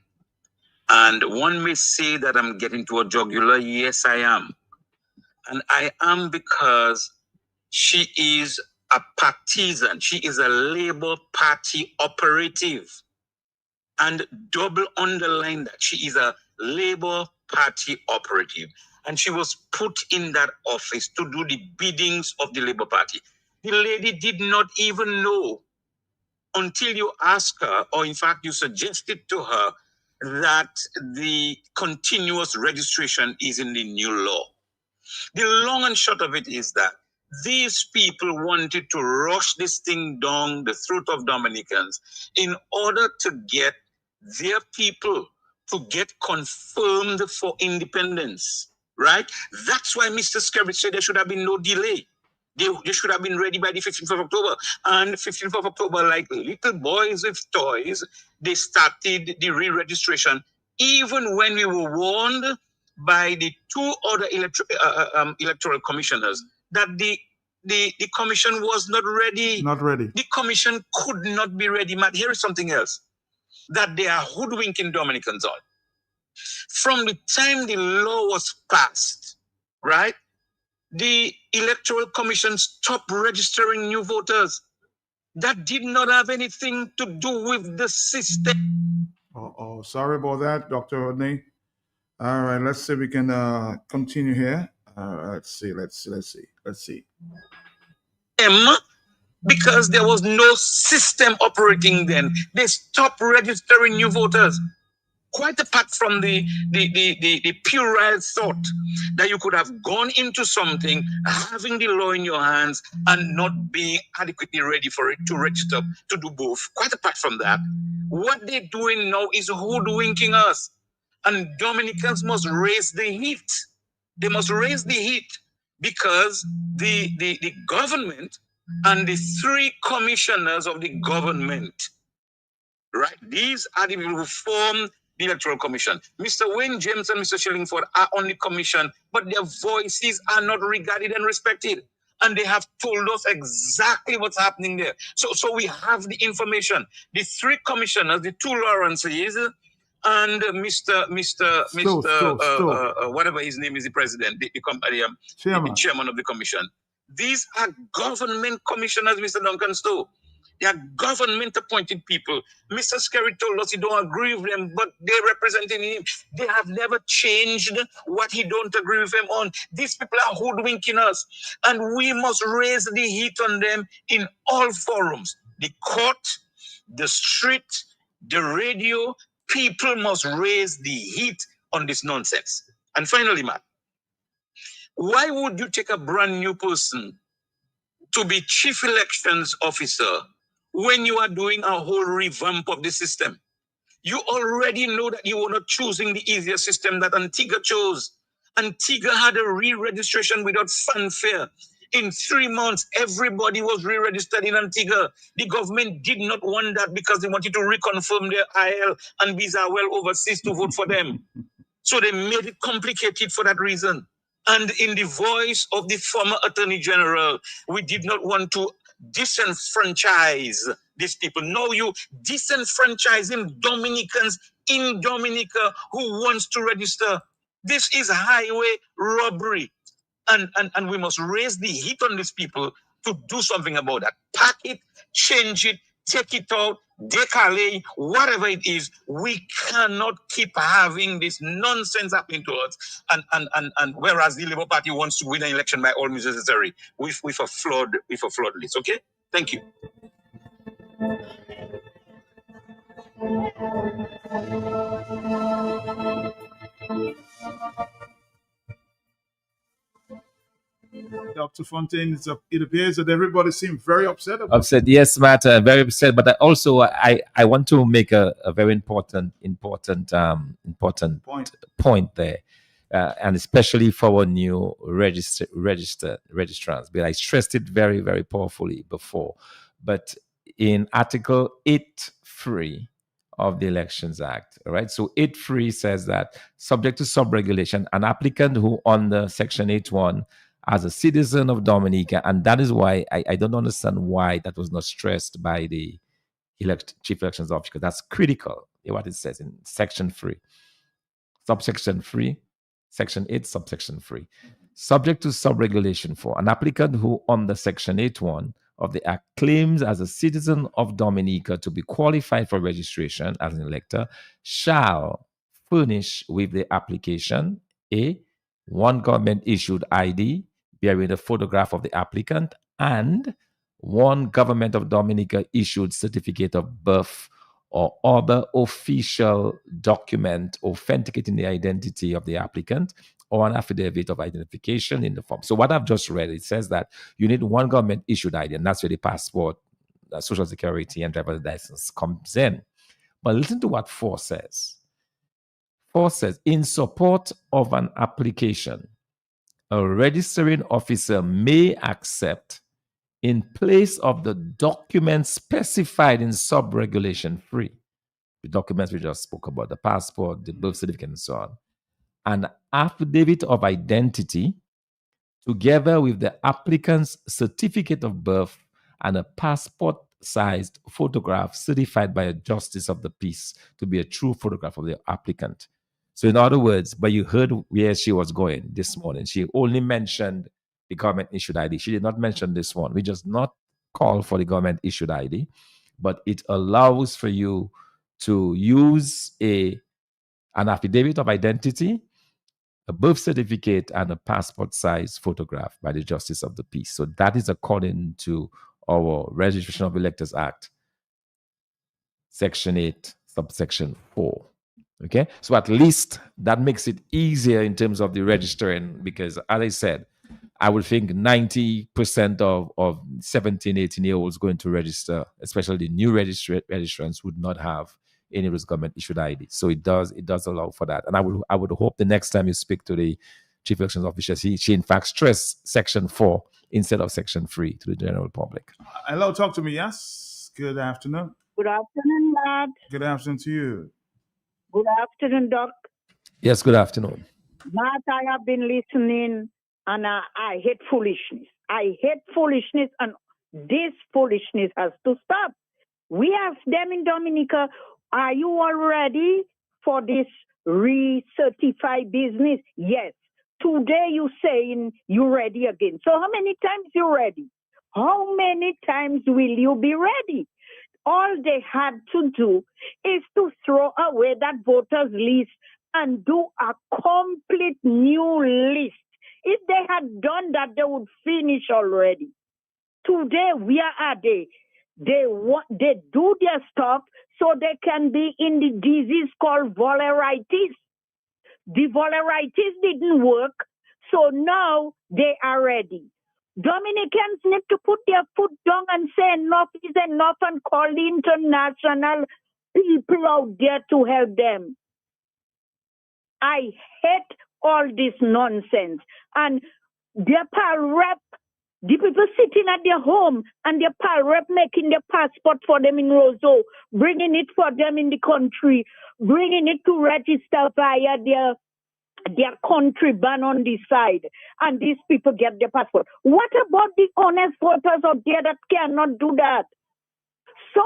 And one may say that I'm getting to a jugular. Yes, I am. And I am because she is a partisan. She is a Labour Party operative. And double underline that she is a Labour Party operative. And she was put in that office to do the biddings of the Labour Party. The lady did not even know until you asked her, or in fact you suggested to her, that the continuous registration is in the new law. The long and short of it is that these people wanted to rush this thing down the throat of Dominicans in order to get their people to get confirmed for independence, right? That's why Mr. Skerritt said there should have been no delay. They should have been ready by the 15th of October. And 15th of October, like little boys with toys, they started the re-registration, even when we were warned by the two other electoral commissioners that the commission was not ready. Not ready. The commission could not be ready. Matt, here is something else that they are hoodwinking Dominicans on. From the time the law was passed, right, the Electoral Commission stopped registering new voters. That did not have anything to do with the system. Oh, sorry about that, Dr. Rodney. All right, let's see if we can continue here. Let's see. Because there was no system operating then. They stopped registering new voters. Quite apart from the puerile thought that you could have gone into something, having the law in your hands and not being adequately ready for it to register, to do both. Quite apart from that, what they're doing now is hoodwinking us. And Dominicans must raise the heat. They must raise the heat because the government and the three commissioners of the government, right? These are the people who form the Electoral Commission. Mr. Wayne James and Mr. Shillingford are on the commission, but their voices are not regarded and respected. And they have told us exactly what's happening there. So we have the information. The three commissioners, the two Lawrences, and whatever his name is, the president, the chairman of the commission. These are government commissioners, Mr. Duncan Stowe. They are government appointed people. Mr. Skerry told us he don't agree with them, but they're representing him. They have never changed what he don't agree with them on. These people are hoodwinking us, and we must raise the heat on them in all forums. The court, the street, the radio. People must raise the heat on this nonsense. And finally, Matt, why would you take a brand new person to be chief elections officer when you are doing a whole revamp of the system? You already know that you were not choosing the easier system that Antigua chose. Antigua had a re-registration without fanfare. In 3 months, everybody was re-registered in Antigua. The government did not want that because they wanted to reconfirm their IL and visa well overseas to vote for them. So they made it complicated for that reason. And in the voice of the former Attorney General, we did not want to disenfranchise these people. No, you disenfranchising Dominicans in Dominica who wants to register. This is highway robbery. And we must raise the heat on these people to do something about that. Pack it, change it, take it out, decalé, whatever it is. We cannot keep having this nonsense happening to us. And whereas the Labour Party wants to win an election by all means necessary with a flawed list. Okay? Thank you. Dr. Fontaine, it appears that everybody seemed very upset about Upset, yes, Matt, very upset. But I want to make a very important point there, and especially for our new registrants. But I stressed it very, very powerfully before. But in Article 8.3 of the Elections Act, right? So 8.3 says that subject to sub-regulation, an applicant who under Section 8.1 as a citizen of Dominica, and that is why I don't understand why that was not stressed by the chief elections officer, because that's critical, what it says in Section 3, subsection 3, Section 8, subsection 3. Subject to sub-regulation for an applicant who under Section 8.1 of the Act claims as a citizen of Dominica to be qualified for registration as an elector shall furnish with the application one government-issued ID bearing a photograph of the applicant and one government of Dominica issued certificate of birth or other official document authenticating the identity of the applicant or an affidavit of identification in the form. So what I've just read, it says that you need one government issued ID, and that's where the passport, social security, and driver's license comes in. But listen to what 4 says. 4 says, in support of an application, a registering officer may accept, in place of the documents specified in sub-regulation 3, the documents we just spoke about, the passport, the birth certificate, and so on, an affidavit of identity together with the applicant's certificate of birth and a passport-sized photograph certified by a justice of the peace to be a true photograph of the applicant. So in other words, but you heard where she was going this morning. She only mentioned the government issued ID. She did not mention this one. We just not call for the government issued ID, but it allows for you to use an affidavit of identity, a birth certificate, and a passport size photograph by the Justice of the Peace. So that is according to our Registration of Electors Act, Section 8, subsection 4. Okay, so at least that makes it easier in terms of the registering, because as I said, I would think 90% of 17, 18-year-olds going to register, especially the new registrants, would not have any of those government issued ID. So it does allow for that. And I would hope the next time you speak to the Chief Elections Officer, she in fact stress Section 4 instead of Section 3 to the general public. Hello, talk to me. Yes. Good afternoon. Good afternoon, Matt. Good afternoon to you. Good afternoon, Doc. Yes, good afternoon. Matt, I have been listening, and I hate foolishness. I hate foolishness, and this foolishness has to stop. We asked them in Dominica, are you all ready for this recertify business? Yes. Today you saying you're ready again. So how many times you ready? How many times will you be ready? All they had to do is to throw away that voters list and do a complete new list. If they had done that, they would finish already. Today, we are at they do their stuff so they can be in the disease called volleritis. The volleritis didn't work, so now they are ready. Dominicans need to put their foot down and say enough is enough and call the international people out there to help them. I hate all this nonsense. And their pal rep, the people sitting at their home and their pal rep making their passport for them in Roseau, bringing it for them in the country, bringing it to register via their country ban on the side, and these people get their passport. What about the honest voters out there that cannot do that? So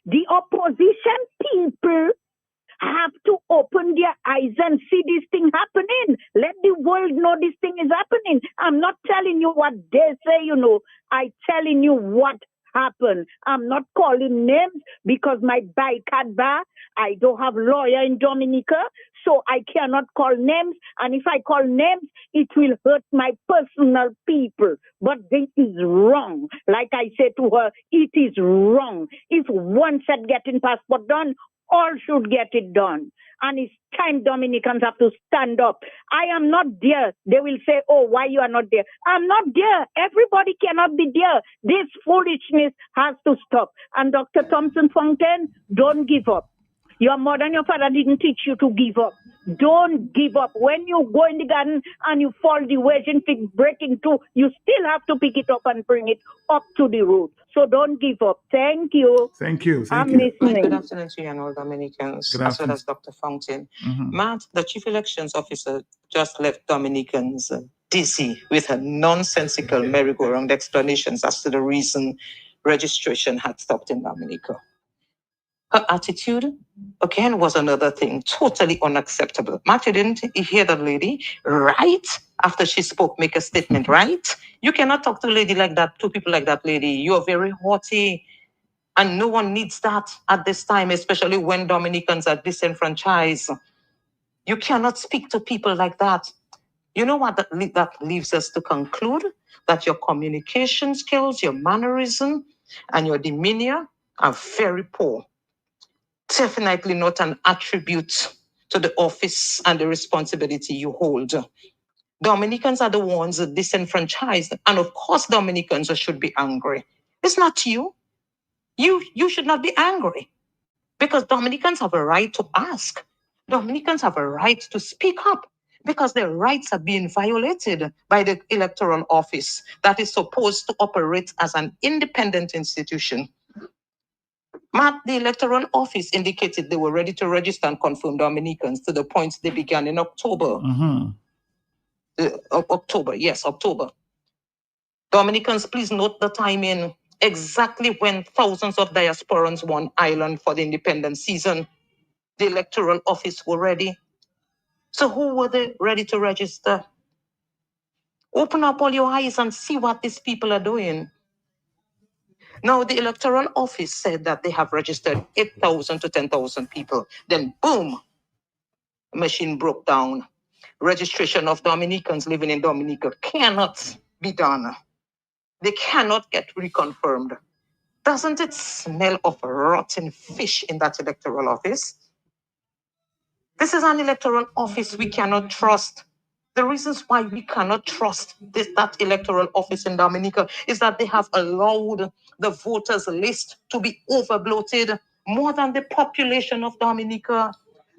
the opposition people have to open their eyes and see this thing happening. Let the world know this thing is happening. I'm not telling you what they say, I'm telling you what happened. I'm not calling names because my bike had bar. I don't have lawyer in Dominica, so I cannot call names. And if I call names, it will hurt my personal people. But this is wrong. Like I said to her, it is wrong. If one said getting passport done, all should get it done. And it's time Dominicans have to stand up. I am not there. They will say, oh, why you are not there? I'm not there. Everybody cannot be there. This foolishness has to stop. And Dr. Thompson Fontaine, don't give up. Your mother and your father didn't teach you to give up. Don't give up. When you go in the garden and you fall, the wedging fig break in two, you still have to pick it up and bring it up to the root. So don't give up. Thank you. Thank you. I'm listening. Good afternoon to you and all Dominicans, as well as Dr. Fountain. Matt, the Chief Elections Officer, just left Dominicans dizzy with her nonsensical merry-go-round explanations as to the reason registration had stopped in Dominica. Her attitude, again, was another thing, totally unacceptable. Matt, you didn't hear that lady right after she spoke, make a statement, right? You cannot talk to a lady like that, to people like that lady. You are very haughty, and no one needs that at this time, especially when Dominicans are disenfranchised. You cannot speak to people like that. You know what that leaves us to conclude? That your communication skills, your mannerism, and your demeanor are very poor. Definitely not an attribute to the office and the responsibility you hold. Dominicans are the ones disenfranchised, and of course Dominicans should be angry. It's not you. You should not be angry, because Dominicans have a right to ask. Dominicans have a right to speak up, because their rights are being violated by the Electoral Office that is supposed to operate as an independent institution. Matt, the Electoral Office indicated they were ready to register and confirm Dominicans to the point they began in October. October. Dominicans, please note the timing. Exactly when thousands of diasporans won Ireland for the independence season, the Electoral Office were ready. So who were they ready to register? Open up all your eyes and see what these people are doing. Now, the Electoral Office said that they have registered 8,000 to 10,000 people. Then, boom, machine broke down. Registration of Dominicans living in Dominica cannot be done. They cannot get reconfirmed. Doesn't it smell of rotten fish in that electoral office? This is an electoral office we cannot trust. The reasons why we cannot trust that electoral office in Dominica is that they have allowed the voters list to be overbloated more than the population of Dominica.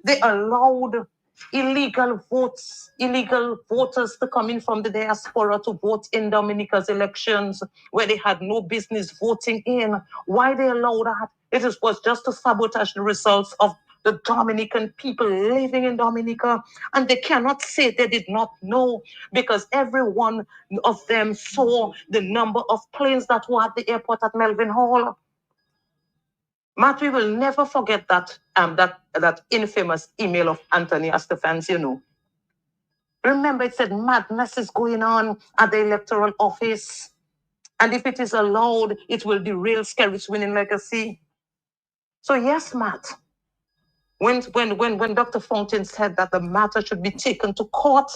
They allowed illegal voters to come in from the diaspora to vote in Dominica's elections where they had no business voting in. Why they allow that? Was just to sabotage the results of the Dominican people living in Dominica, and they cannot say they did not know because every one of them saw the number of planes that were at the airport at Melvin Hall. Matt, we will never forget that infamous email of Anthony Estefans, you know. Remember, it said madness is going on at the electoral office, and if it is allowed, it will derail Skerritt's winning legacy. So yes, Matt. When Dr. Fountain said that the matter should be taken to court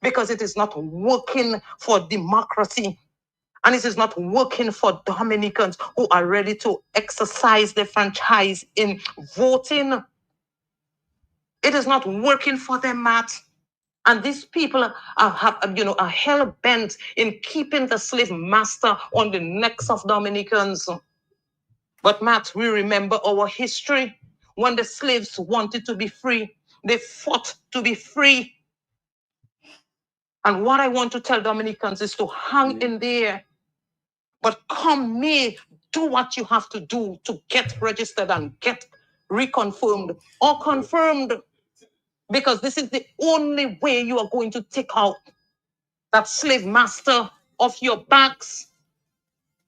because it is not working for democracy and it is not working for Dominicans who are ready to exercise their franchise in voting. It is not working for them, Matt. And these people are hell-bent in keeping the slave master on the necks of Dominicans. But Matt, we remember our history. When the slaves wanted to be free, they fought to be free. And what I want to tell Dominicans is to hang in there. But come May, do what you have to do to get registered and get reconfirmed or confirmed. Because this is the only way you are going to take out that slave master off your backs.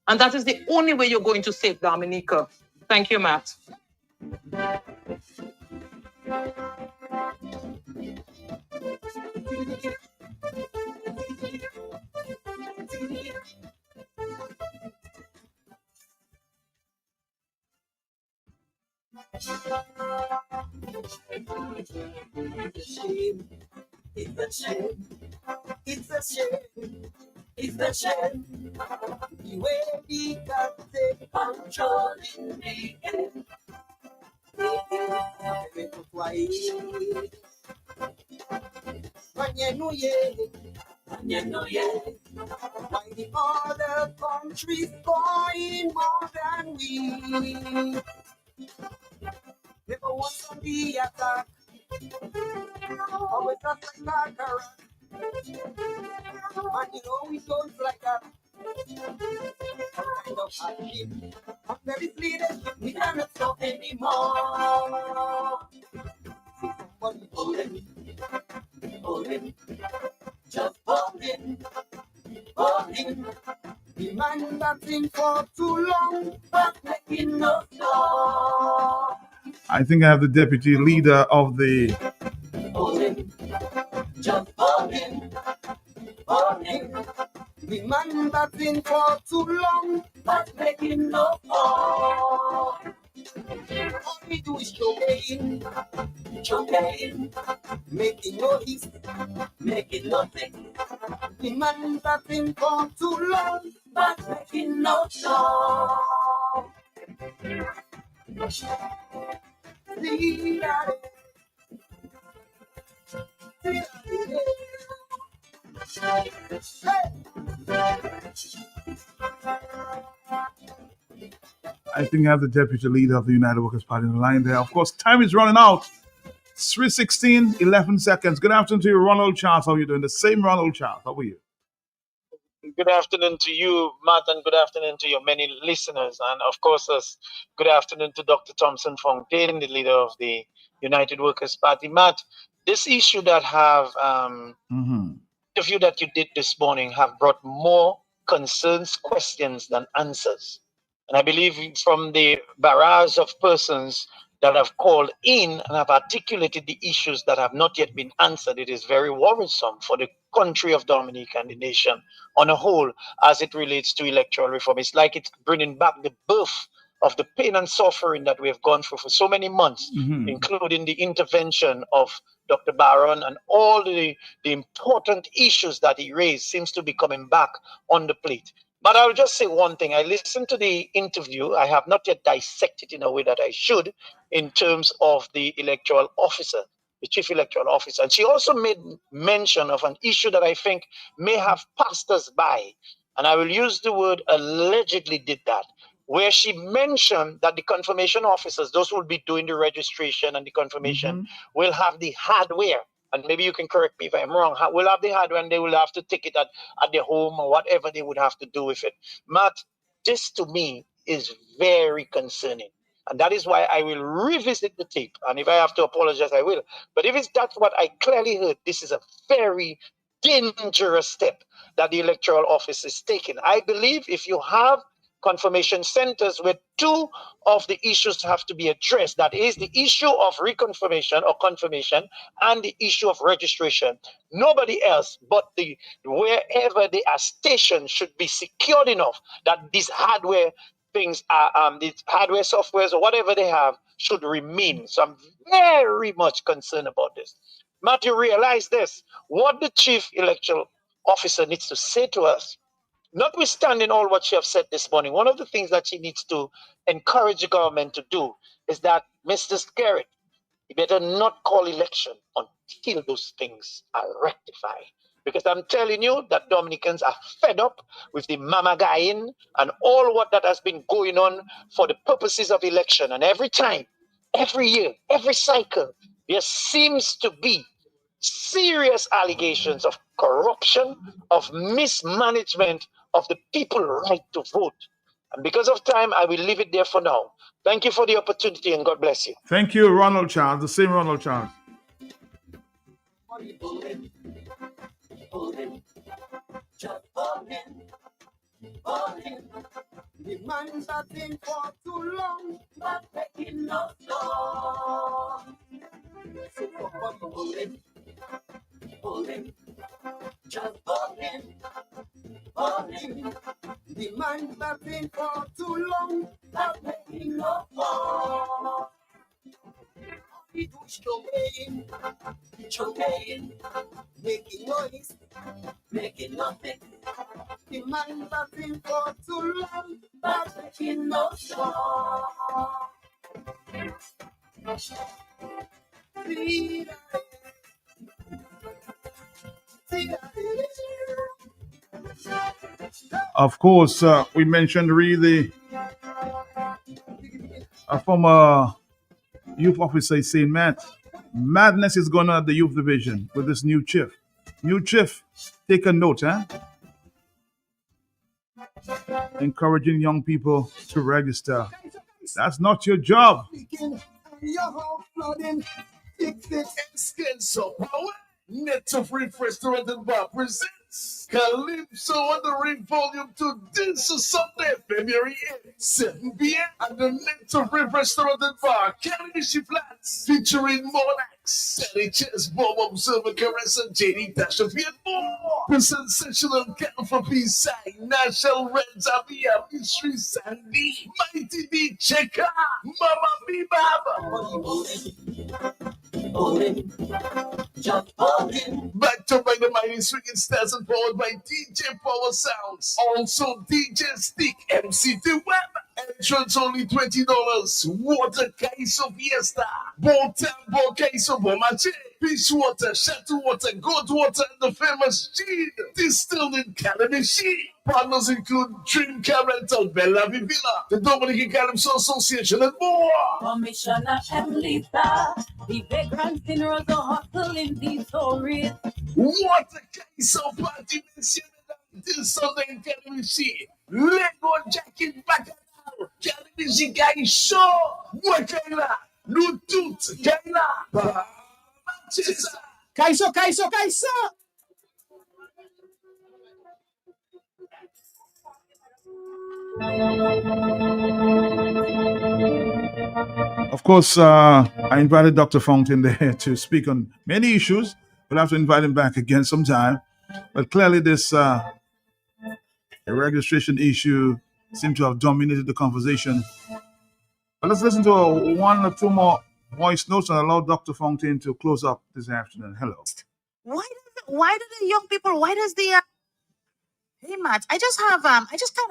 And that is the only way you're going to save Dominica. Thank you, Matt. It's a shame. It's a shame. It's a shame. The way we got take control in the end. Why? Why the other countries going more than we? Never once on the attack. Always not like that. And you know we don't like that. Kind of hardship. After this leadership, we cannot stop anymore. Somebody hold him, just hold him. The man that's in for too long, but making no stop. I think I have the deputy leader of the. Hold him, just hold him. The man that's in for too long, but making no fall. All we do is choking, making no hits, making nothing. The man that's in for too long, but making no show. I think I have the deputy leader of the United Workers' Party in the line there. Of course, time is running out. 3:16, 11 seconds. Good afternoon to you, Ronald Charles. How are you doing? The same Ronald Charles. How are you? Good afternoon to you, Matt, and good afternoon to your many listeners. And of course, good afternoon to Dr. Thompson Fontaine, the leader of the United Workers' Party. Matt, this issue that interview that you did this morning have brought more concerns, questions than answers. And I believe from the barrage of persons that have called in and have articulated the issues that have not yet been answered, it is very worrisome for the country of Dominica and the nation on a whole as it relates to electoral reform. It's like it's bringing back the birth of the pain and suffering that we have gone through for so many months, including the intervention of Dr. Barron, and all the important issues that he raised seems to be coming back on the plate. But I'll just say one thing. I listened to the interview. I have not yet dissected in a way that I should in terms of the electoral officer, the chief electoral officer. And she also made mention of an issue that I think may have passed us by. And I will use the word allegedly did that, where she mentioned that the confirmation officers, those who will be doing the registration and the confirmation, will have the hardware. And maybe you can correct me if I'm wrong. Will have the hardware and they will have to take it at their home or whatever they would have to do with it. Matt, this to me is very concerning. And that is why I will revisit the tape. And if I have to apologize, I will. But if that's what I clearly heard, this is a very dangerous step that the electoral office is taking. I believe if you have confirmation centers where two of the issues have to be addressed, that is the issue of reconfirmation or confirmation and the issue of registration. Nobody else but wherever they are stationed should be secured enough that these hardware things are these hardware softwares or whatever they have should remain. So I'm very much concerned about this. Matthew, realize this: what the chief electoral officer needs to say to us, notwithstanding all what she has said this morning, one of the things that she needs to encourage the government to do is that, Mr. Skerritt, you better not call election until those things are rectified. Because I'm telling you that Dominicans are fed up with the mamagaing and all what that has been going on for the purposes of election. And every time, every year, every cycle, there seems to be serious allegations of corruption, of mismanagement of the people's right to vote. And because of time, I will leave it there for now. Thank you for the opportunity and God bless you. Thank you, Ronald Charles, the same Ronald Charles. The man's have been for too long, but making no song. So come on, hold him, just hold him. The man's have been for too long, but making no song. He do choking, making noise, making nothing. The man's have been for too long, but making no song. Of course, we mentioned really a former youth officer is saying, Matt, madness is going on at the youth division with this new chief. New chief, take a note, encouraging young people to register. That's not your job. Net Restaurant and Bar presents Calypso on the Ring Volume 2 this Sunday, February 8th, 7 p.m. at the Net Restaurant and Bar, Calypso Flats, featuring Monax, Sally Chess, Bob Observer, Caress, and JD Tashafi and more. The sensational Cal for Peace Side, National Reds, Avia, Mystery Sandy, Mighty B Checker, Mama B Baba. Back to by the mighty swinging stars and powered by DJ Power Sounds. Also DJ Stick, MCT Web. Entrance only $20. Water Kaiso Fiesta. Botambo Kaiso Bomache. Fish water, Chateau water, goat water, and the famous gin. Distilled in Calabasas. Partners include Dream Car Rental, Bella Vivilla, the Dominican Calypso Association, and more. Commissioner Emlita, the vagrant funerals are hustling these stories. What a case of party this Sunday in Calabasas. Lego jacket back now. Calabasas guy show. Wakaila. Lutut. Kaila. Kaiso. Of course, I invited Dr. Fountain there to speak on many issues. We'll have to invite him back again sometime. But clearly, this registration issue seems to have dominated the conversation. But let's listen to one or two more voice notes and allow Dr. Fontaine to close up this afternoon. Hello. Why do the young people? Why does the Hey Matt, I just kind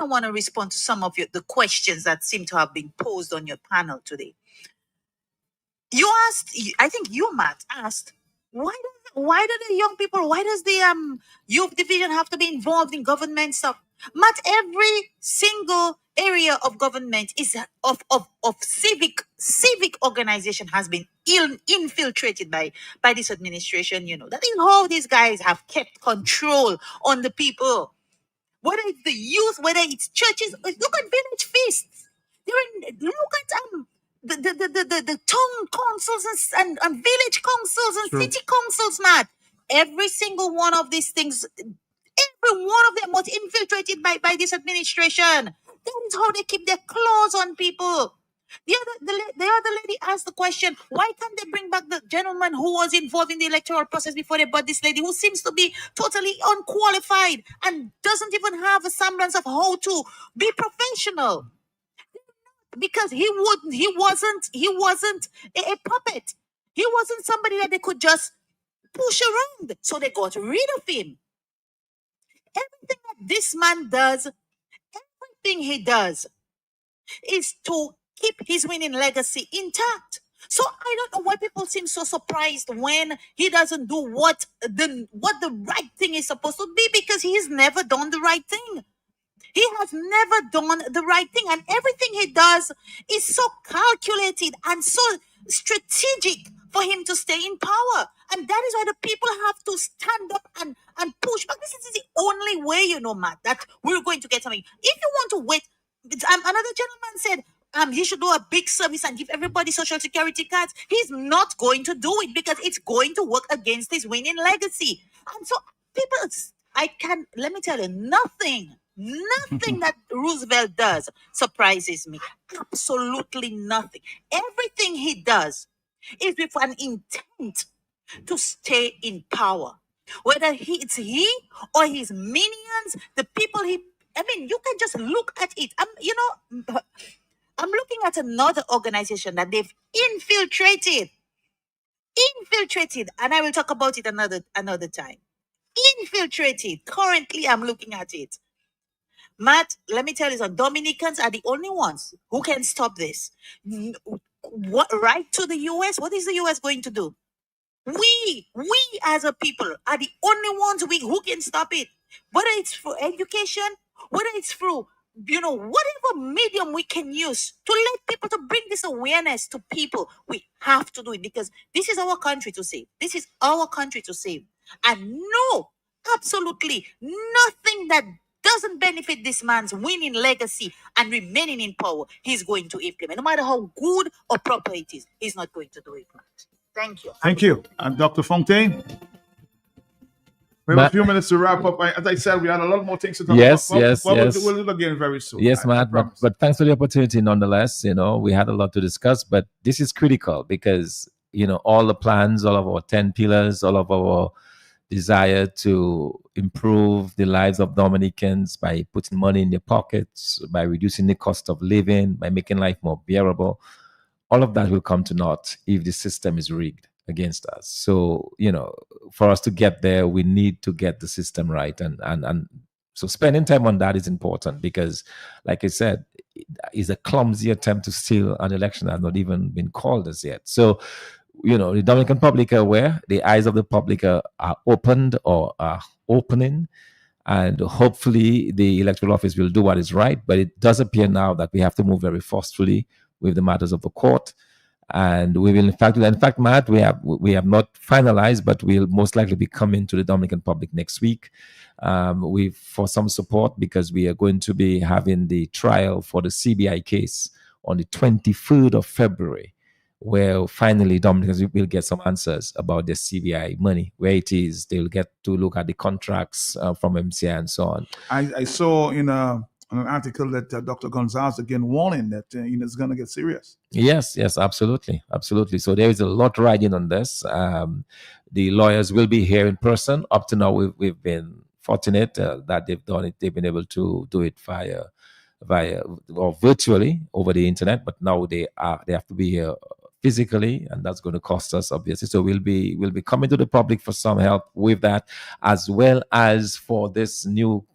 of want to respond to some of the questions that seem to have been posed on your panel today. You asked, I think you, Matt, asked, why do the young people, why does the youth division have to be involved in government stuff? Matt, every single area of government is of civic organization has been infiltrated by this administration. You know that is how these guys have kept control on the people. Whether it's the youth, whether it's churches, look at village feasts. Look at the town councils and village councils and city councils, Matt. Every single one of these things, every one of them was infiltrated by this administration. That is how they keep their claws on people. The other lady asked the question, why can't they bring back the gentleman who was involved in the electoral process before they brought this lady who seems to be totally unqualified and doesn't even have a semblance of how to be professional? Because he wasn't a puppet. He wasn't somebody that they could just push around. So they got rid of him. Everything that this man does, everything he does is to keep his winning legacy intact. So I don't know why people seem so surprised when he doesn't do what the right thing is supposed to be, because he's never done the right thing. He has never done the right thing, and everything he does is so calculated and so strategic for him to stay in power. And that is why the people have to stand up and push back. This is the only way, you know, Matt, that we're going to get something. If you want to wait, another gentleman said he should do a big service and give everybody social security cards. He's not going to do it because it's going to work against his winning legacy. And so let me tell you, nothing that Roosevelt does surprises me. Absolutely nothing. Everything he does is with an intent to stay in power. Whether it's he or his minions, the people you can just look at it. I'm looking at another organization that they've infiltrated, and I will talk about it another time. Infiltrated. Currently, I'm looking at it. Matt, let me tell you something. Dominicans are the only ones who can stop this. Right to the U.S.? What is the U.S. going to do? We as a people are the only ones who can stop it. Whether it's through education, whether it's through, whatever medium we can use to let people, to bring this awareness to people, we have to do it, because this is our country to save. This is our country to save. And no, absolutely nothing that doesn't benefit this man's winning legacy and remaining in power, he's going to implement. No matter how good or proper it is, he's not going to do it. Thank you. Thank you. And Dr. Fontaine? We have a few minutes to wrap up. As I said, we had a lot more things to talk about. Yes. We'll do it again very soon. Yes, Matt, but thanks for the opportunity nonetheless. We had a lot to discuss, but this is critical because, all the plans, all of our 10 pillars, all of our desire to improve the lives of Dominicans by putting money in their pockets, by reducing the cost of living, by making life more bearable, all of that will come to naught if the system is rigged against us. So, for us to get there, we need to get the system right. And so spending time on that is important because, like I said, it's a clumsy attempt to steal an election that has not even been called as yet. So, the Dominican public are aware, the eyes of the public are opened or are opening, and hopefully the electoral office will do what is right. But it does appear now that we have to move very forcefully with the matters of the court. And we will, in fact, Matt, we have not finalized, but we'll most likely be coming to the Dominican public next week for some support, because we are going to be having the trial for the CBI case on the 23rd of February, where finally Dominicans will get some answers about their CBI money, where it is. They'll get to look at the contracts from MCI and so on. I saw in a an article that Dr. Gonzalez again warning that it's going to get serious. Yes, absolutely. So there is a lot riding on this. The lawyers will be here in person. Up to now, we've been fortunate that they've done it. They've been able to do it via or virtually over the internet. But now they have to be here physically, and that's going to cost us, obviously. So we'll be coming to the public for some help with that, as well as for this new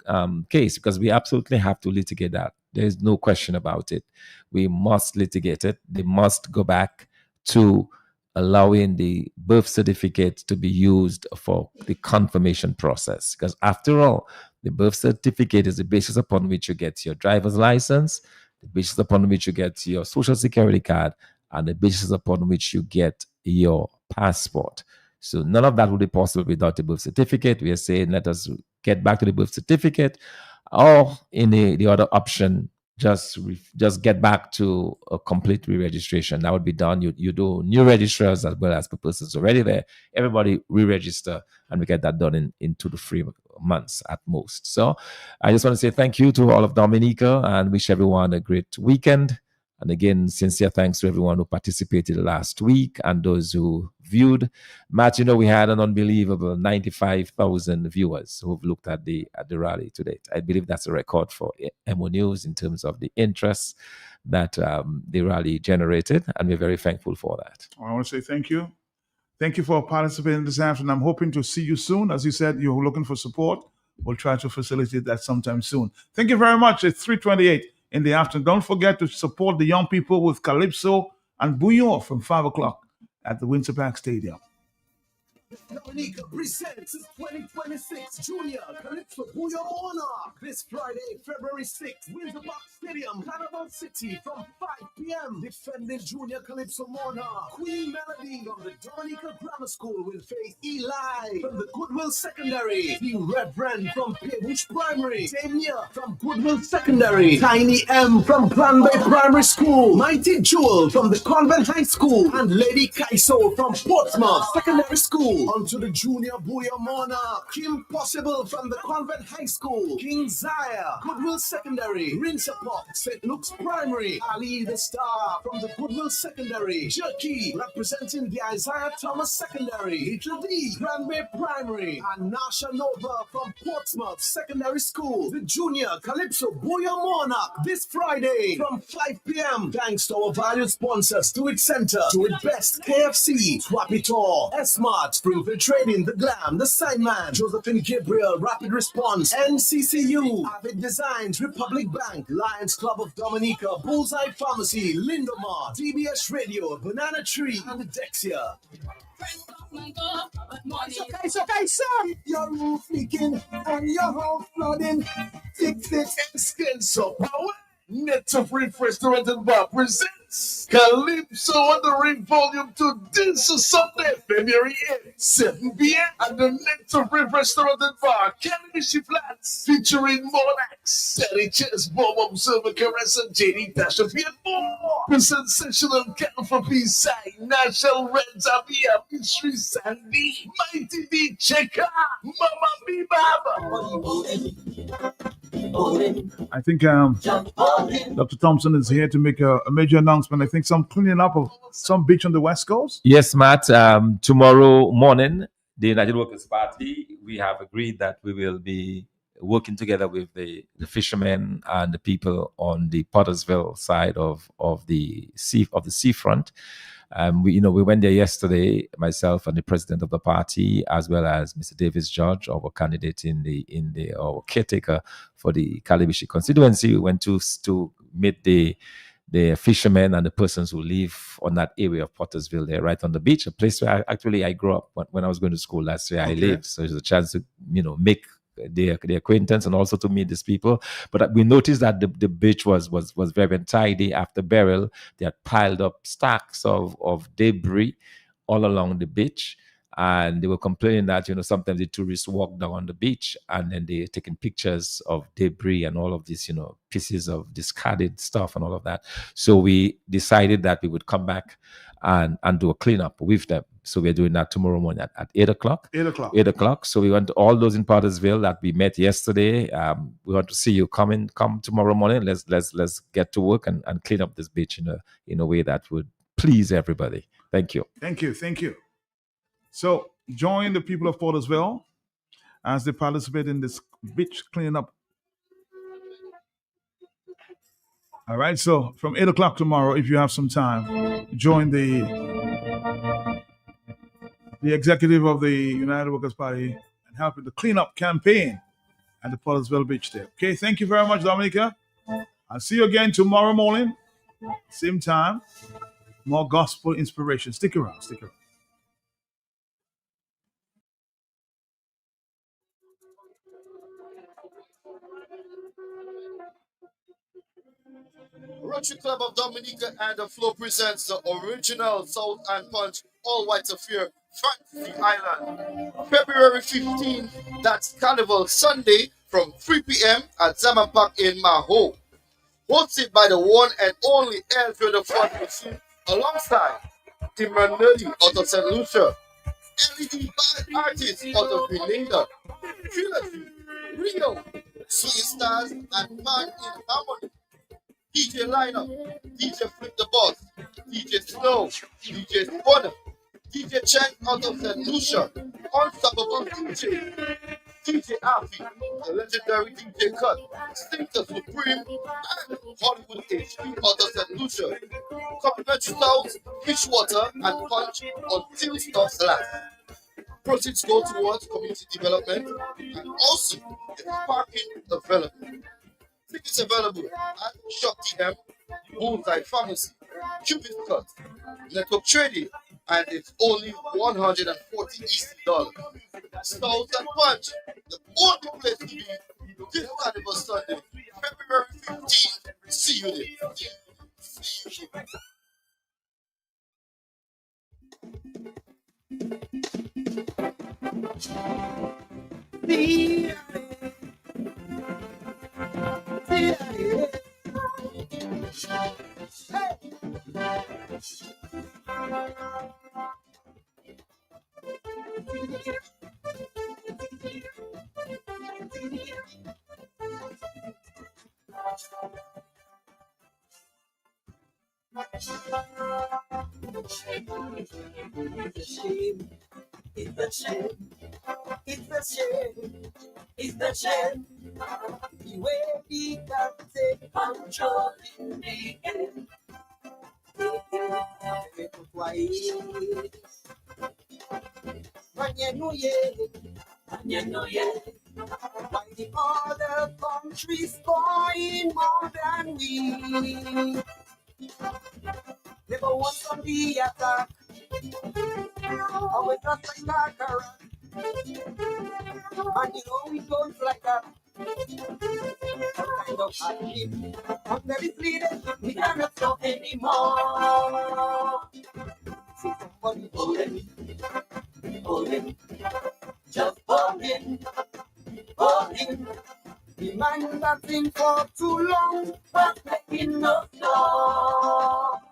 case, because we absolutely have to litigate that. There is no question about it. We must litigate it. They must go back to allowing the birth certificate to be used for the confirmation process, because after all, the birth certificate is the basis upon which you get your driver's license, the basis upon which you get your social security card, and the basis upon which you get your passport. So none of that would be possible without the birth certificate. We are saying let us get back to the birth certificate, or in the other option, just get back to a complete re-registration. That would be done. You do new registrars as well as the persons already there. Everybody re-register, and we get that done in 2 to 3 months at most. So I just want to say thank you to all of Dominica and wish everyone a great weekend. And again, sincere thanks to everyone who participated last week and those who viewed. Matt, we had an unbelievable 95,000 viewers who've looked at the rally to date. I believe that's a record for MO News in terms of the interest that the rally generated, and we're very thankful for that. I want to say thank you. Thank you for participating this afternoon. I'm hoping to see you soon. As you said, you're looking for support. We'll try to facilitate that sometime soon. Thank you very much. It's 3:28 in the afternoon. Don't forget to support the young people with Calypso and Bouillon from 5 o'clock at the Windsor Park Stadium. Dominica presents 2026 Junior Calypso Bouillon Monarch this Friday, February 6th, Windsor Park Stadium, Carnival City from 5 p.m. Defending Junior Calypso Monarch, Queen Melody from the Dominica Grammar School will face Eli from the Goodwill Secondary, the Reverend from Paybush Primary, Damia from Goodwill Secondary, Tiny M from Cranbay Primary School, Mighty Jewel from the Convent High School, and Lady Kaiso from Portsmouth Secondary School. Onto the Junior Bouillon Monarch, Kim Possible from the Convent High School, King Zaya, Goodwill Secondary, Rinsapop, St. Luke's Primary, Ali the Star from the Goodwill Secondary, Jerky representing the Isaiah Thomas Secondary, Little D, Granby Primary, and Nasha Nova from Portsmouth Secondary School. The Junior Calypso Bouillon Monarch this Friday from 5 p.m. Thanks to our valued sponsors, Do It Center, Do It Best, KFC, Swap It All, S-Mart, Springfield Trading, The Glam, The Signman, Josephine Gabriel, Rapid Response, NCCU, Avid Designs, Republic Bank, Lions Club of Dominica, Bullseye Pharmacy, Lindomar, DBS Radio, Banana Tree, and Dexia. So, your roof leaking and your house flooding. Fix it. Extenso Power, Netto Restaurant and Bar presents Calypso on the Ring Volume 2 this Sunday, February 8th, 7 p.m. at the Netto Restaurant and Bar, Calypso Flats, featuring Monax, Terry Chess, Bob Observer, Caress, and JD Dasher, and more. The sensational Count for Peace-Side, National Reds, Abia, Mystery Sandy, Mighty D Checker, Mama B Baba. I think Dr. Thompson is here to make a major announcement. I think some cleaning up of some beach on the West Coast. Yes, Matt. Tomorrow morning, the United Workers Party, we have agreed that we will be working together with the fishermen and the people on the Pottersville side of the seafront. We went there yesterday, myself and the president of the party, as well as Mr. Davis George, our candidate our caretaker for the Calabishi constituency. We went to meet the fishermen and the persons who live on that area of Pottersville there, right on the beach, a place where I grew up when I was going to school. That's where I lived. So it's a chance to, make the acquaintance and also to meet these people. But we noticed that the beach was very untidy. After burial, they had piled up stacks of debris all along the beach. And they were complaining that, sometimes the tourists walk down on the beach and then they're taking pictures of debris and all of these, pieces of discarded stuff and all of that. So we decided that we would come back and do a cleanup with them. So we're doing that tomorrow morning at 8 o'clock. 8 o'clock. 8 o'clock. So we want all those in Pottersville that we met yesterday. We want to see you come tomorrow morning. Let's get to work and clean up this beach in a way that would please everybody. Thank you. Thank you. So join the people of Portersville as they participate in this beach cleanup. All right, so from 8 o'clock tomorrow, if you have some time, join the executive of the United Workers' Party and help with the cleanup campaign at the Portersville Beach there. Okay, thank you very much, Dominica. I'll see you again tomorrow morning, same time. More gospel inspiration. Stick around. Rotary Club of Dominica and the Flow presents the original South and Punch All White Affair Fantasy Island. February 15th, that's Carnival Sunday from 3 p.m. at Zaman Park in Maho. Hosted by the one and only Elfred the Fun Machine alongside Imran Nerdy out of St. Lucia, LED band artists out of Grenada, Trilogy, Rio, Sweet Stars, and Band in Harmony. DJ Lineup, DJ Flip the Boss, DJ Snow, DJ Spawner, DJ Chang out of St. Lucia, Unstoppable DJ, DJ Alfie, the legendary DJ Cut, Stinker Supreme, and Hollywood HD out of St. Lucia. Complimentary sounds, fish water, and punch until stops last. Proceeds go towards community development and also the parking development. Tickets available at Shop TM, Bullseye Pharmacy, Cupid Cut, Network Trading, and it's only $140 East dollars. Stout and Punch, the only place to be this Carnival Sunday, February 15th. See you there. It's the shame. The way we can take control in the end. Why the other countries going more than we? Never once on the attack. Always just like conqueror. And you know it goes like that. Kind of hardship. Under this leadership, we cannot stop anymore. See somebody hold him, just hold him. The man that's been for too long, but making no stop.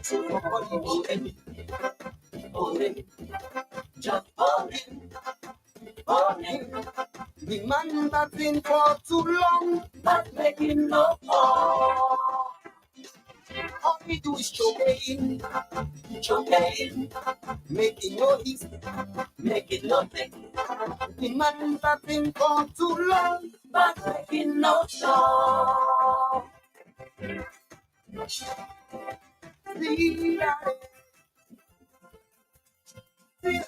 See somebody hold him, just hold him. The man that's been for too long, but making no fall. All we do is choking, making no east, making nothing. The man that's been for too long, but making no show. See that. Hey!